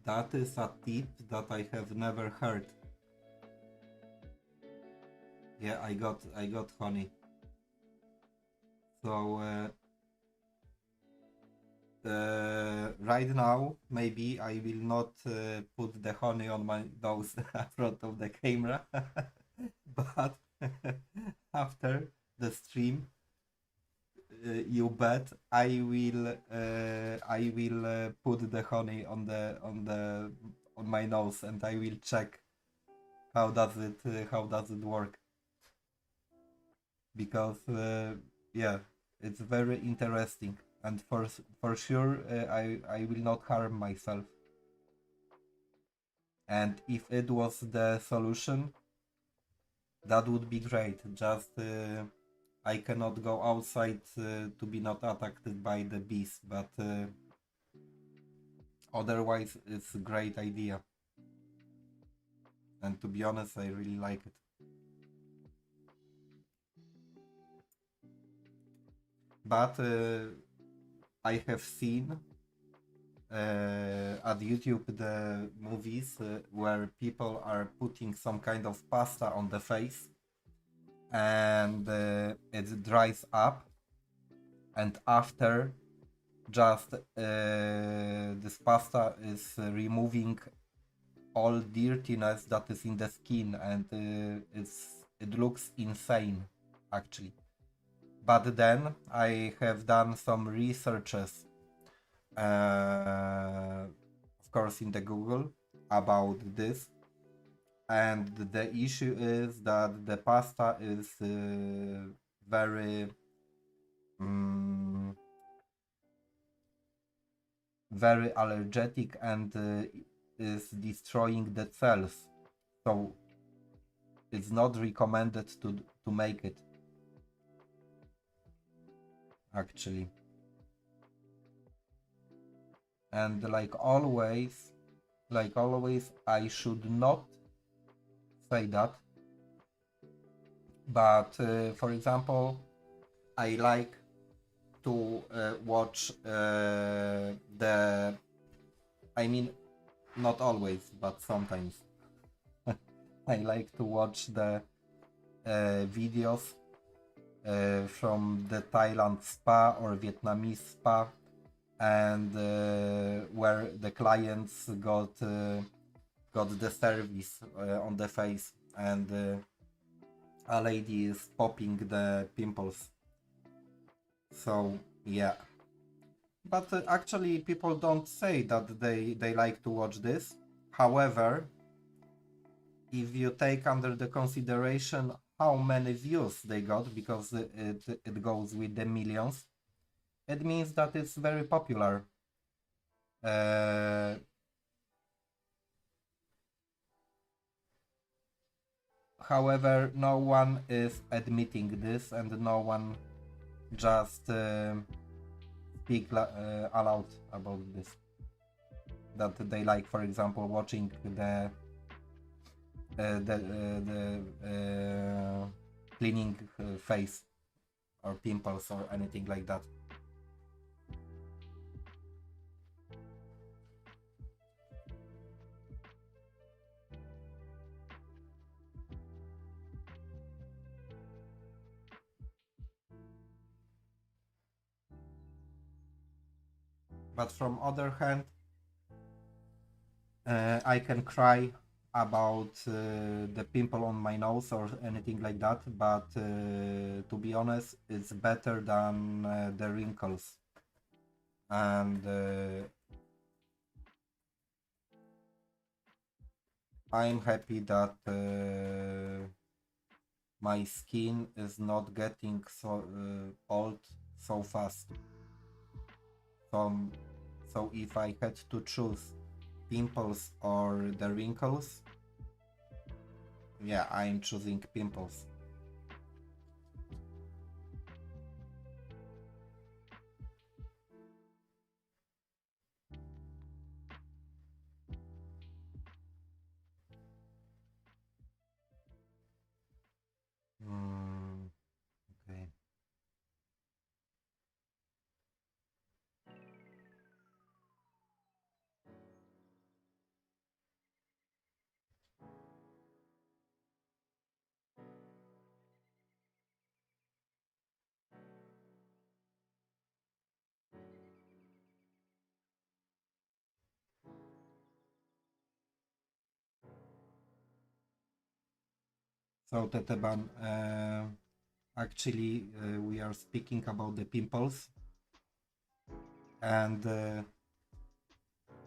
That is a tip that I have never heard. Yeah, I got honey. So right now maybe I will not put the honey on my nose in front of the camera, but after the stream, you bet I will put the honey on my nose and I will check how does it work, because yeah, it's very interesting, and for sure I will not harm myself. And if it was the solution, that would be great. Just I cannot go outside to be not attacked by the bees, but otherwise it's a great idea. And to be honest, I really like it. but I have seen at YouTube the movies where people are putting some kind of pasta on the face, and it dries up, and after just this pasta is removing all dirtiness that is in the skin, and it looks insane actually. But then I have done some researches, of course in the Google, about this, and the issue is that the pasta is very very allergic, and is destroying the cells, so it's not recommended to make it actually. And like always I should not say that, but for example, I like to watch I mean, not always, but sometimes I like to watch the videos from the Thailand spa or Vietnamese spa, and where the clients got the service on the face, and a lady is popping the pimples. So yeah, but actually people don't say that they like to watch this. However, if you take under the consideration how many views they got, because it goes with the millions, it means that it's very popular. However, no one is admitting this, and no one just speak aloud about this. That they like, for example, watching the cleaning face or pimples or anything like that. But from other hand, I can cry about the pimple on my nose or anything like that, but to be honest, it's better than the wrinkles. And I'm happy that my skin is not getting so old so fast. So if I had to choose pimples or the wrinkles, yeah, I'm choosing pimples. Okay. So Teteban, actually we are speaking about the pimples, and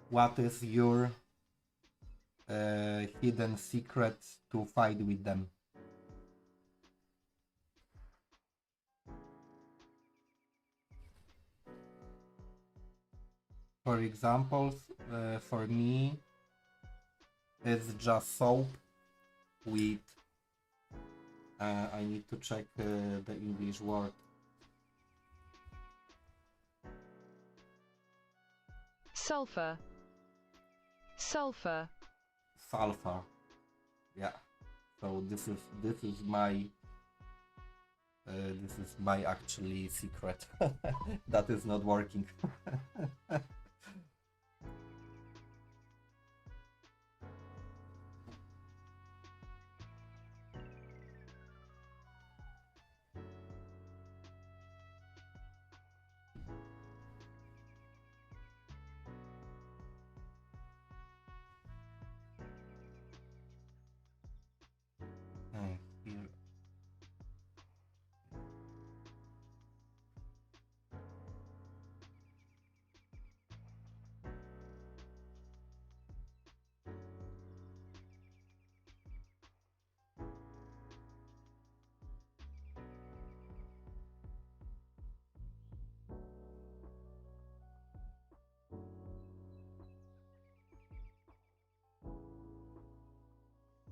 what is your hidden secret to fight with them? For example, for me, it's just soap with I need to check the English word. Sulfur. Sulfur. Sulfur. Yeah. So this is my this is my actually secret that is not working. Here.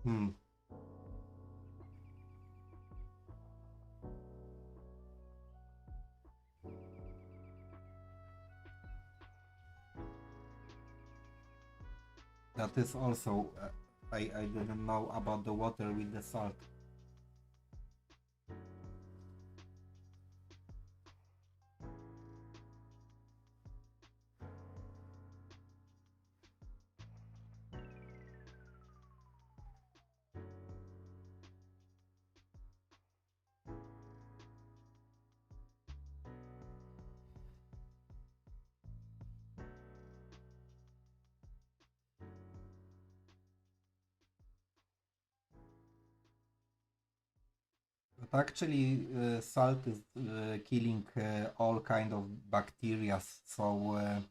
Hmm. That is also, I didn't know about the water with the salt. But actually, salt is killing all kind of bacteria. So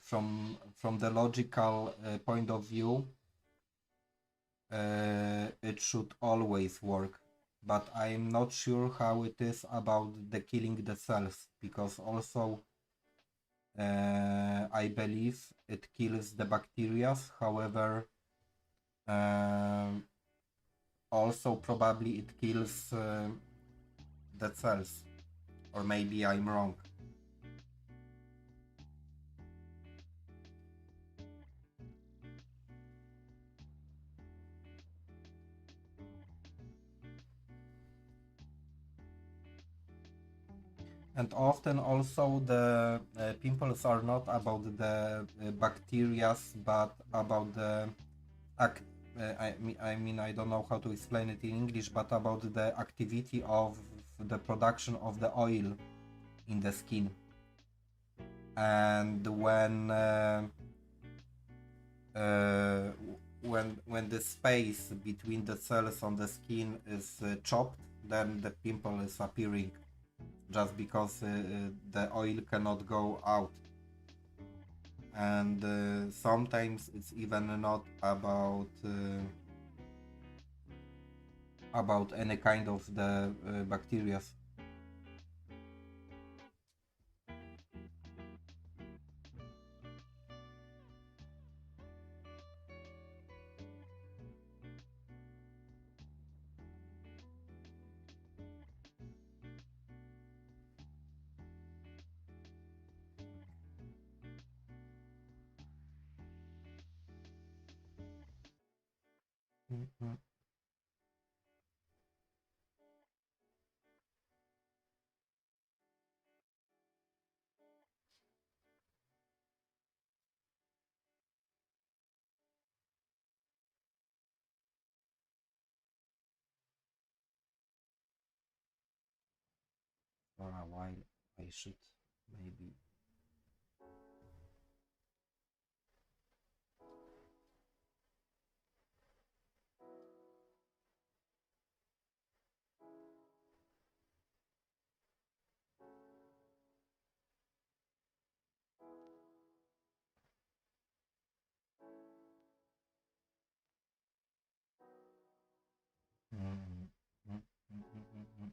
from the logical point of view, it should always work. But I'm not sure how it is about the killing the cells, because also I believe it kills the bacteria. However, also probably it kills the cells, or maybe I'm wrong. And often also the pimples are not about the bacteria, but about the I don't know how to explain it in English, but about the activity of the production of the oil in the skin. And uh, when the space between the cells on the skin is chopped, then the pimple is appearing, just because the oil cannot go out. And sometimes it's even not about any kind of the bacteria. Mhm. For a while I should maybe. Mm, mm, mm, mm, mm, mm.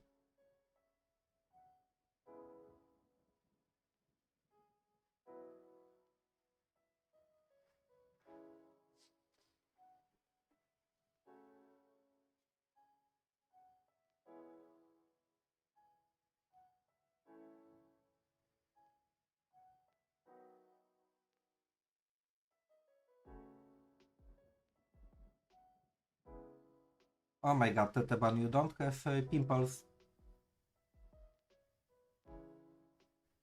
Oh my god, Teteban, you don't have pimples?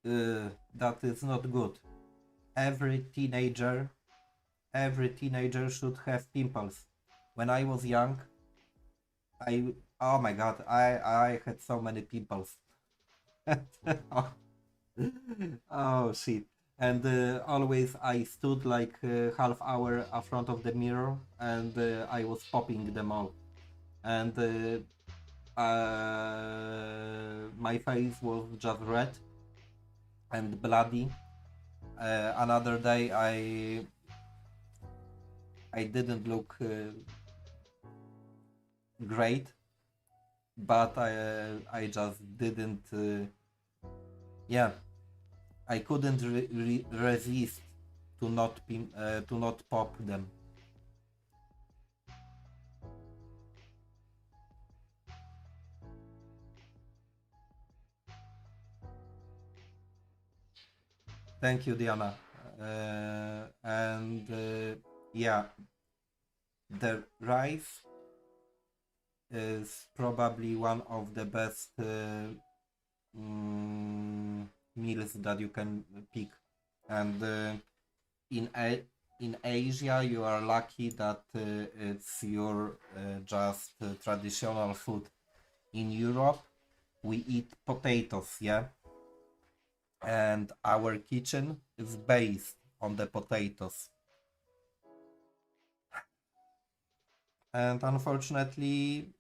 that is not good. Every teenager should have pimples. When I was young, oh my god, I had so many pimples. Oh shit. And always I stood like half hour in front of the mirror, and I was popping them all. And my face was just red and bloody. Another day I didn't look great, but I just didn't yeah, I couldn't resist to not pop them. Thank you, Diana. And yeah, the rice is probably one of the best meals that you can pick. And in Asia, you are lucky that it's your just traditional food. In Europe, we eat potatoes, yeah, and our kitchen is based on the potatoes. And unfortunately,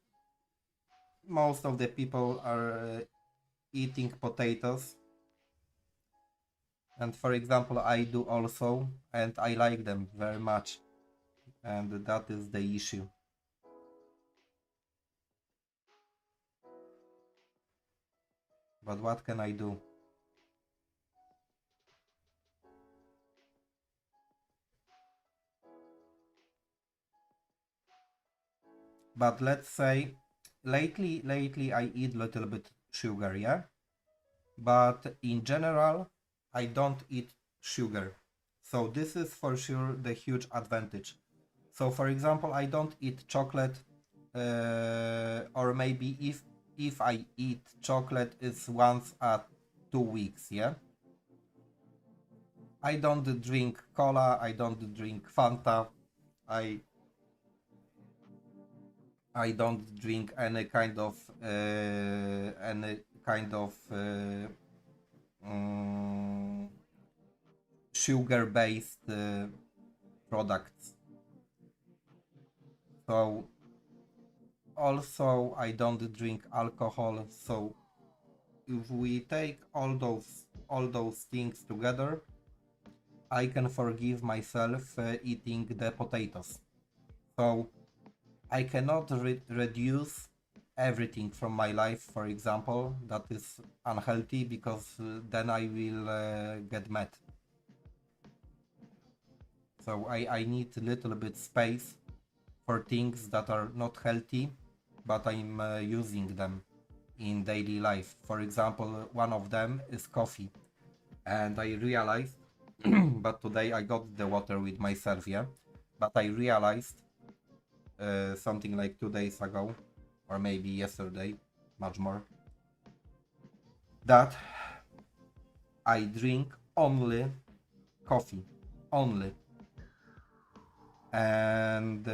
most of the people are eating potatoes. And for example, I do also, and I like them very much. And that is the issue. But what can I do? But let's say lately I eat little bit sugar, yeah? But in general, I don't eat sugar. So this is for sure the huge advantage. So for example, I don't eat chocolate, or maybe if I eat chocolate, it's once at 2 weeks, yeah? I don't drink cola, I don't drink Fanta, I I don't drink any kind of mm, sugar-based products. So also I don't drink alcohol. So if we take all those things together, I can forgive myself eating the potatoes. So I cannot reduce everything from my life, for example, that is unhealthy, because then I will get mad. So I need a little bit space for things that are not healthy, but I'm using them in daily life. For example, one of them is coffee. And I realized, but today I got the water with myself, yeah? But I realized something like 2 days ago, or maybe yesterday, much more, that I drink only coffee, only. And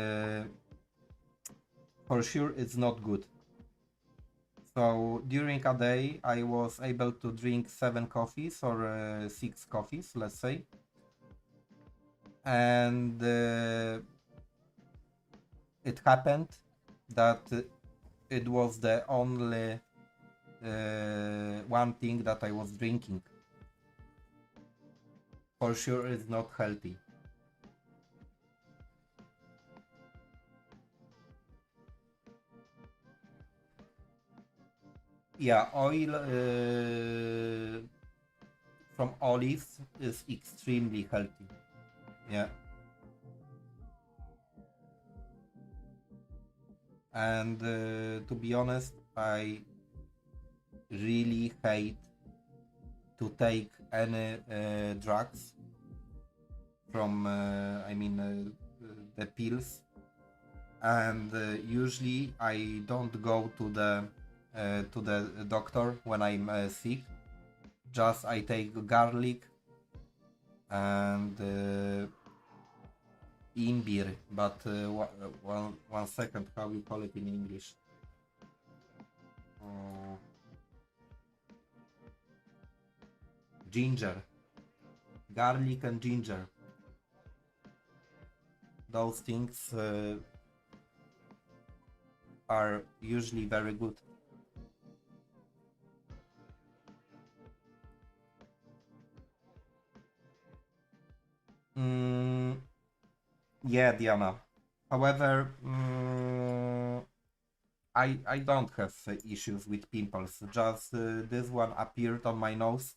for sure it's not good. So during a day I was able to drink 7 coffees or 6 coffees, let's say. And it happened that it was the only one thing that I was drinking. For sure it's not healthy. Yeah, oil from olives is extremely healthy. Yeah. And to be honest, I really hate to take any drugs from, the pills. And usually I don't go to the doctor when I'm sick. just I take garlic and imbir, but one second, how you call it in English? Ginger, garlic and ginger. Those things are usually very good. Yeah, Diana. However, I don't have issues with pimples. Just this one appeared on my nose,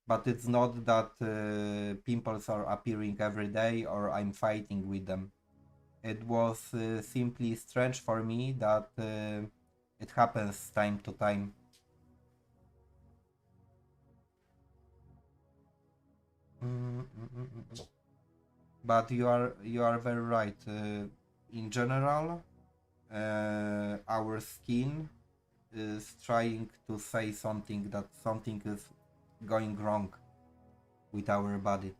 but it's not that pimples are appearing every day or I'm fighting with them. It was simply strange for me that it happens time to time. But you are very right. In general, our skin is trying to say something, that something is going wrong with our body.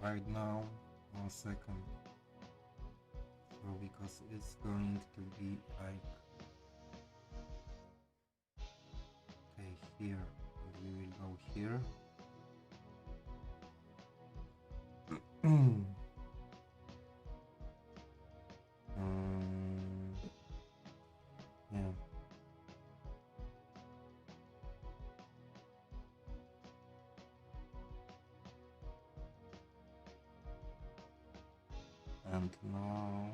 Right now, 1 second. So because it's going to be like, okay, here, and we will go here. Yeah. And now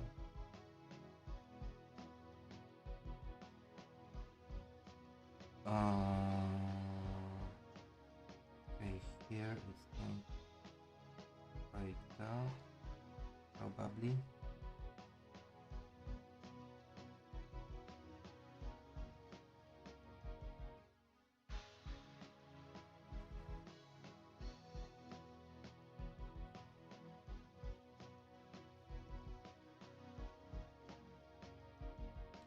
okay, here it's going like that, probably.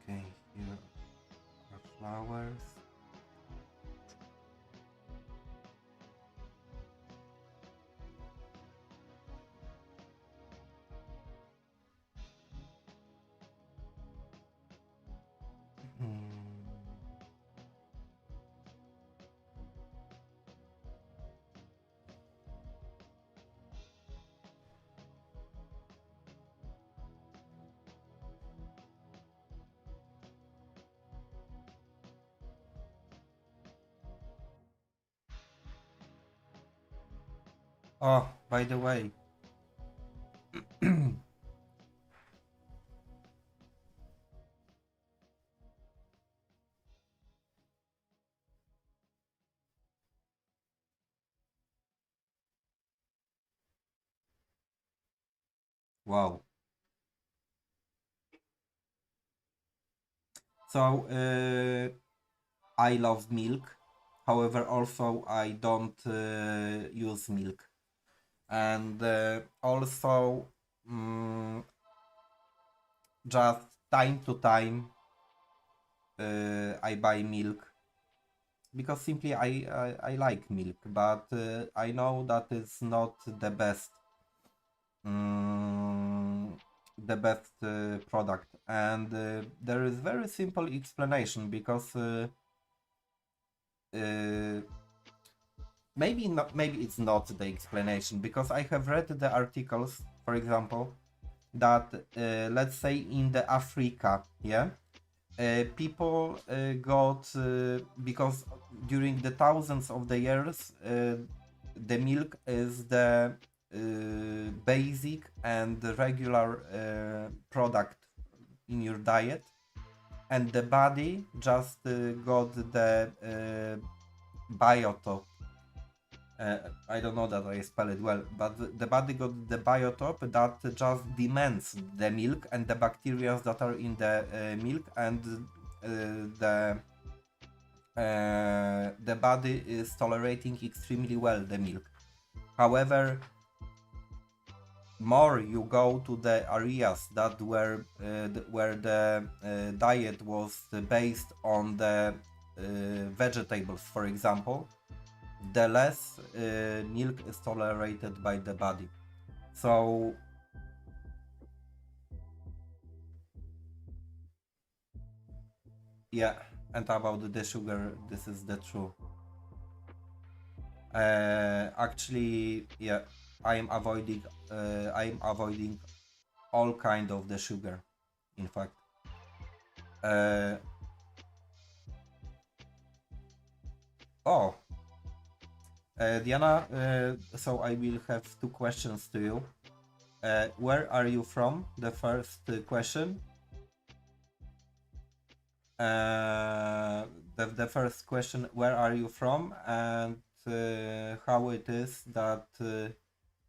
Okay, here are flowers. Oh, by the way, wow. So I love milk. However, also I don't use milk, and also just time to time I buy milk because simply I like milk, but I know that it's not mm, the best product, and there is very simple explanation because uh, maybe it's not the explanation because I have read the articles, for example, that let's say in the Africa, yeah, people got because during the thousands of the years the milk is the basic and the regular product in your diet, and the body just got the biotope, I don't know that I spell it well, but the body got the biotope that just demands the milk and the bacteria that are in the milk, and the body is tolerating extremely well the milk. However, more you go to the areas that were where the diet was based on the vegetables, for example, the less milk is tolerated by the body. So yeah, and about the sugar, this is the true. Actually, yeah, I'm avoiding all kind of the sugar, in fact. Uh, oh, Diana, so I will have two questions to you. Where are you from? The first question. The first question, where are you from, and how it is that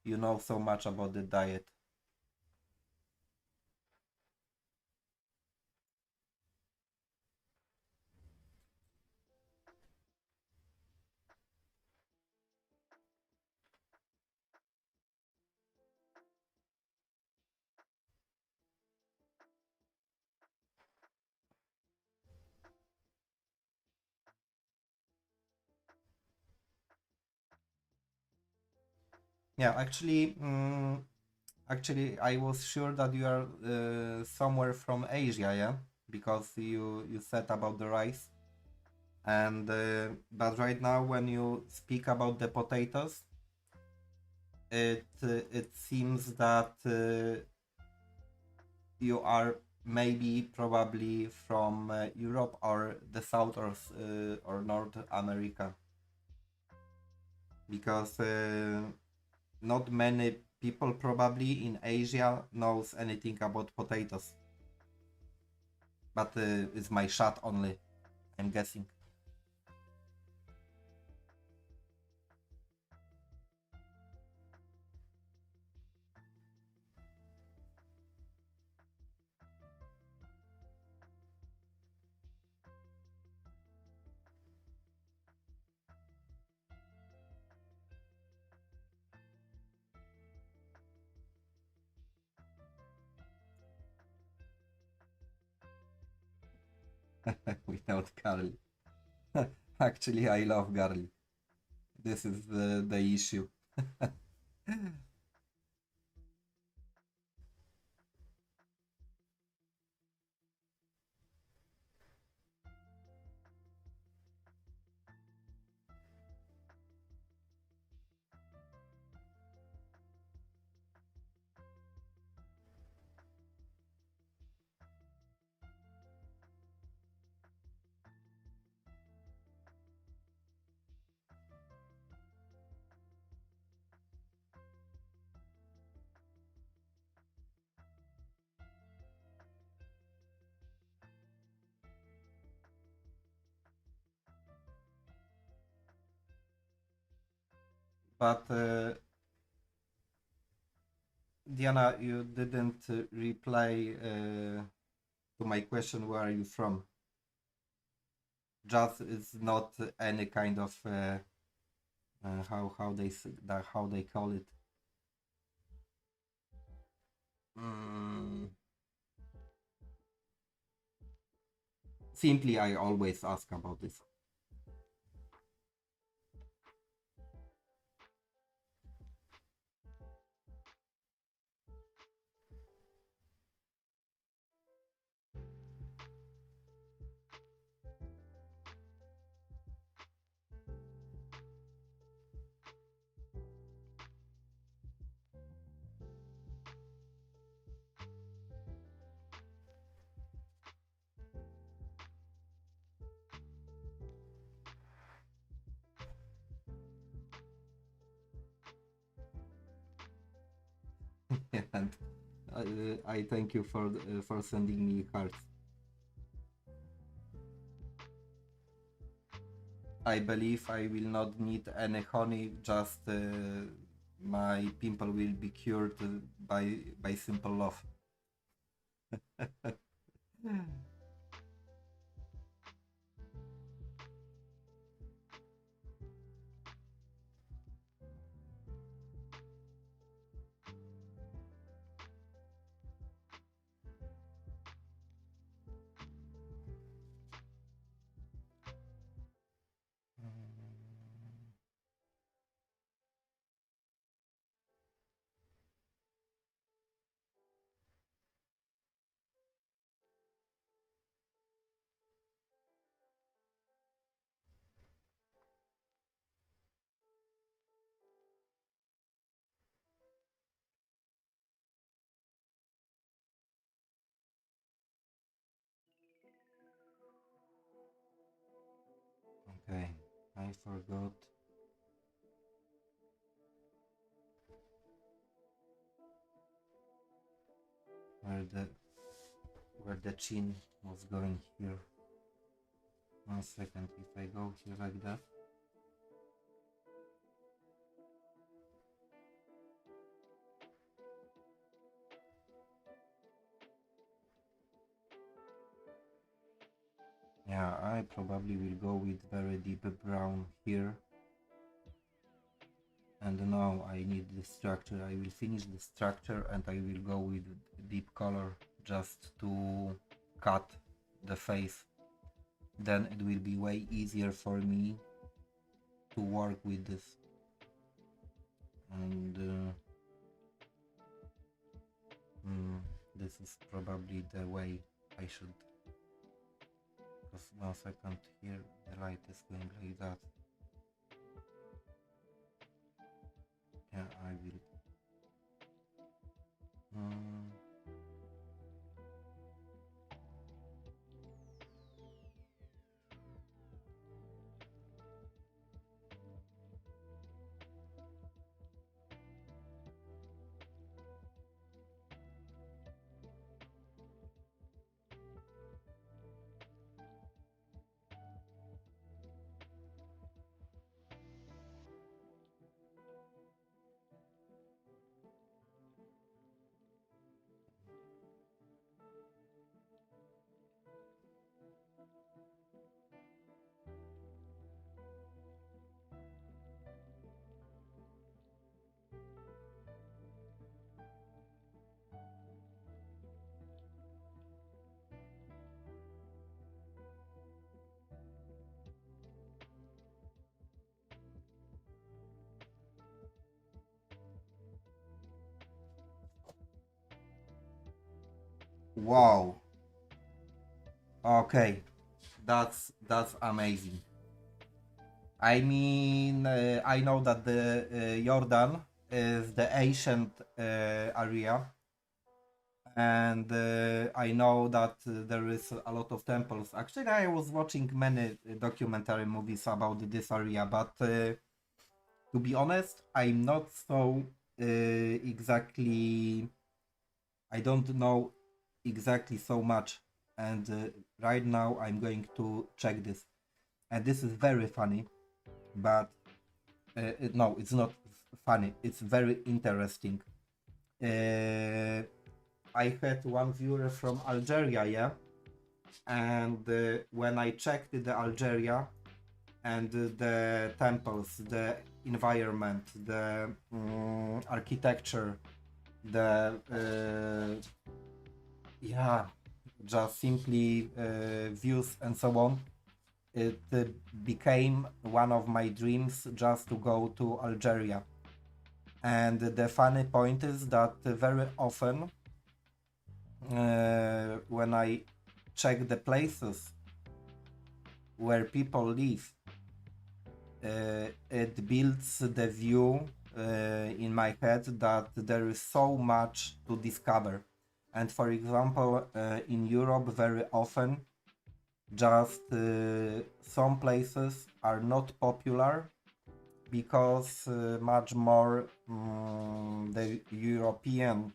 you know so much about the diet? Yeah, actually, I was sure that you are somewhere from Asia, yeah, because you said about the rice, and but right now when you speak about the potatoes, it seems that you are maybe probably from Europe or the South or North America, because not many people probably in Asia knows anything about potatoes. But it's my shot only, I'm guessing. Without garlic. Actually, I love garlic. This is the issue. But Diana, you didn't reply to my question. Where are you from? Just is not any kind of how they call it. Mm, simply, I always ask about this. And I thank you for sending me cards. I believe I will not need any honey, just my pimple will be cured by simple love. Okay, I forgot. Where the chin was going here. 1 second, if I go here like that. Yeah, I probably will go with very deep brown here. And now I need the structure. I will finish the structure and I will go with deep color just to cut the face. Then it will be way easier for me to work with this. And this is probably the way I should. Because 1 second here, the light is going like that. Yeah, I will. Wow. Okay, that's amazing. I mean, I know that the Jordan is the ancient area, and I know that there is a lot of temples. Actually, I was watching many documentary movies about this area, but to be honest, I'm not so exactly. I don't know exactly so much, and right now I'm going to check this, and this is very funny, but no, it's not funny. It's very interesting. I had one viewer from Algeria, yeah, and when I checked the Algeria and the temples, the environment, the architecture, the yeah, just simply views and so on, it became one of my dreams just to go to Algeria. And the funny point is that very often when I check the places where people live, it builds the view in my head that there is so much to discover. And for example, in Europe, very often, just some places are not popular because much more the European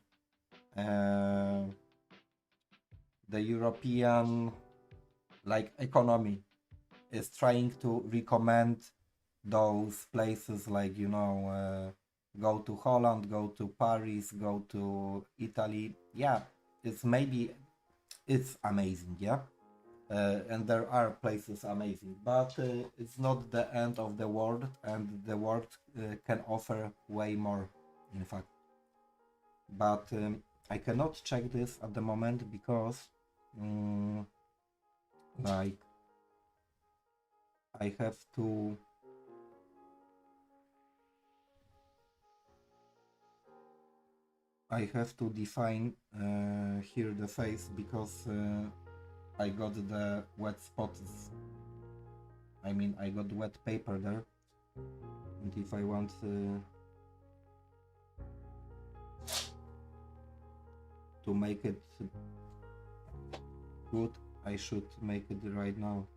like economy is trying to recommend those places like, you know, go to Holland, go to Paris, go to Italy. Yeah, it's maybe it's amazing, yeah. And there are places amazing, but it's not the end of the world, and the world can offer way more, in fact. But I cannot check this at the moment because, like, I have to. I have to define here the face because I got the wet spots. I mean, I got wet paper there, and if I want to make it good, I should make it right now.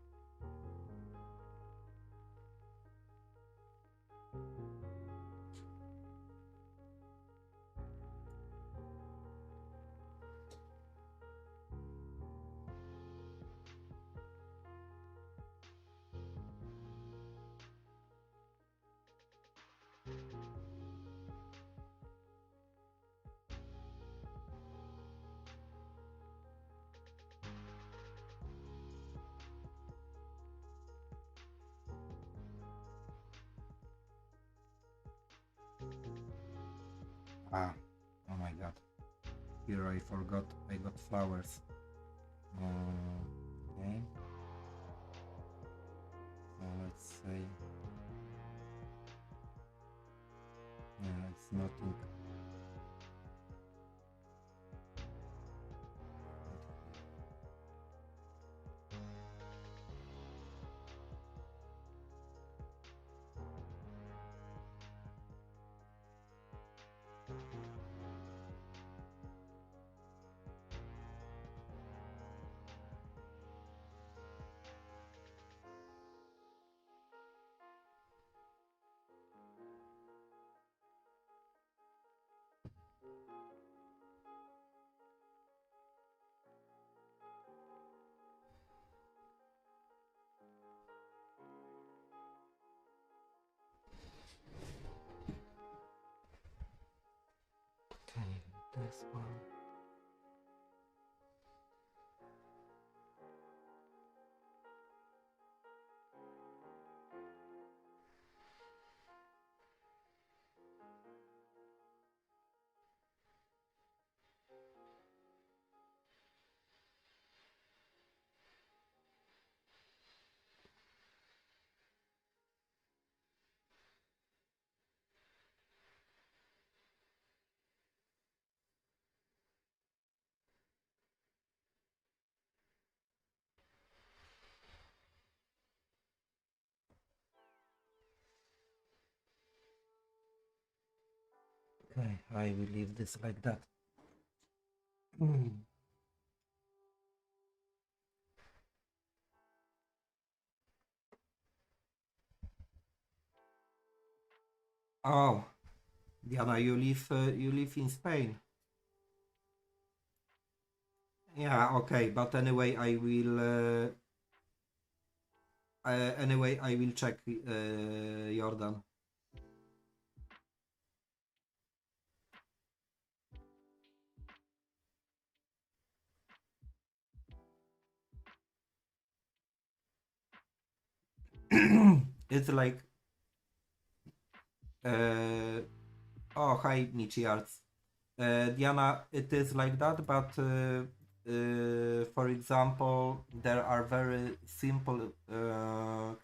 Ah, oh my god. Here I forgot I got flowers. Okay. So let's say. Yeah, it's nothing. Okay, this one. Okay, I will leave this like that. Oh, Diana, you live in Spain. Yeah, okay, but anyway, I will check Jordan. It's like oh, hi Michi Arts. Diana, it is like that, but for example, there are very simple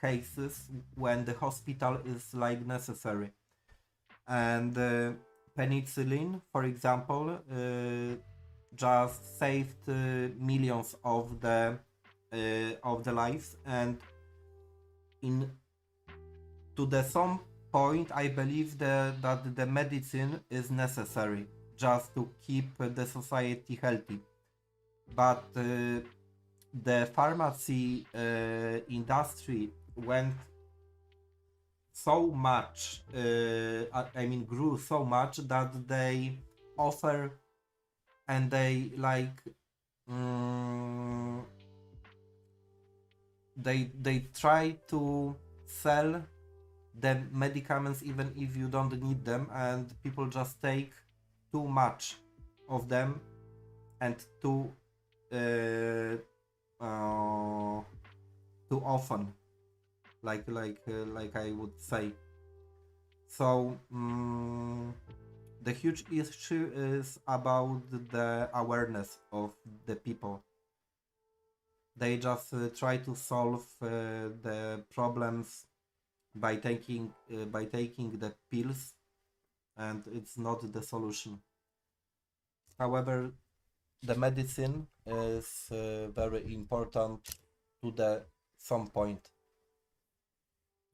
cases when the hospital is like necessary, and penicillin, for example, just saved millions of the lives, and in to the some point I believe that the medicine is necessary just to keep the society healthy, but the pharmacy industry went so much, I mean grew so much that they offer and they like they try to sell the medicaments even if you don't need them, and people just take too much of them and uh, too often, like I would say. So the huge issue is about the awareness of the people. They just try to solve the problems by taking the pills, and it's not the solution. However, the medicine is very important to the some point.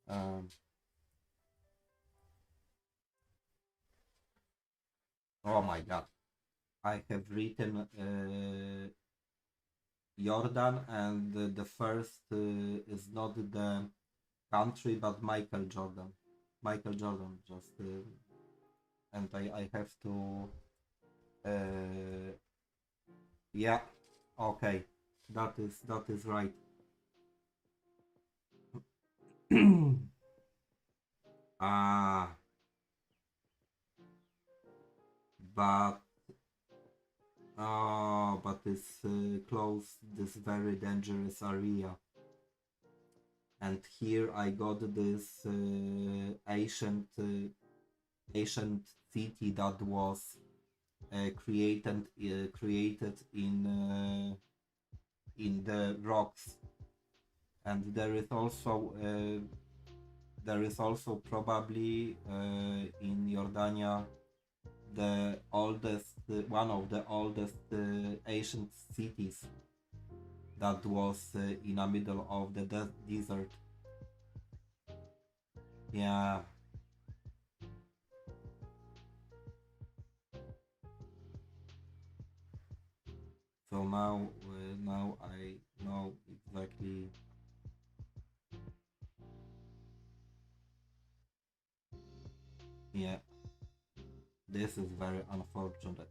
Um, oh my god, I have written Jordan, and the first is not the country but Michael Jordan. Michael Jordan, just and I have to yeah, okay, that is right. Ah, but but it's close this very dangerous area, and here I got this ancient city that was created in the rocks, and there is also probably in Jordania the oldest one of the oldest ancient cities that was in the middle of the desert. Yeah. So now I know exactly. Yeah, this is very unfortunate.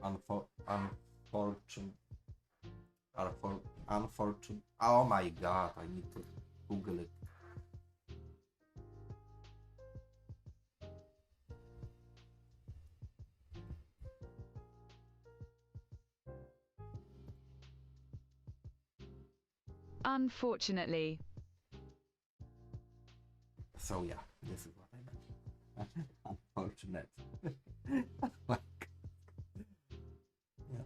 Unfortunate. Unfortunate. Oh my god! I need to Google it. Unfortunately. So yeah, this is what I meant. Unfortunate. Like, yeah.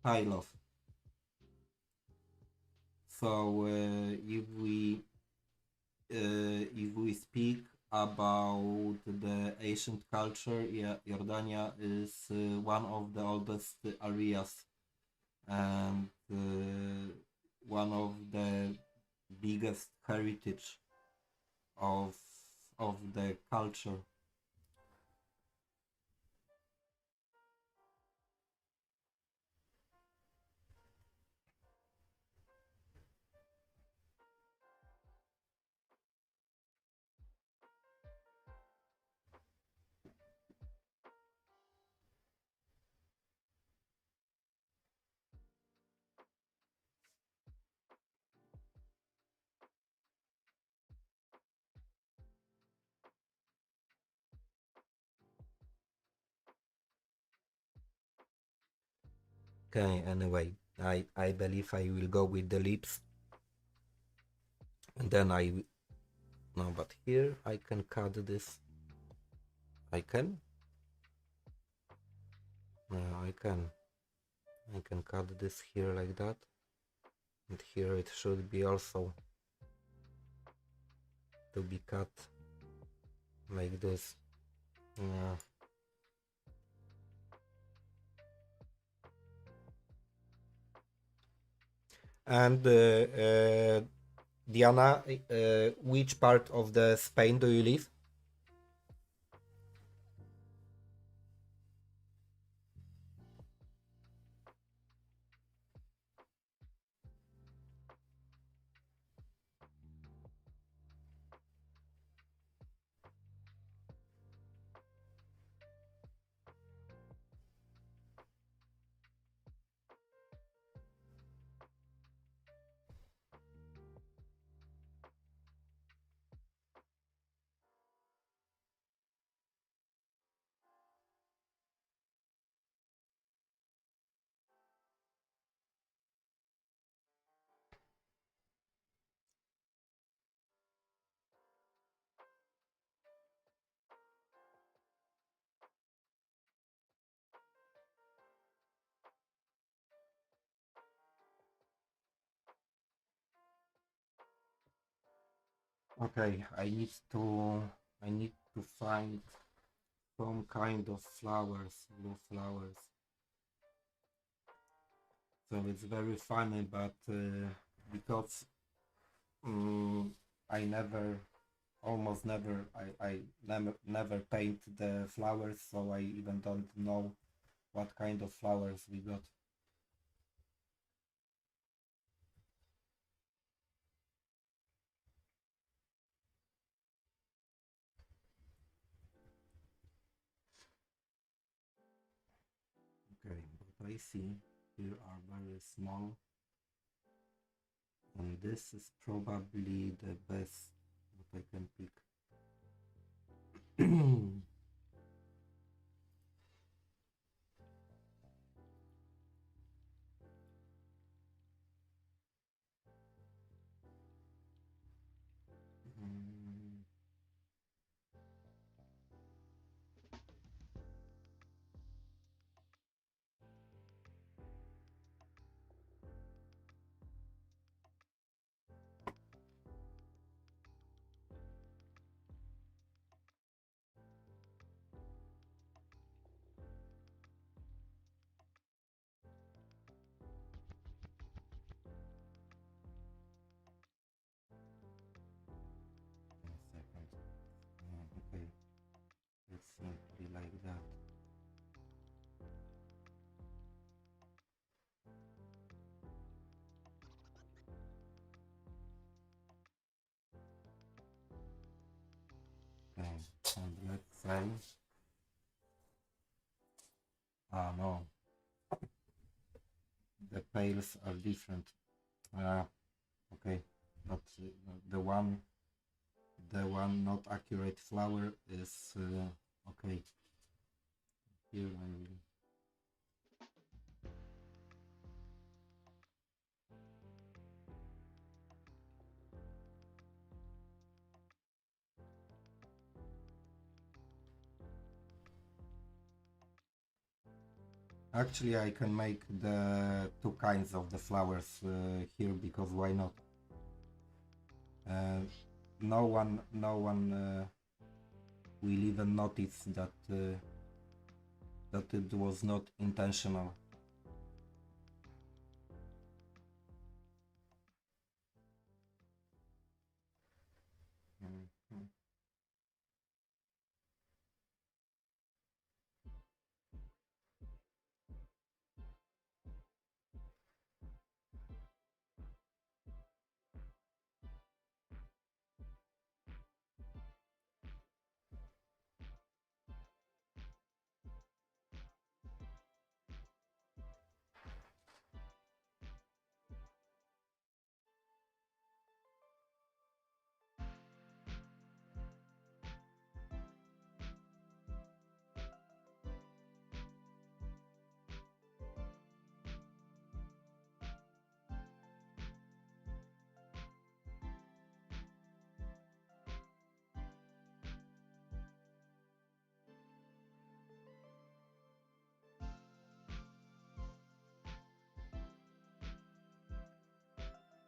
Hi, love. So if we speak about the ancient culture, yeah, Jordania is one of the oldest areas, and one of the biggest heritage of the culture. Okay, anyway, I believe I will go with the lips, and then no, but here I can cut this. I can. No, I can cut this here like that, and here it should be also to be cut like this. Yeah. And Diana, which part of the Spain do you live? Okay, I need to find some kind of flowers, blue flowers. So it's very funny, but because I never, almost never, I never paint the flowers, so I even don't know what kind of flowers we got. Okay, but I see here are very small, and this is probably the best what I can pick. Mm, one second. Okay, let's be like that. Okay, and let's say, no, the pales are different. Okay, but the one not accurate flower is okay. Here I will. Actually, I can make the two kinds of the flowers here, because why not? Uh, no one will even notice that it was not intentional. Mhm.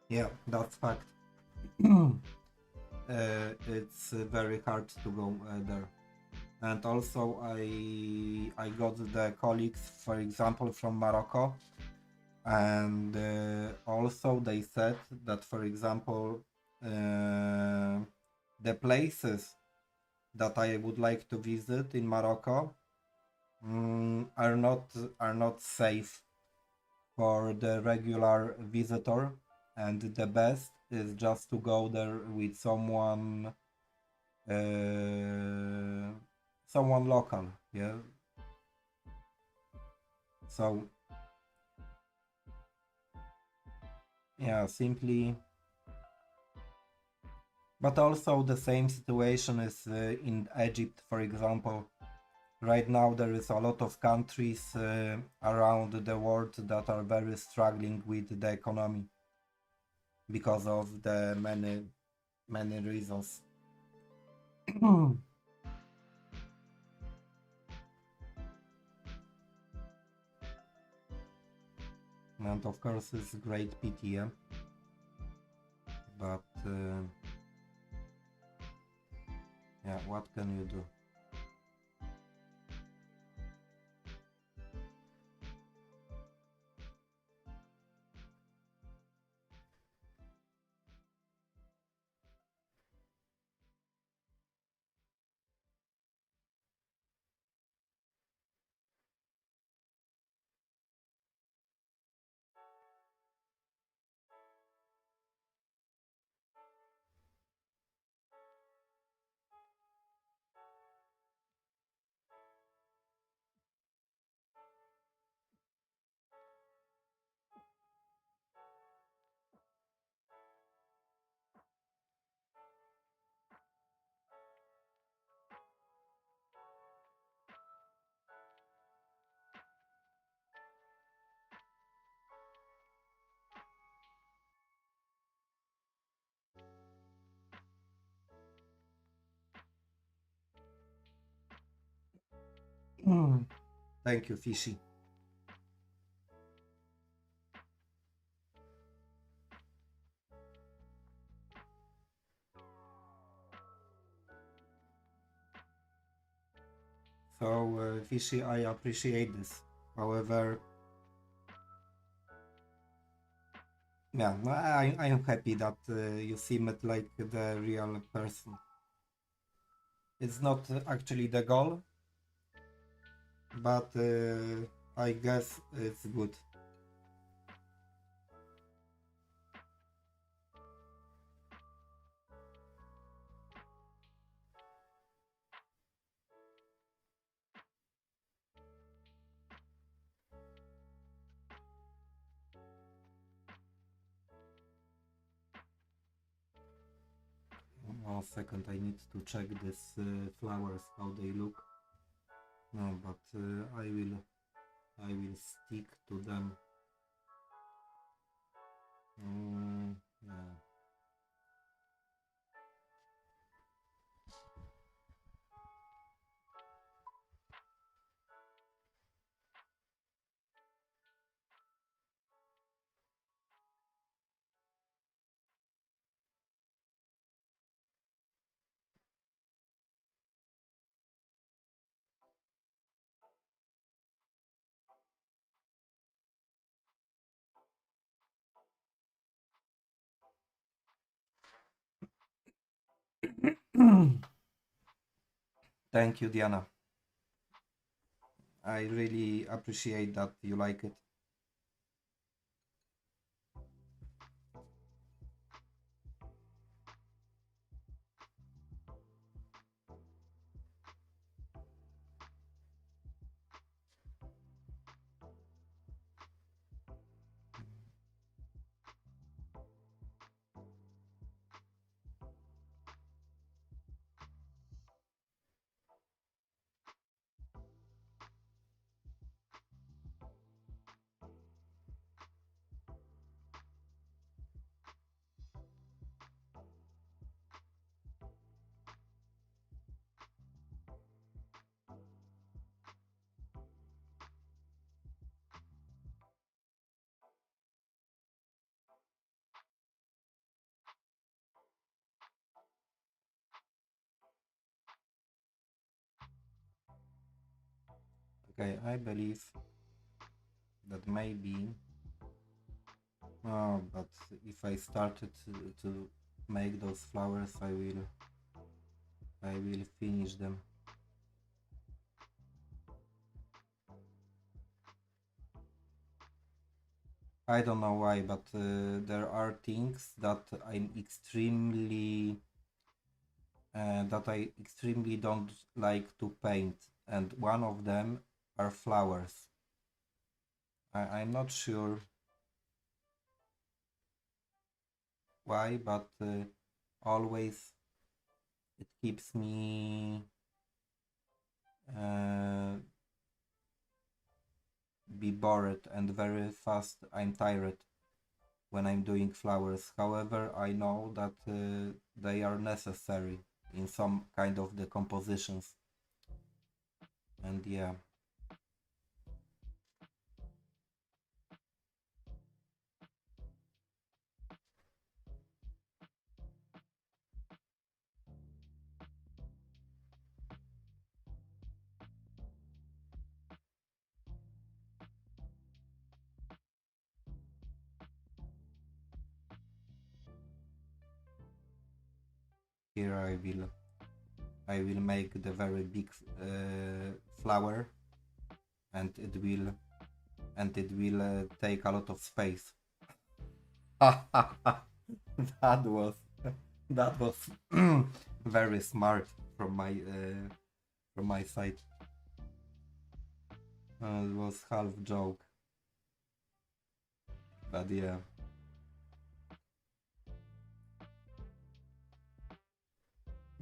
Yeah, that's fact. It's very hard to go there. And also I got the colleagues, for example, from Morocco, and also they said that, for example, the places that I would like to visit in Morocco are not safe for the regular visitor, and the best is just to go there with uh, someone local. Yeah, so yeah, simply. But also the same situation is in Egypt, for example. Right now there is a lot of countries around the world that are very struggling with the economy because of the many reasons. And of course it's great pity, yeah? But Yeah, what can you do? Thank you, Fishy. So, Fishy, I appreciate this. However, yeah, I am happy that you seem it like the real person. It's not actually the goal, but I guess it's good. One second, I need to check these flowers, how they look. No, but I will stick to them. Yeah. Thank you, Diana. I really appreciate that you like it. Okay, I believe that maybe. Oh, but if I started to make those flowers, I will finish them. I don't know why, but there are things that I extremely don't like to paint, and one of them are flowers. I'm not sure why, but always it keeps me uh, be bored, and very fast I'm tired when I'm doing flowers. However, I know that they are necessary in some kind of the compositions. And yeah. here I will make the very big flower, and it will take a lot of space. that was that was very smart from my side. It was half joke, but yeah.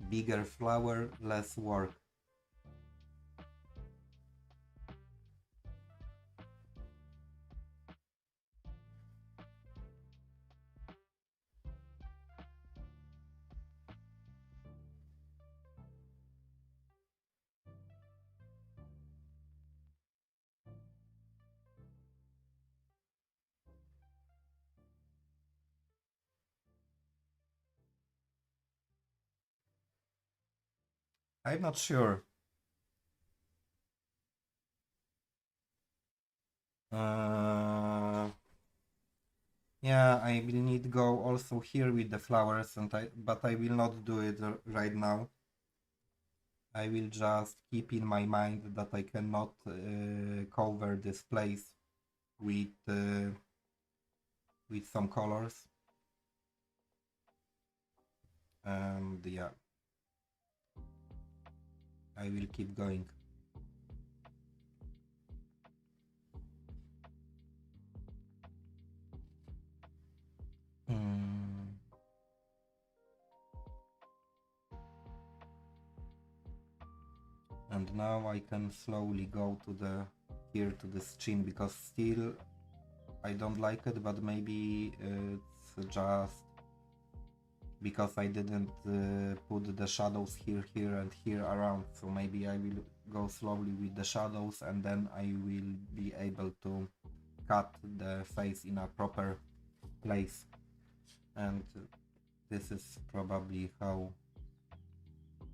Bigger flower, less work. I'm not sure. Yeah, I will need go also here with the flowers, but I will not do it right now. I will just keep in my mind that I cannot cover this place with some colors, and yeah, I will keep going. Mm. And now I can slowly go to this chin, because still I don't like it, but maybe it's just because I didn't put the shadows here and here around, so maybe I will go slowly with the shadows, and then I will be able to cut the face in a proper place, and this is probably how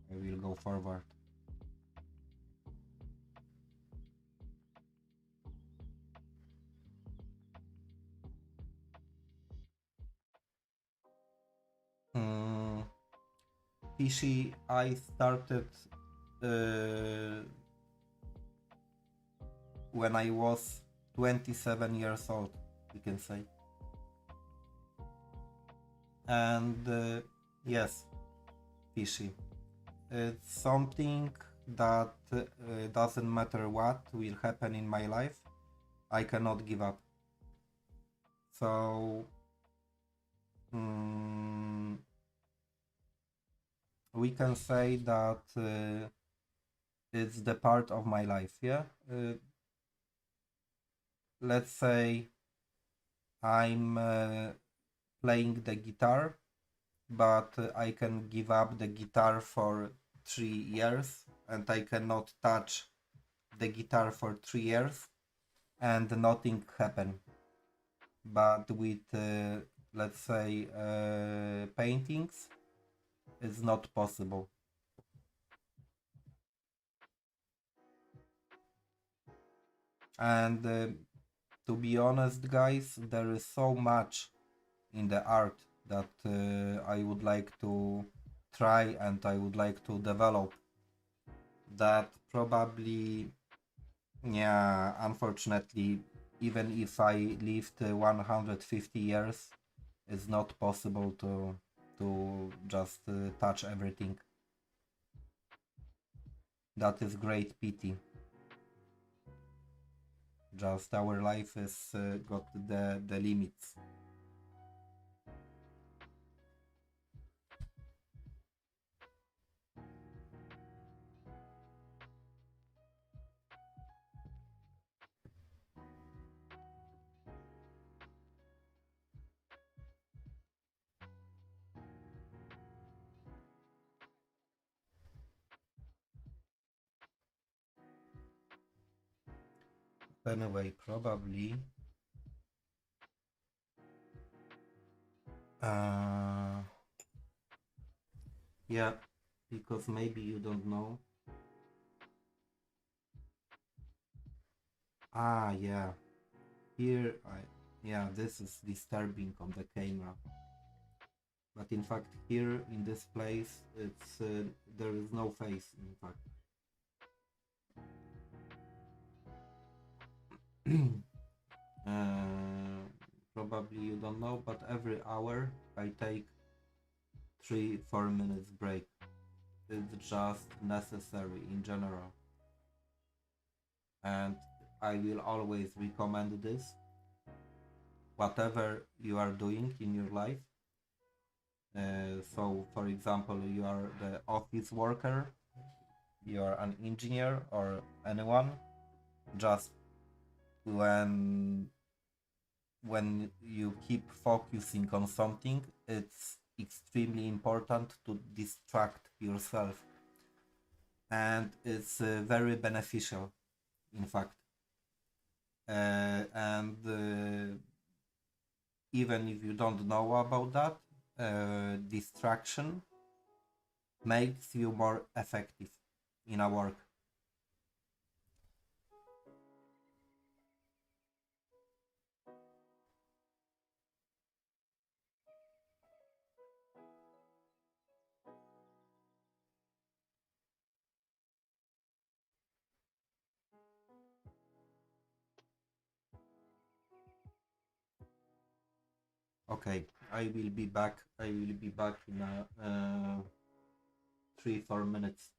I will go forward. Fishy, I started when I was 27 years old, we can say. And yes, Fishy. It's something that doesn't matter what will happen in my life, I cannot give up. So we can say that it's the part of my life, yeah? Let's say I'm playing the guitar, but I can give up the guitar for 3 years, and I cannot touch the guitar for 3 years, and nothing happen. But with let's say paintings, it's not possible. And to be honest, guys, there is so much in the art that I would like to try and I would like to develop, that probably, yeah, unfortunately, even if I lived 150 years, it's not possible to just touch everything. That is great pity. Just our life has got the limits. Anyway, probably yeah, because maybe you don't know. Yeah, here yeah, this is disturbing on the camera. but in fact here in this place it's there is no face in fact. Probably you don't know, but every hour I take 3-4 minutes break. It's just necessary in general, and I will always recommend this whatever you are doing in your life. So for example, you are the office worker, you are an engineer or anyone, just when you keep focusing on something, it's extremely important to distract yourself, and it's very beneficial in fact. And even if you don't know about that, distraction makes you more effective in a work. Okay, I will be back in a 3-4 minutes.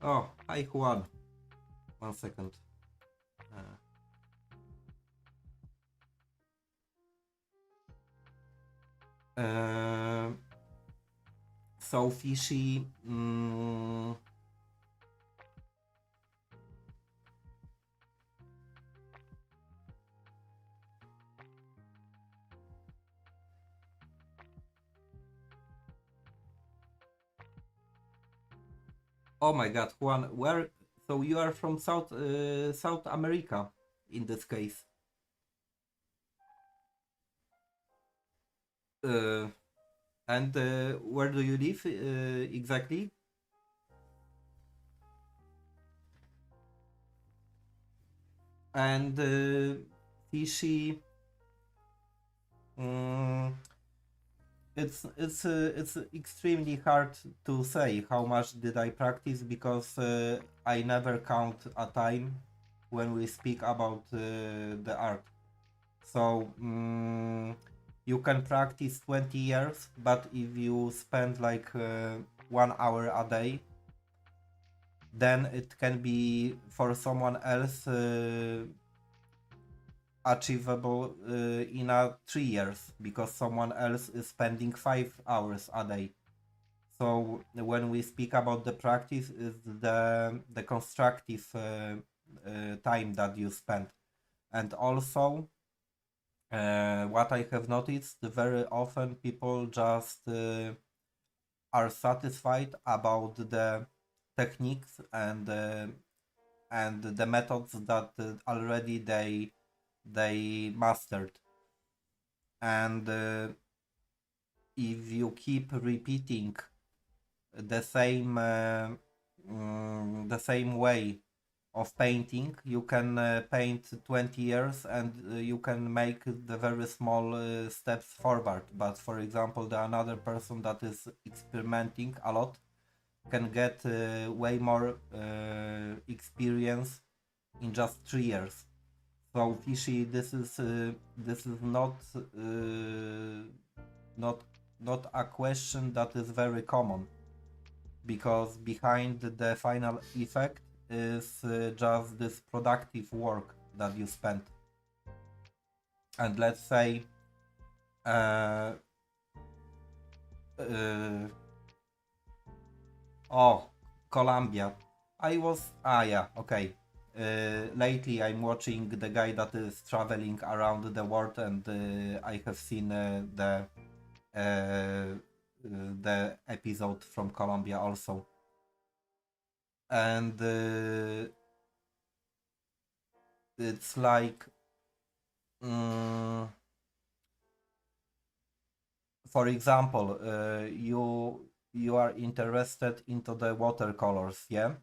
Oh, hi Juan. 1 second. Uh, uh, so Fishy, Oh my God, Juan, where? So you are from South America, in this case. Uh, and where do you live exactly? And Fishy, mm, it's extremely hard to say how much did I practice because I never count a time when we speak about the art. So you can practice 20 years, but if you spend like 1 hour a day, then it can be for someone else achievable in 3 years because someone else is spending 5 hours a day. So when we speak about the practice, is the constructive time that you spend, and also what I have noticed very often people just are satisfied about the techniques and the methods that already they mastered, and if you keep repeating the same way of painting, you can paint 20 years and you can make the very small steps forward. But for example, the another person that is experimenting a lot can get way more experience in just 3 years. So Fishy, this is not not a question that is very common, because behind the final effect is just this productive work that you spent. And let's say uh, uh, oh, Colombia. Yeah, okay. Lately I'm watching the guy that is traveling around the world, and I have seen the episode from Colombia also. And it's like mm, for example, you are interested into the watercolors, yeah,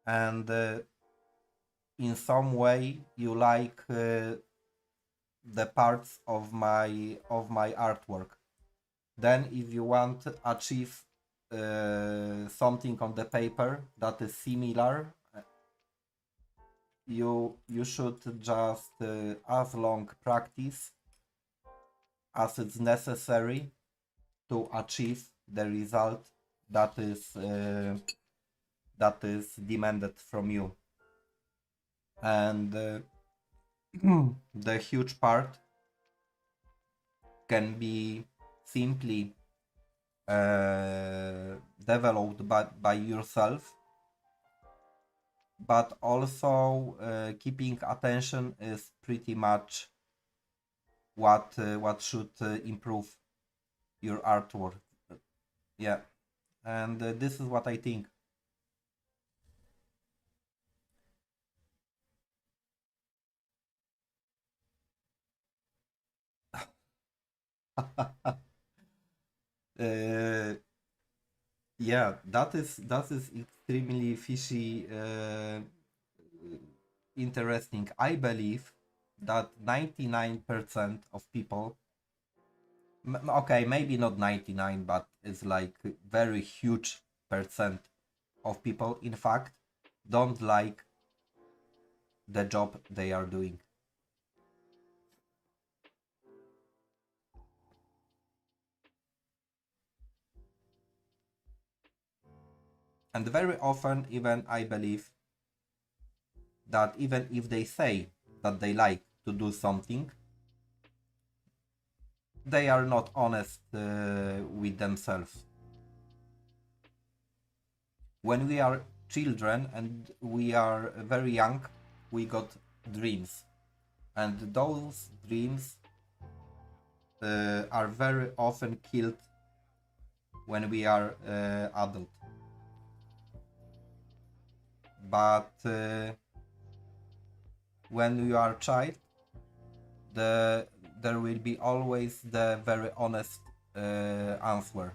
and in some way you like the parts of my artwork. Then if you want to achieve something on the paper that is similar, you should just as long practice as it's necessary to achieve the result that is demanded from you. And the huge part can be simply developed by yourself, but also keeping attention is pretty much what should improve your artwork. Yeah, and this is what I think. uh, yeah, that is extremely fishy, interesting. I believe that 99% of people, okay, maybe not 99, but it's like very huge percent of people, in fact, don't like the job they are doing. And very often, even I believe that even if they say that they like to do something, they are not honest with themselves. When we are children and we are very young, we got dreams, and those dreams are very often killed when we are adult. but when you are a child, there will be always the very honest answer.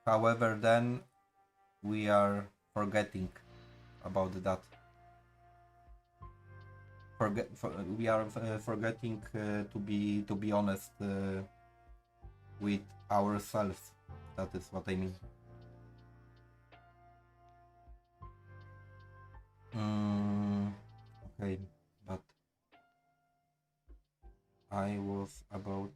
However, then we are forgetting about that. We are forgetting to be honest with ourselves. That is what I mean. Okay, but I was about.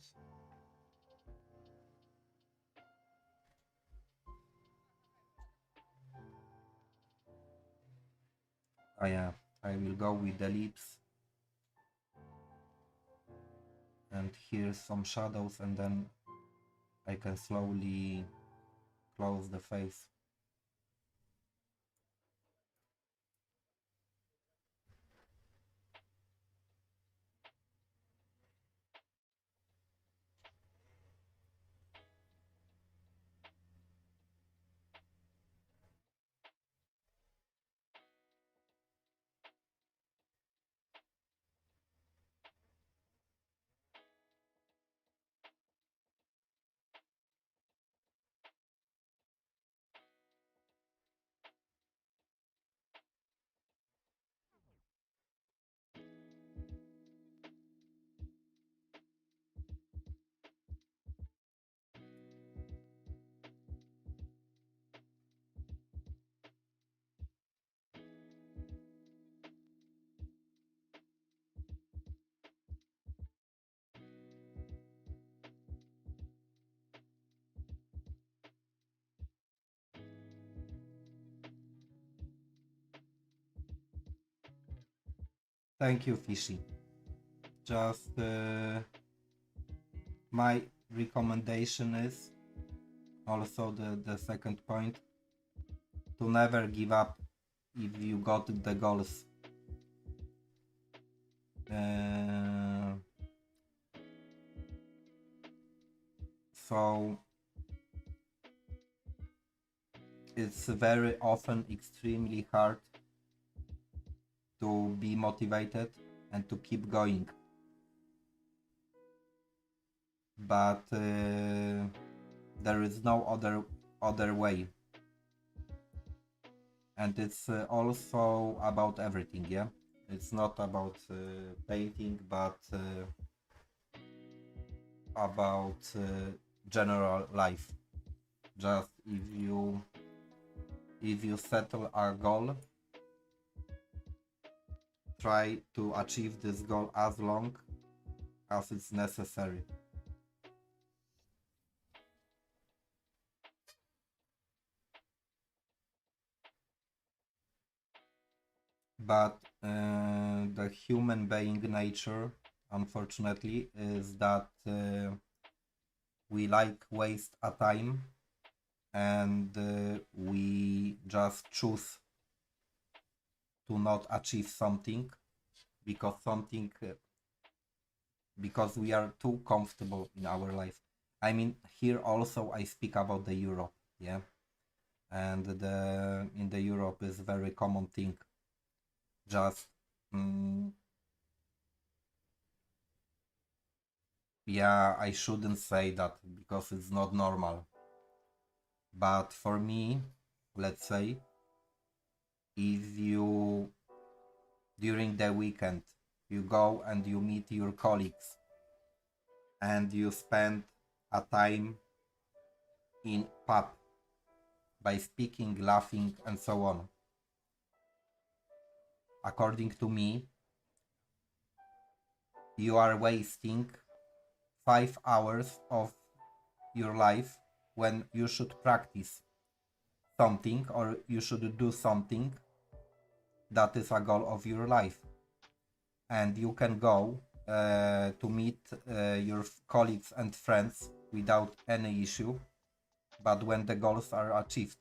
Oh yeah, I will go with the lips. And here's some shadows, and then I can slowly close the face. Thank you, Fishy. Just my recommendation is also the second point, to never give up if you got the goals. So it's very often extremely hard to be motivated and to keep going, but there is no other way. And it's also about everything, yeah. It's not about painting, but about general life. Just if you settle a goal, try to achieve this goal as long as it's necessary. But the human being nature, unfortunately, is that we like waste a time, and we just choose to not achieve something because we are too comfortable in our life. I mean, here also I speak about the Europe, yeah, and in the Europe is very common thing. Just yeah, I shouldn't say that because it's not normal. But for me, let's say, if you during the weekend you go and you meet your colleagues and you spend a time in pub by speaking, laughing, and so on. According to me, you are wasting 5 hours of your life when you should practice something or you should do something that is a goal of your life. And you can go to meet your colleagues and friends without any issue, but when the goals are achieved.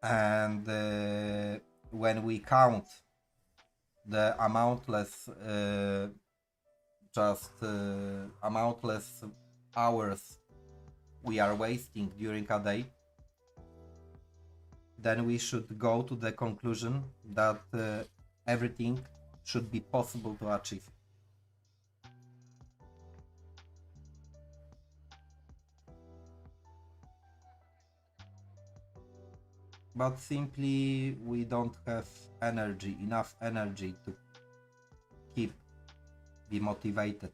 And when we count the amountless amountless hours we are wasting during a day, then we should go to the conclusion that everything should be possible to achieve. But simply we don't have enough energy to be motivated.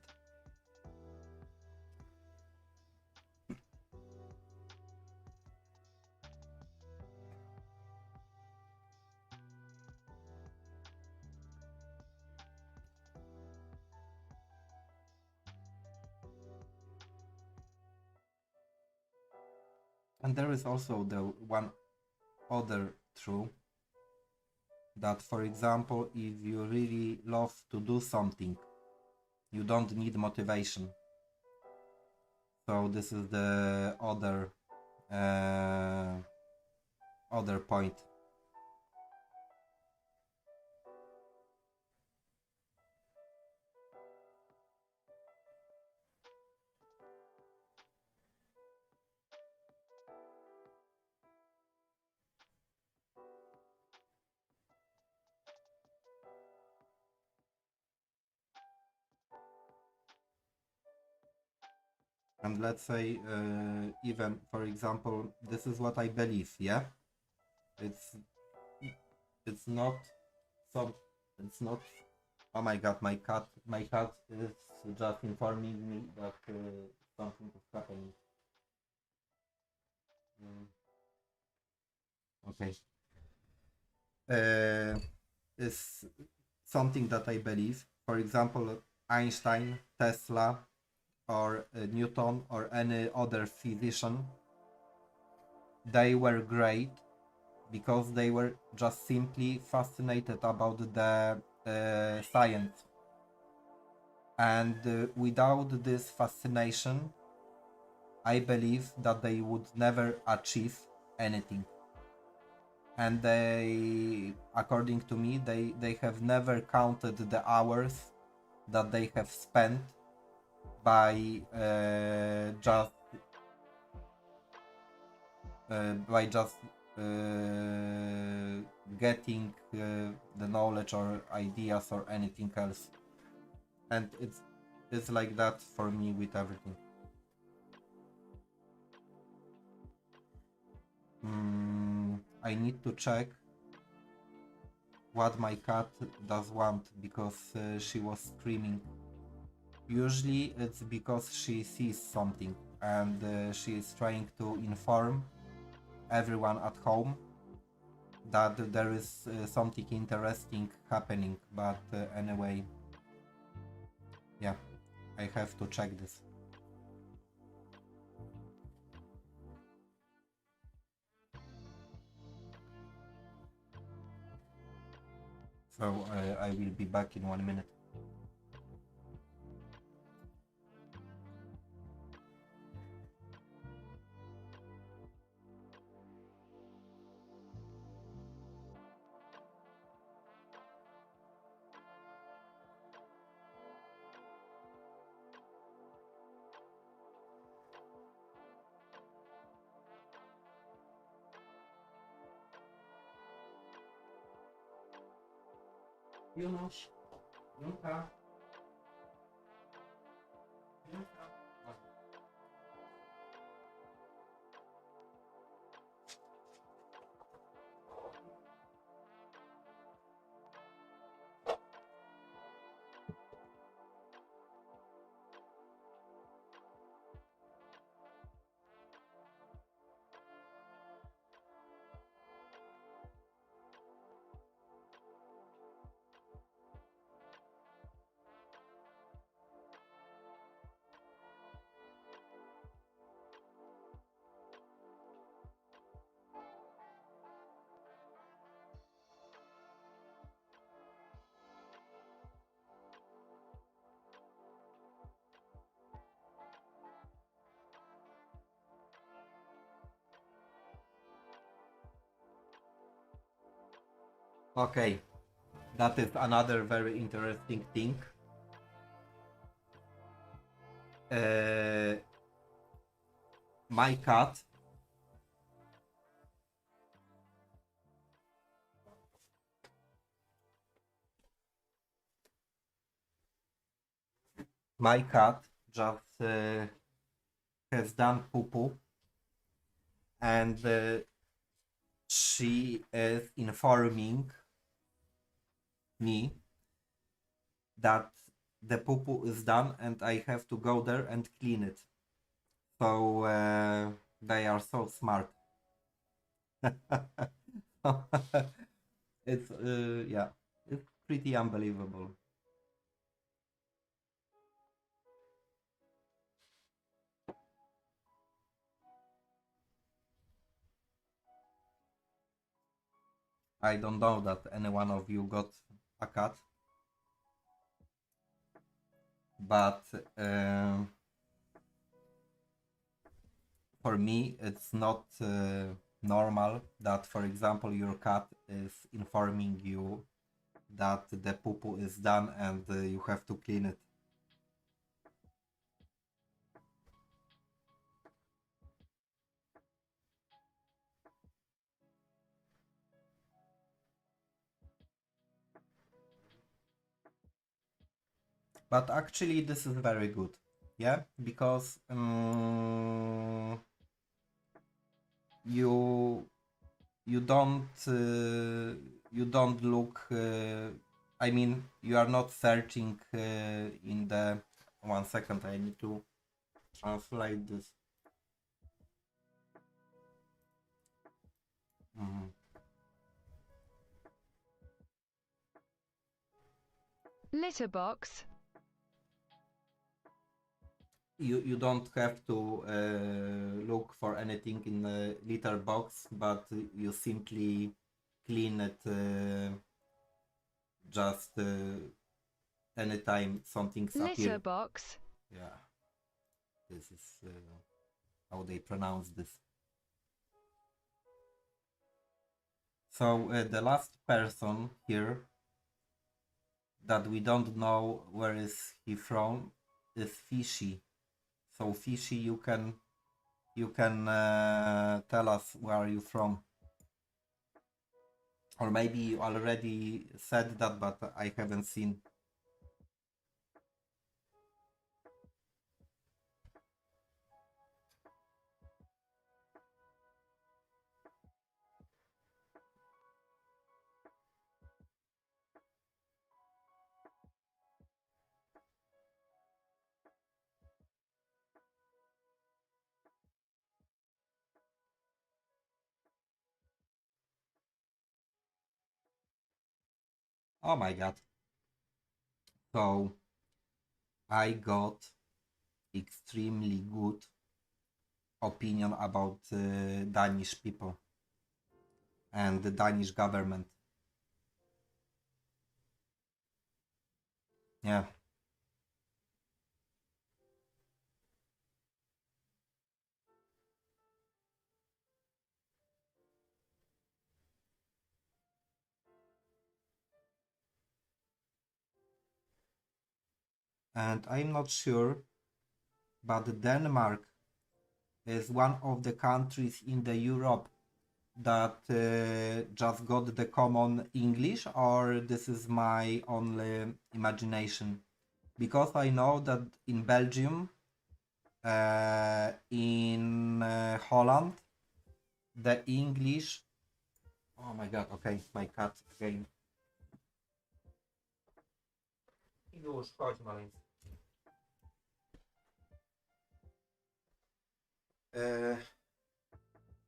And there is also the one other truth that, for example, if you really love to do something, you don't need motivation. So this is the other point. And let's say even, for example, this is what I believe, yeah? It's not some it's not oh my god, my cat is just informing me that something is happening. Okay. Is something that I believe. For example, Einstein, Tesla, or Newton, or any other physician, they were great because they were just simply fascinated about the science. And without this fascination, I believe that they would never achieve anything. And they, according to me, they have never counted the hours that they have spent by just getting the knowledge or ideas or anything else. And it's like that for me with everything. I need to check what my cat does want, because she was screaming. Usually it's because she sees something and she is trying to inform everyone at home that there is something interesting happening, but anyway, yeah, I have to check this. So I will be back in 1 minute. Junoś, Junka. Okay, that is another very interesting thing. my cat just has done poo-poo, and she is informing me that the poo-poo is done and I have to go there and clean it. So they are so smart. It's yeah, it's pretty unbelievable. I don't know that any one of you got a cat, but for me it's not normal that, for example, your cat is informing you that the poo-poo is done and you have to clean it. But actually this is very good, yeah, because you you don't you don't look I mean, you are not searching in the 1 second, I need to translate this. Mhm. Litter box. You don't have to look for anything in the litter box, but you simply clean it just anytime something's Litter appear. box. Yeah, this is how they pronounce this. So the last person here that we don't know where is he from is Fishy. So Fishy, you can tell us where are you from, or maybe you already said that, but I haven't seen. Oh my god. So I got extremely good opinion about Danish people and the Danish government. Yeah. And I'm not sure, but Denmark is one of the countries in the Europe that just got the common English, or this is my only imagination? Because I know that in Belgium, in Holland, the English. Oh my god, okay, my cat again. Już, chodź maleńki.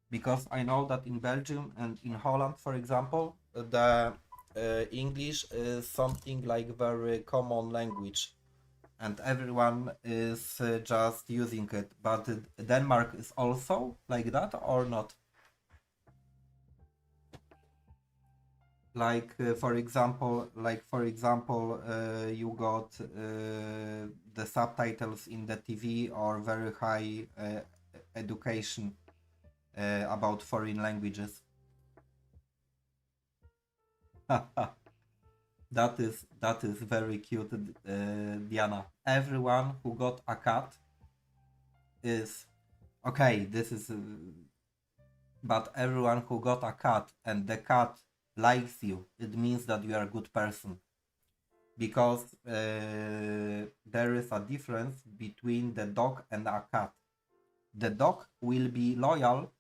Because I know that in Belgium and in Holland, for example, the English is something like very common language, and everyone is just using it. But Denmark is also like that or not? Like for example, you got the subtitles in the TV or very high education about foreign languages. That is very cute, Diana. Everyone who got a cat is Okay, this is but everyone who got a cat and the cat likes you, it means that you are a good person, because there is a difference between the dog and a cat. The dog will be loyal,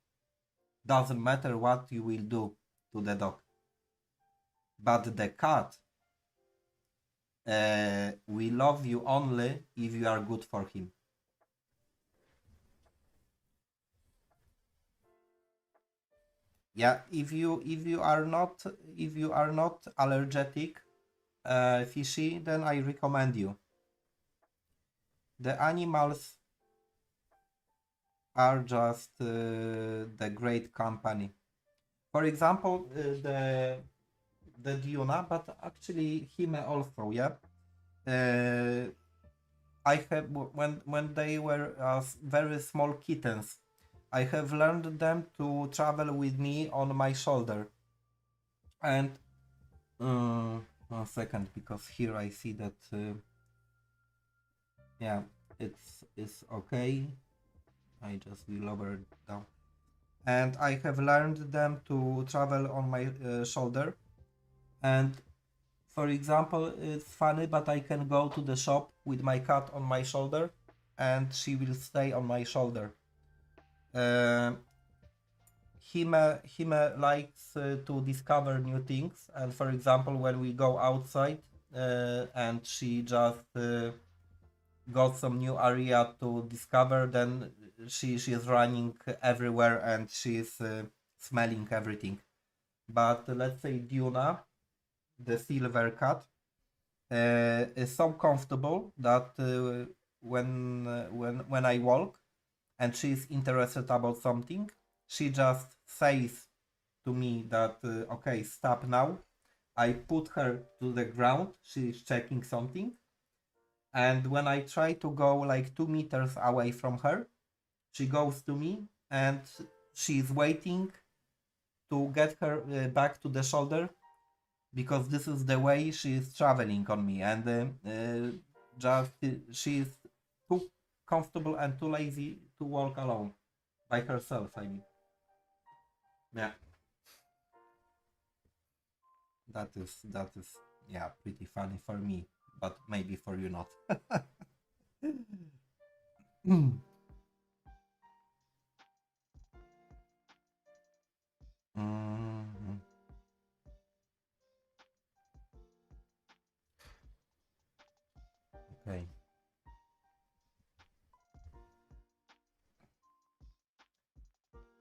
doesn't matter what you will do to the dog, but the cat will love you only if you are good for him. Yeah, if you are not allergic, fishy, then I recommend you. The animals are just the great company. For example, the Diona, but actually him also, yeah. I have when they were very small kittens, I have learned them to travel with me on my shoulder. And 1 second, because here I see that yeah, it's okay. I just will lower it down. And I have learned them to travel on my shoulder. And for example, it's funny, but I can go to the shop with my cat on my shoulder, and she will stay on my shoulder. Uh, Hime likes to discover new things, and for example, when we go outside, and she just got some new area to discover, then she is running everywhere and she is smelling everything. But let's say Duna, the silver cat, is so comfortable that when I walk and she is interested about something, she just says to me that okay, stop now. I put her to the ground. She is checking something, and when I try to go like 2 meters away from her, she goes to me and she is waiting to get her back to the shoulder, because this is the way she is traveling on me, and just she is too comfortable and too lazy to walk alone by herself, I mean. Yeah, that is yeah, pretty funny for me, but maybe for you not. Mhm. Okay.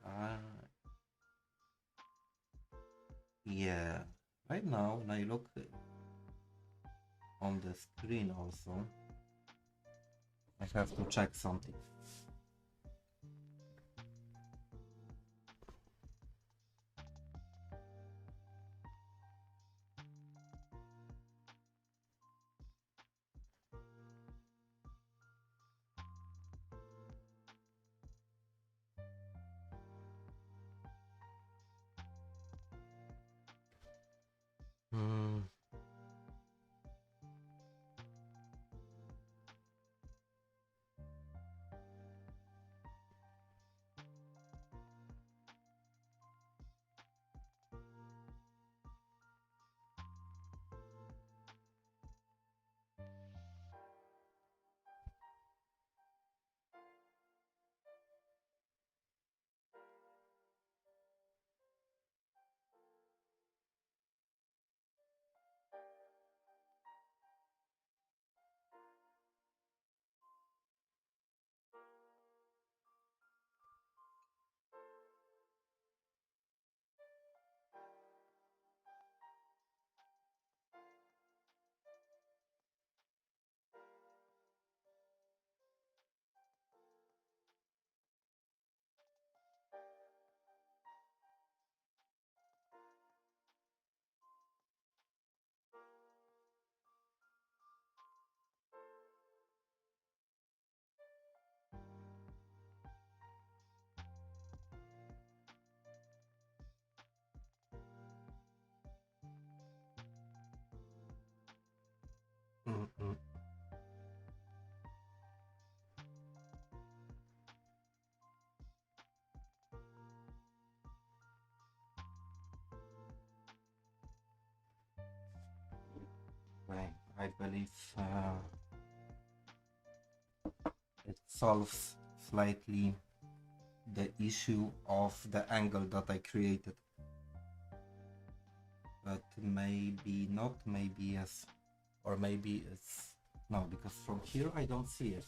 Uh, yeah. Right now, when I look on the screen also, I have to check something. Hmm. Okay, I believe it solves slightly the issue of the angle that I created. But maybe not, maybe yes. Or maybe it's... No, because from here I don't see it.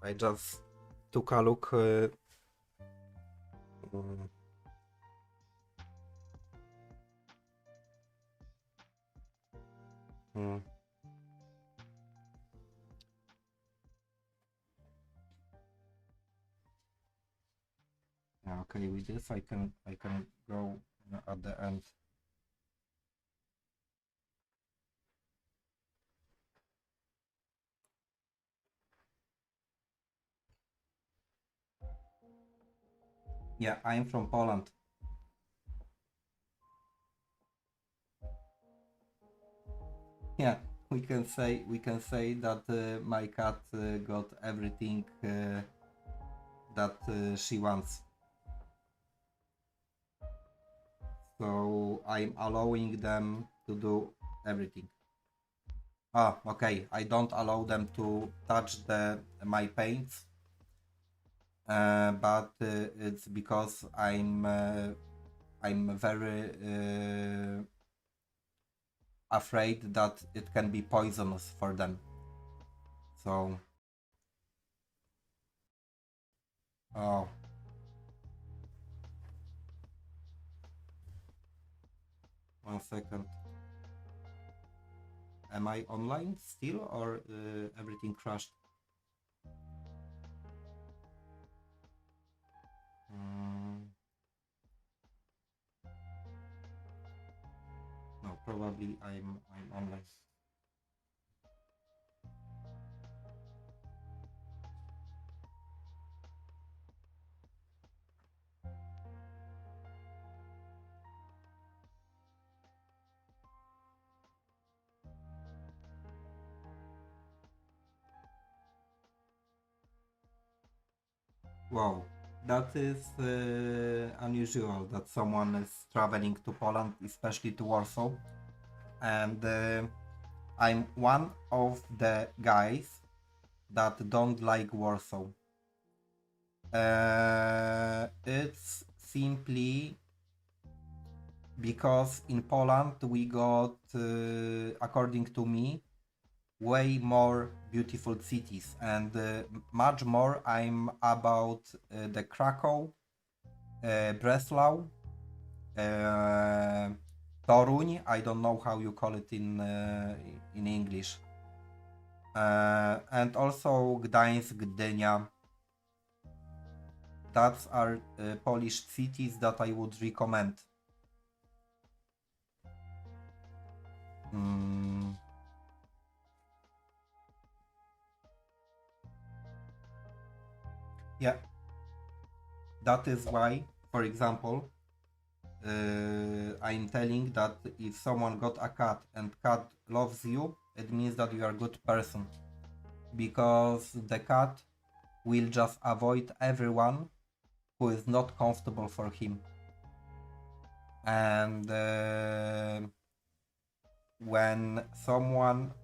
I just took a look. Mm. Yeah, okay, with this I can go at the end. Yeah, I'm from Poland. Yeah, we can say that my cat got everything that she wants. So I'm allowing them to do everything. Ah, okay. I don't allow them to touch my paints, but it's because I'm very afraid that it can be poisonous for them. So, oh, 1 second. Am I online still, or everything crashed? No, probably I'm online. Wow, that is unusual that someone is traveling to Poland, especially to Warsaw. And I'm one of the guys that don't like Warsaw. It's simply because in Poland we got, according to me, way more beautiful cities, and much more I'm about the Krakow, Breslau, Toruń. I don't know how you call it in English, and also Gdańsk, Gdynia. That's are Polish cities that I would recommend. Yeah, that is why, for example, I'm telling that if someone got a cat and cat loves you, it means that you are a good person, because the cat will just avoid everyone who is not comfortable for him. And when someone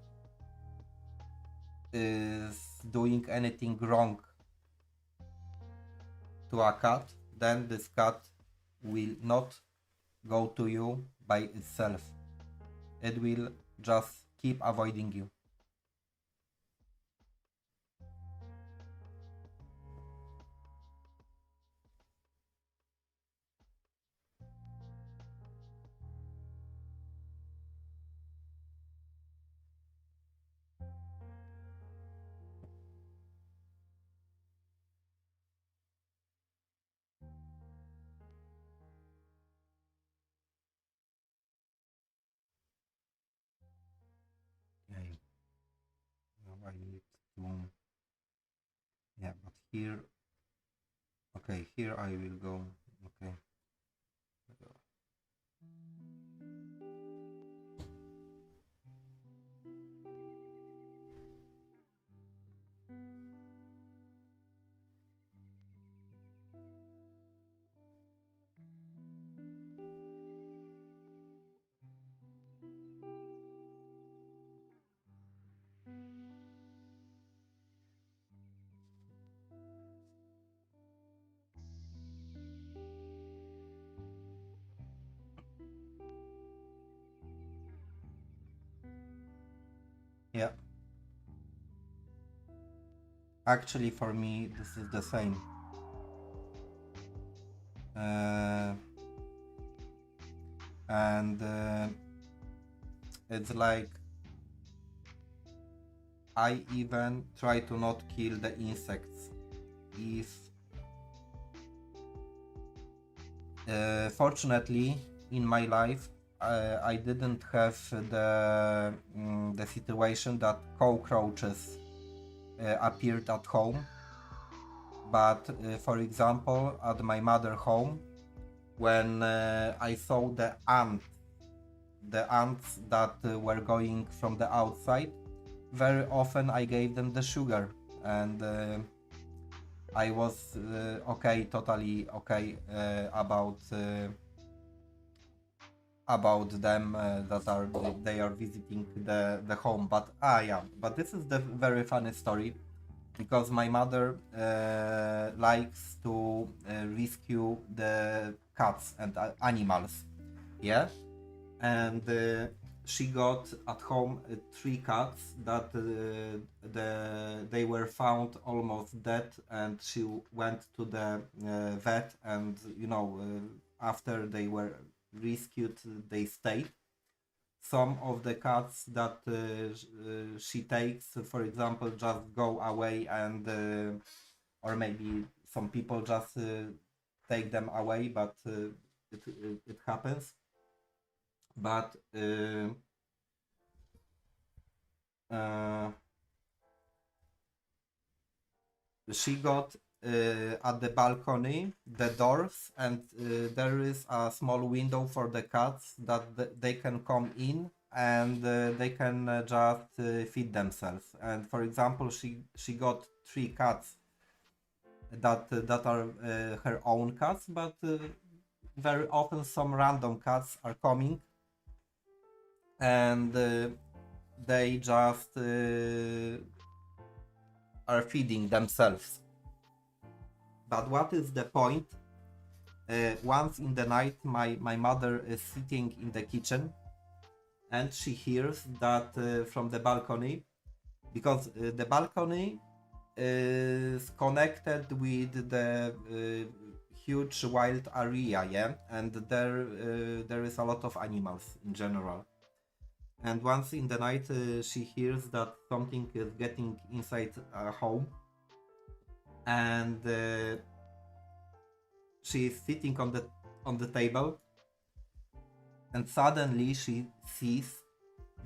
is doing anything wrong to a cat, then this cat will not go to you by itself. It will just keep avoiding you. Okay. Now I need to... Yeah, but here... Okay, here I will go. Okay. Actually, for me, this is the same. And it's like I even try to not kill the insects if fortunately in my life I didn't have the situation that cockroaches appeared at home, but for example at my mother home, when I saw the ants that were going from the outside, very often I gave them the sugar, and I was okay, totally okay about them that they are visiting the home. But yeah, but this is the very funny story, because my mother likes to rescue the cats and animals, yeah, and she got at home 3 cats that they were found almost dead, and she went to the vet, and after they were rescued they stayed. Some of the cats that she takes, for example, just go away, and or maybe some people just take them away, but it happens. But she got at the balcony the doors, and there is a small window for the cats that they can come in, and they can just feed themselves. And for example, she got 3 cats that are her own cats, but very often some random cats are coming, and they just are feeding themselves. But what is the point? Once in the night, my mother is sitting in the kitchen, and she hears that from the balcony, because the balcony is connected with the huge wild area, yeah, and there is a lot of animals in general. And once in the night, she hears that something is getting inside her home, and she is sitting on the table, and suddenly she sees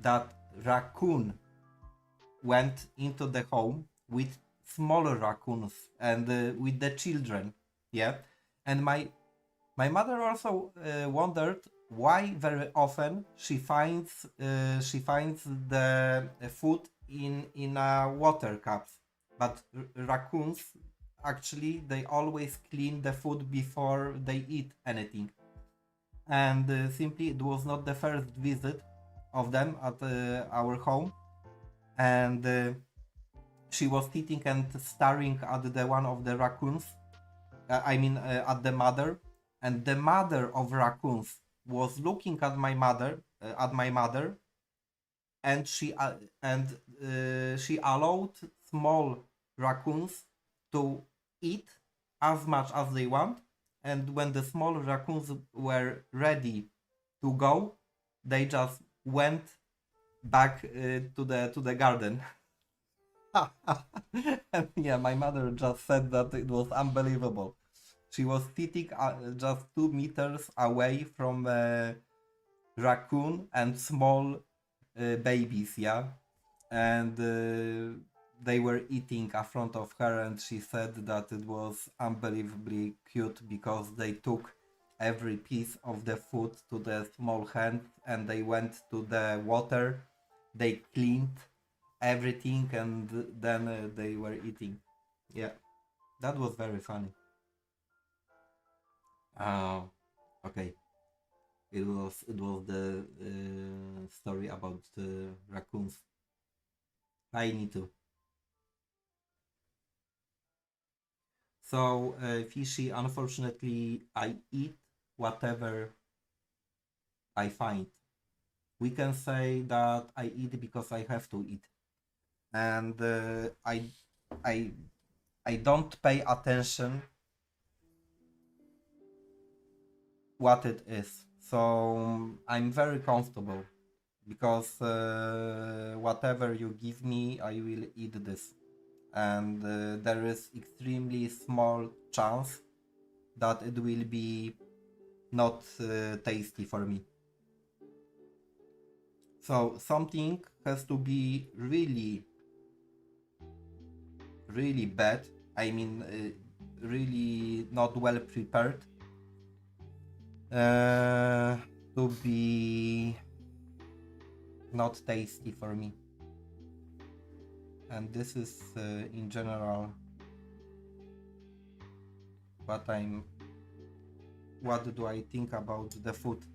that raccoon went into the home with smaller raccoons, and with the children, yeah. And my mother also wondered why very often she finds the food in water cups, but raccoons actually they always clean the food before they eat anything. And simply it was not the first visit of them at our home, and she was sitting and staring at the one of the raccoons, at the mother, and the mother of raccoons was looking at my mother, and she allowed small raccoons to eat as much as they want, and when the small raccoons were ready to go, they just went back to the garden. And yeah, my mother just said that it was unbelievable. She was sitting just 2 meters away from a raccoon and small babies, yeah, and they were eating in front of her, and she said that it was unbelievably cute because they took every piece of the food to the small hand, and they went to the water, they cleaned everything, and then they were eating. Yeah, that was very funny. uh, okay, it was the story about raccoons. I need to. So, Fishy, unfortunately, I eat whatever I find. We can say that I eat because I have to eat, and I I don't pay attention what it is. So I'm very comfortable because whatever you give me, I will eat this. And there is extremely small chance that it will be not tasty for me. So something has to be really, really bad. I mean, really not well prepared to be not tasty for me. And this is in general what do I think about the food.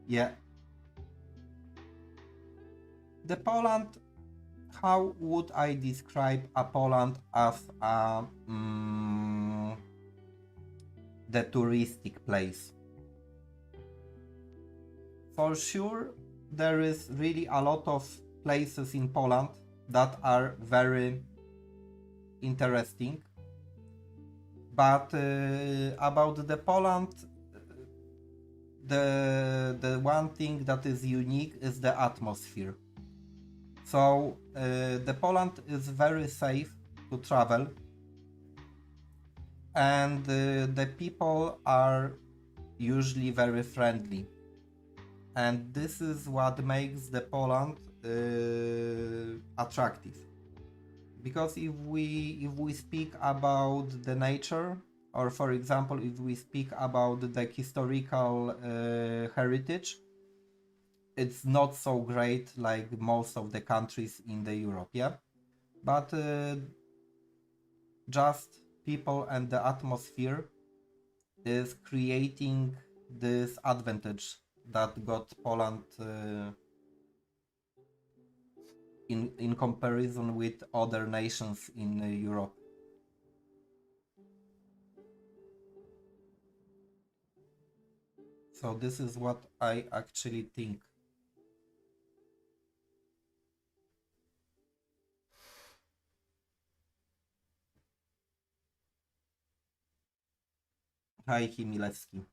Yeah. The Poland, how would I describe a Poland as the touristic place? For sure, there is really a lot of places in Poland that are very interesting. But about the Poland, the one thing that is unique is the atmosphere. So the Poland is very safe to travel, and the people are usually very friendly. And this is what makes the Poland attractive. Because if we speak about the nature, or for example, if we speak about the historical heritage, it's not so great like most of the countries in the Europe, yeah. But just people and the atmosphere is creating this advantage that got Poland in comparison with other nations in Europe. So this is what I actually think. Hi, Chmielewski.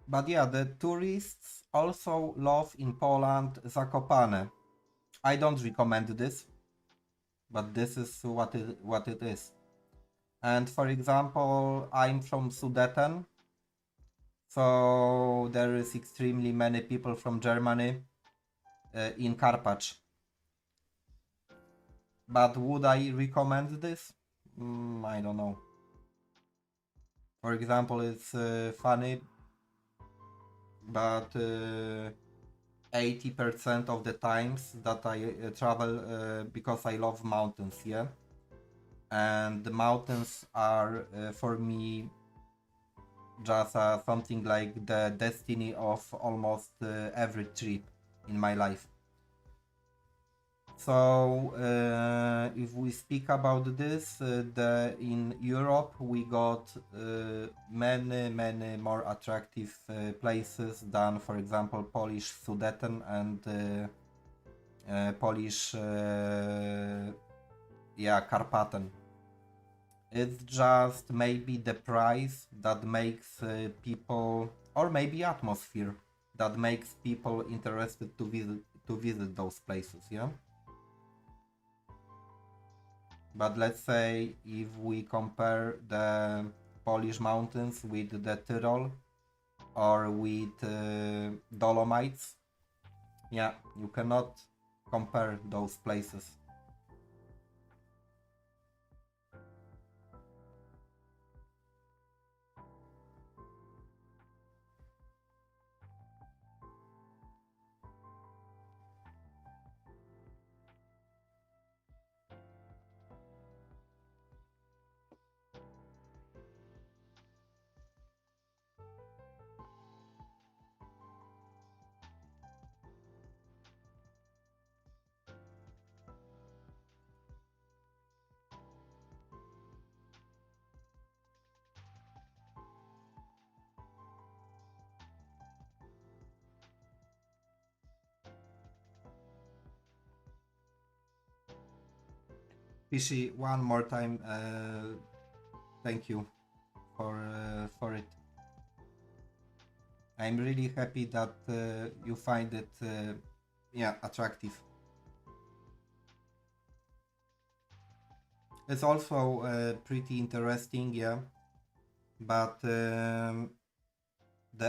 But yeah, the tourists also love in Poland Zakopane. I don't recommend this, but this is what it is. And for example, I'm from Sudeten, so there is extremely many people from Germany in Karpacz. But would I recommend this? I don't know. For example, it's funny, but 80% of the times that I travel because I love mountains, yeah? And the mountains are for me just something like the destiny of almost every trip in my life. So if we speak about this, in Europe we got many more attractive places than, for example, Polish Sudeten and Polish Karpaten. It's just maybe the price that makes people, or maybe atmosphere that makes people interested to visit those places, yeah. But let's say if we compare the Polish mountains with the Tyrol or with Dolomites, yeah, you cannot compare those places. Fishy, one more time, thank you for it. I'm really happy that you find it yeah, attractive. It's also pretty interesting, yeah, but the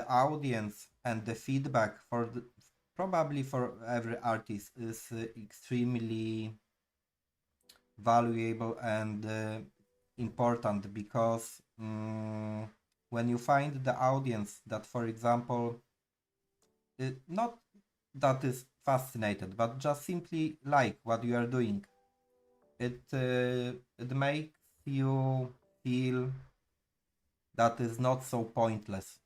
audience and the feedback for probably for every artist is extremely valuable and important, because when you find the audience that, for example, not that is fascinated, but just simply like what you are doing, it makes you feel that is not so pointless.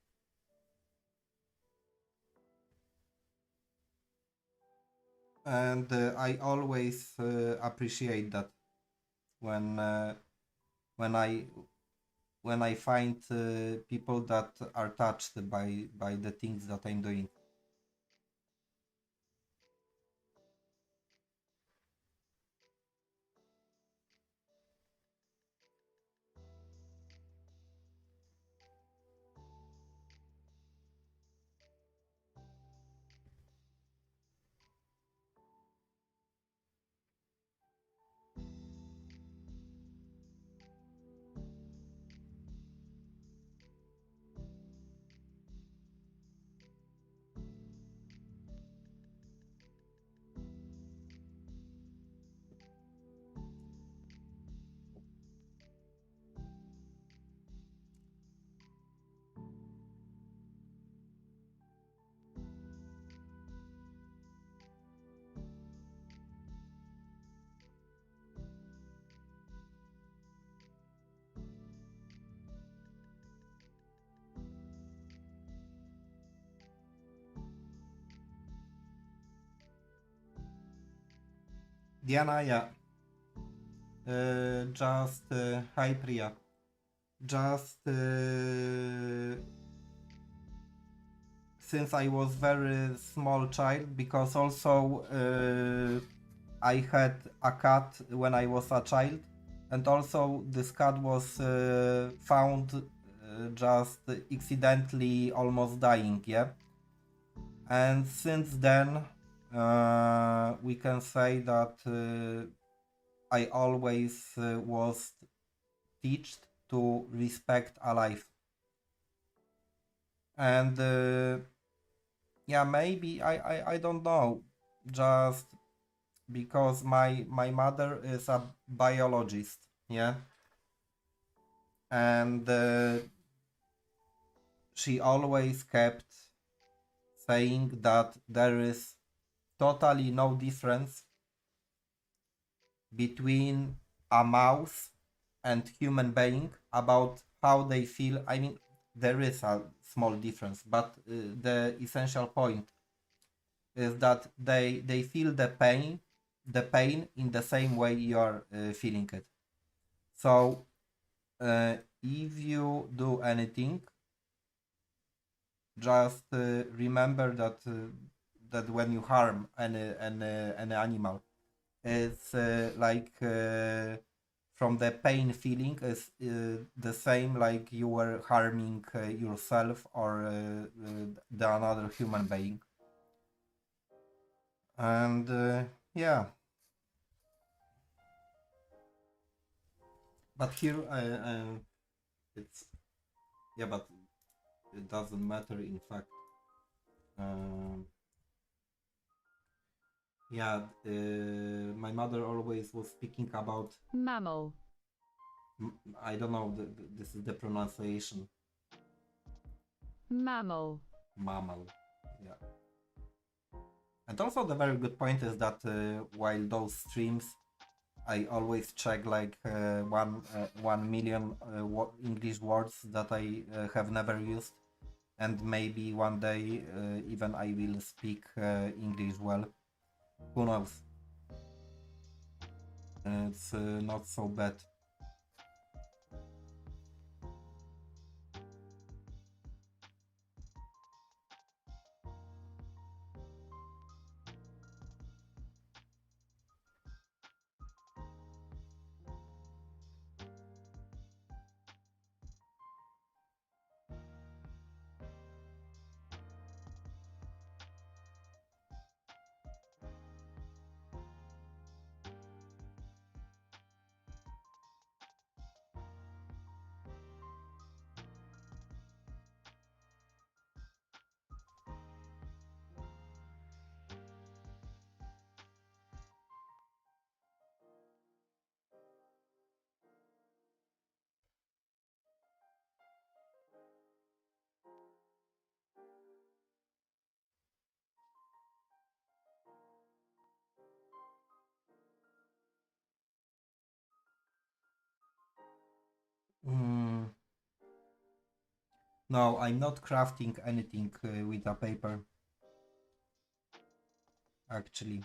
And I always appreciate that when when I when I find people that are touched by the things that I'm doing. Diana, yeah. Just hi Priya. Just since I was very small child, because also I had a cat when I was a child, and also this cat was found just accidentally almost dying, yeah. And since then, we can say that I always was taught to respect a life. And yeah, maybe I don't know, just because my mother is a biologist, yeah, and she always kept saying that there is totally no difference between a mouse and human being about how they feel. I mean, there is a small difference, but the essential point is that they feel the pain in the same way you are feeling it. So if you do anything, just remember that when you harm an animal, it's like from the pain feeling is the same like you were harming yourself or the another human being. And yeah, but here it's, yeah, but it doesn't matter in fact. um, yeah, my mother always was speaking about Mammal. I don't know, this is the pronunciation. Mammal. Mammal, yeah. And also the very good point is that while those streams, I always check like 1 million English words that I have never used, and maybe one day even I will speak English well. Who knows? It's not so bad. No, I'm not crafting anything with a paper, actually.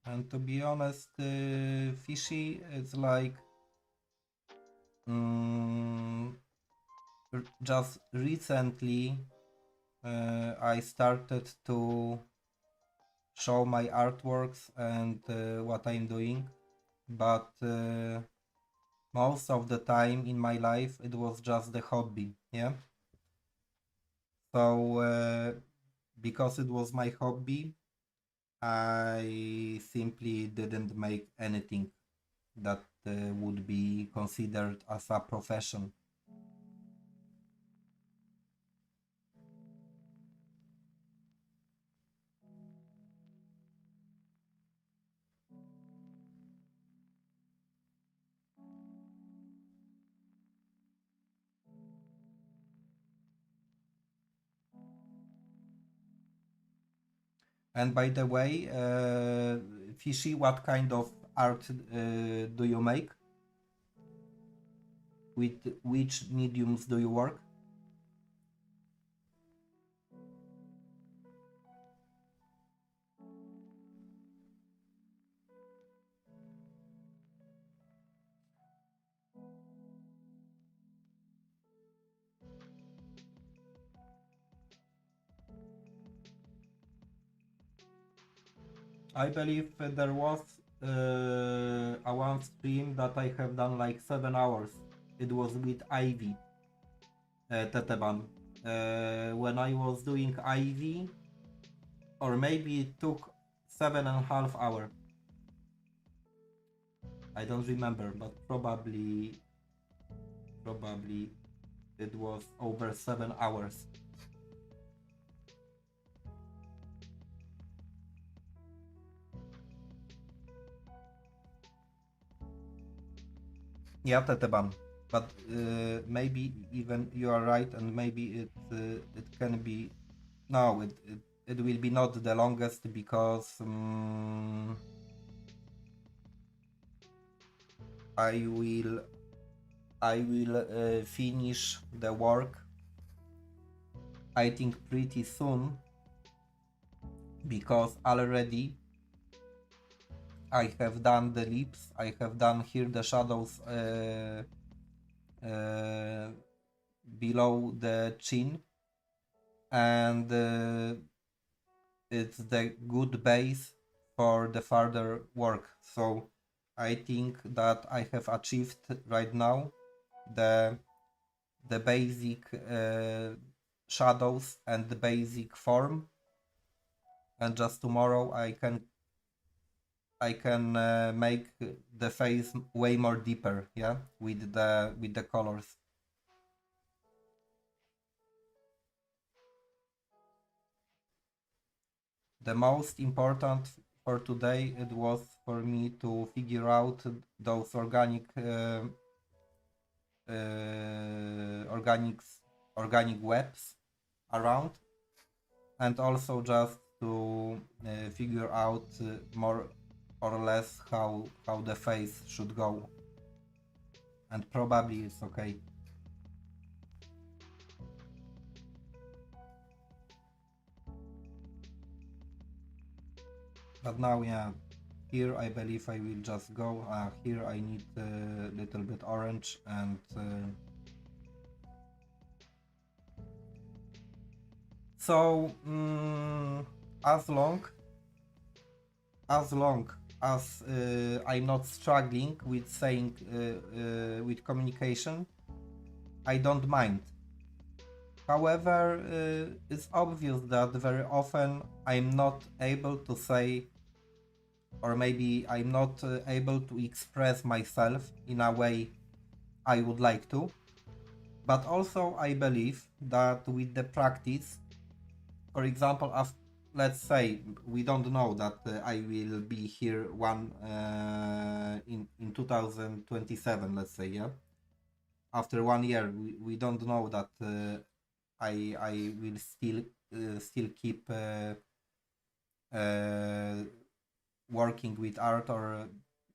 And to be honest, Fishy is like just recently I started to show my artworks and what I'm doing, but most of the time in my life it was just the hobby, yeah. So because it was my hobby, I simply didn't make anything that would be considered as a profession. And by the way, Fishy, what kind of art do you make? With which mediums do you work? I believe there was a one stream that I have done like 7 hours. It was with Ivy, Teteban. When I was doing Ivy, or maybe it took 7.5 hours. I don't remember, but probably it was over 7 hours. Yeah, Teteban. But maybe even you are right, and maybe it can be. No, it will be not the longest because I will finish the work, I think, pretty soon, because already I have done the lips, I have done here the shadows below the chin, and it's the good base for the further work. So I think that I have achieved right now the basic shadows and the basic form, and just tomorrow I can make the face way more deeper, yeah, with the colors. The most important for today it was for me to figure out those organic webs around, and also just to figure out more or less how the face should go, and probably it's okay. But now, yeah, here I believe I will just go. Here I need a little bit orange, and so as long as I'm not struggling with saying with communication, I don't mind. However, it's obvious that very often I'm not able to say, or maybe I'm not able to express myself in a way I would like to. But also I believe that with the practice, for example, let's say we don't know that I will be here in 2027, let's say, yeah. After 1 year, we don't know that I will still keep working with art, or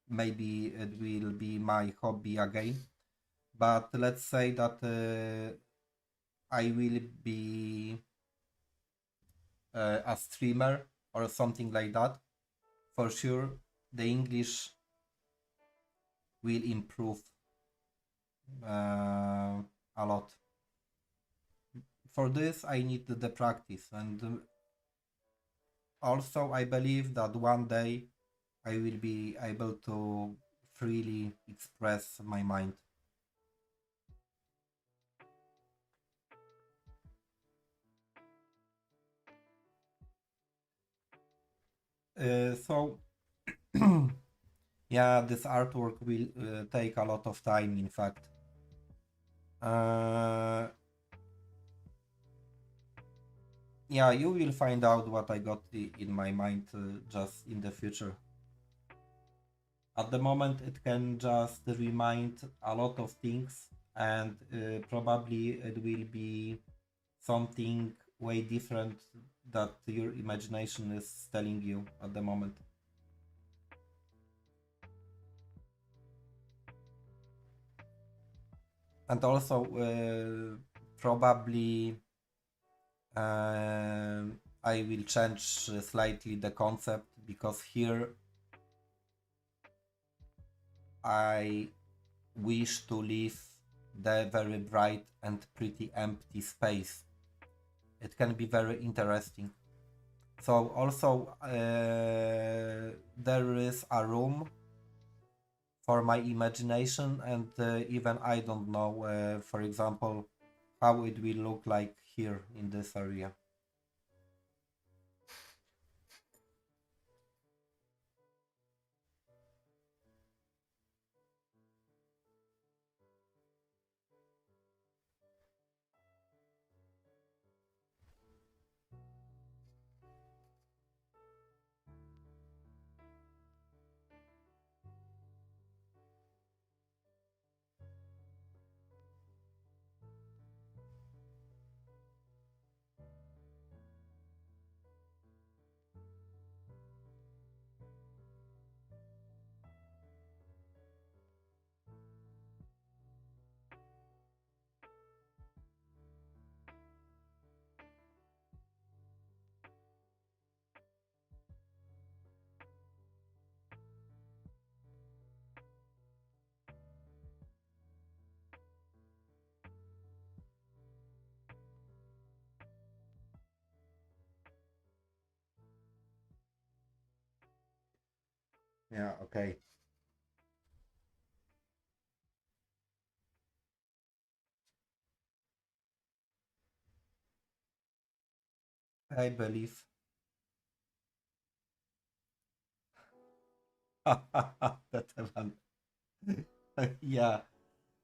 maybe it will be my hobby again. But let's say that I will be a streamer or something like that. For sure, the English will improve a lot. For this, I need the practice, and also I believe that one day I will be able to freely express my mind. So yeah, this artwork will take a lot of time, in fact. Uh, yeah, you will find out what I got in my mind just in the future. At the moment, it can just remind a lot of things, and probably it will be something way different that your imagination is telling you at the moment. And also, probably I will change slightly the concept, because here I wish to leave the very bright and pretty empty space. It can be very interesting. So also there is a room for my imagination, and even I don't know, for example, how it will look like here in this area. Yeah, okay. I believe. That one. Yeah,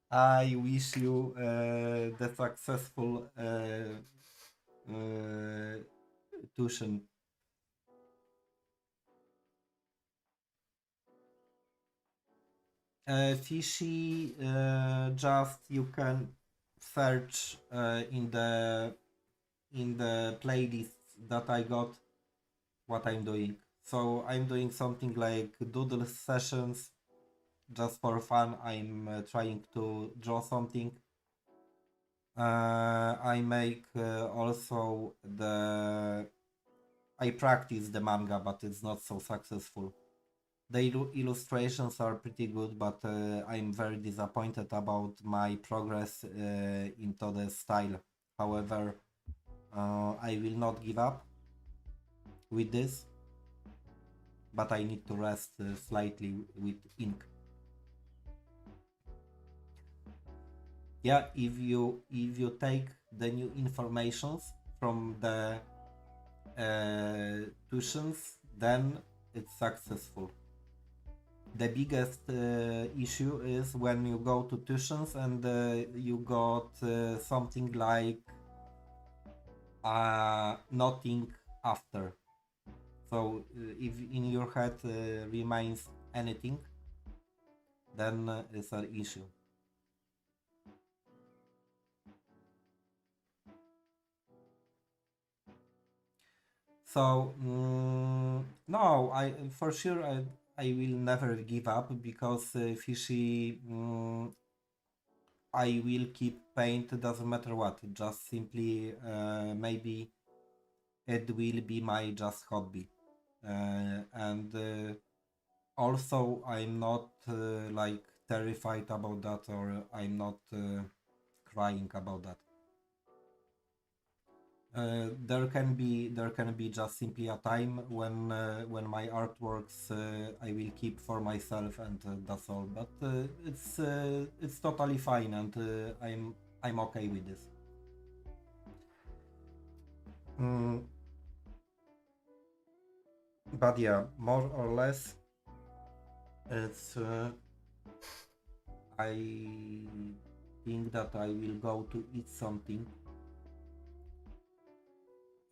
I wish you the successful tuition. Fishy, just you can search in the playlists that I got what I'm doing. So I'm doing something like doodle sessions just for fun. I'm trying to draw something. I make also the I practice the manga, but it's not so successful. The illustrations are pretty good, but I'm very disappointed about my progress into the style. However, I will not give up with this, but I need to rest slightly with ink. Yeah, if you take the new informations from the tuitions, then it's successful. The biggest issue is when you go to tuitions and you got something like nothing after. So if in your head remains anything, then it's an issue. So No, I for sure I will never give up because Fishy, I will keep paint, doesn't matter what. Just simply maybe it will be my just hobby, and also I'm not like terrified about that, or I'm not crying about that. There can be just simply a time when my artworks I will keep for myself, and that's all. But it's totally fine, and I'm okay with this. Mm, but yeah, more or less, it's I think that I will go to eat something.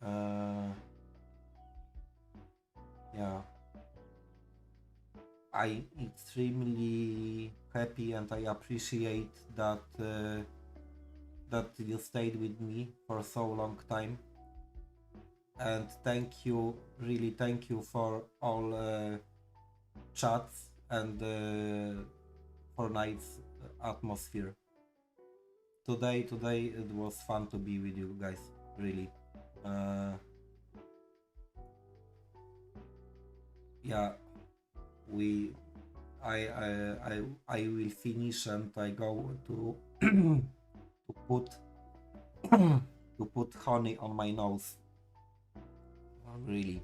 Uh, yeah, I extremely happy and I appreciate that you stayed with me for so long time. And thank you, really thank you for all chats and for nice atmosphere. Today it was fun to be with you guys, really. Uh, yeah, we I will finish and I go to to put to put honey on my nose. Really,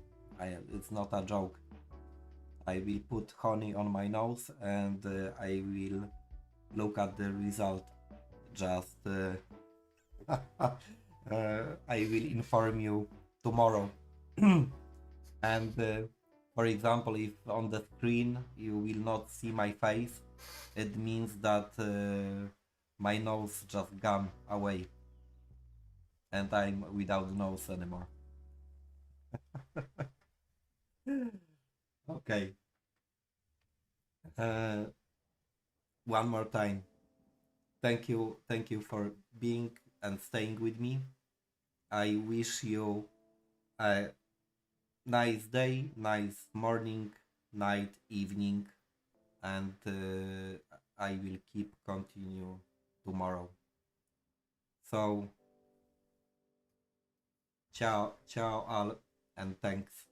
it's not a joke. I will put honey on my nose and I will look at the result. Just I will inform you tomorrow. And for example, if on the screen you will not see my face, it means that my nose just gone away and I'm without nose anymore. Okay. Uh, one more time. Thank you for being and staying with me. I wish you a nice day, nice morning, night, evening, and I will keep continue tomorrow. So, ciao all, and thanks.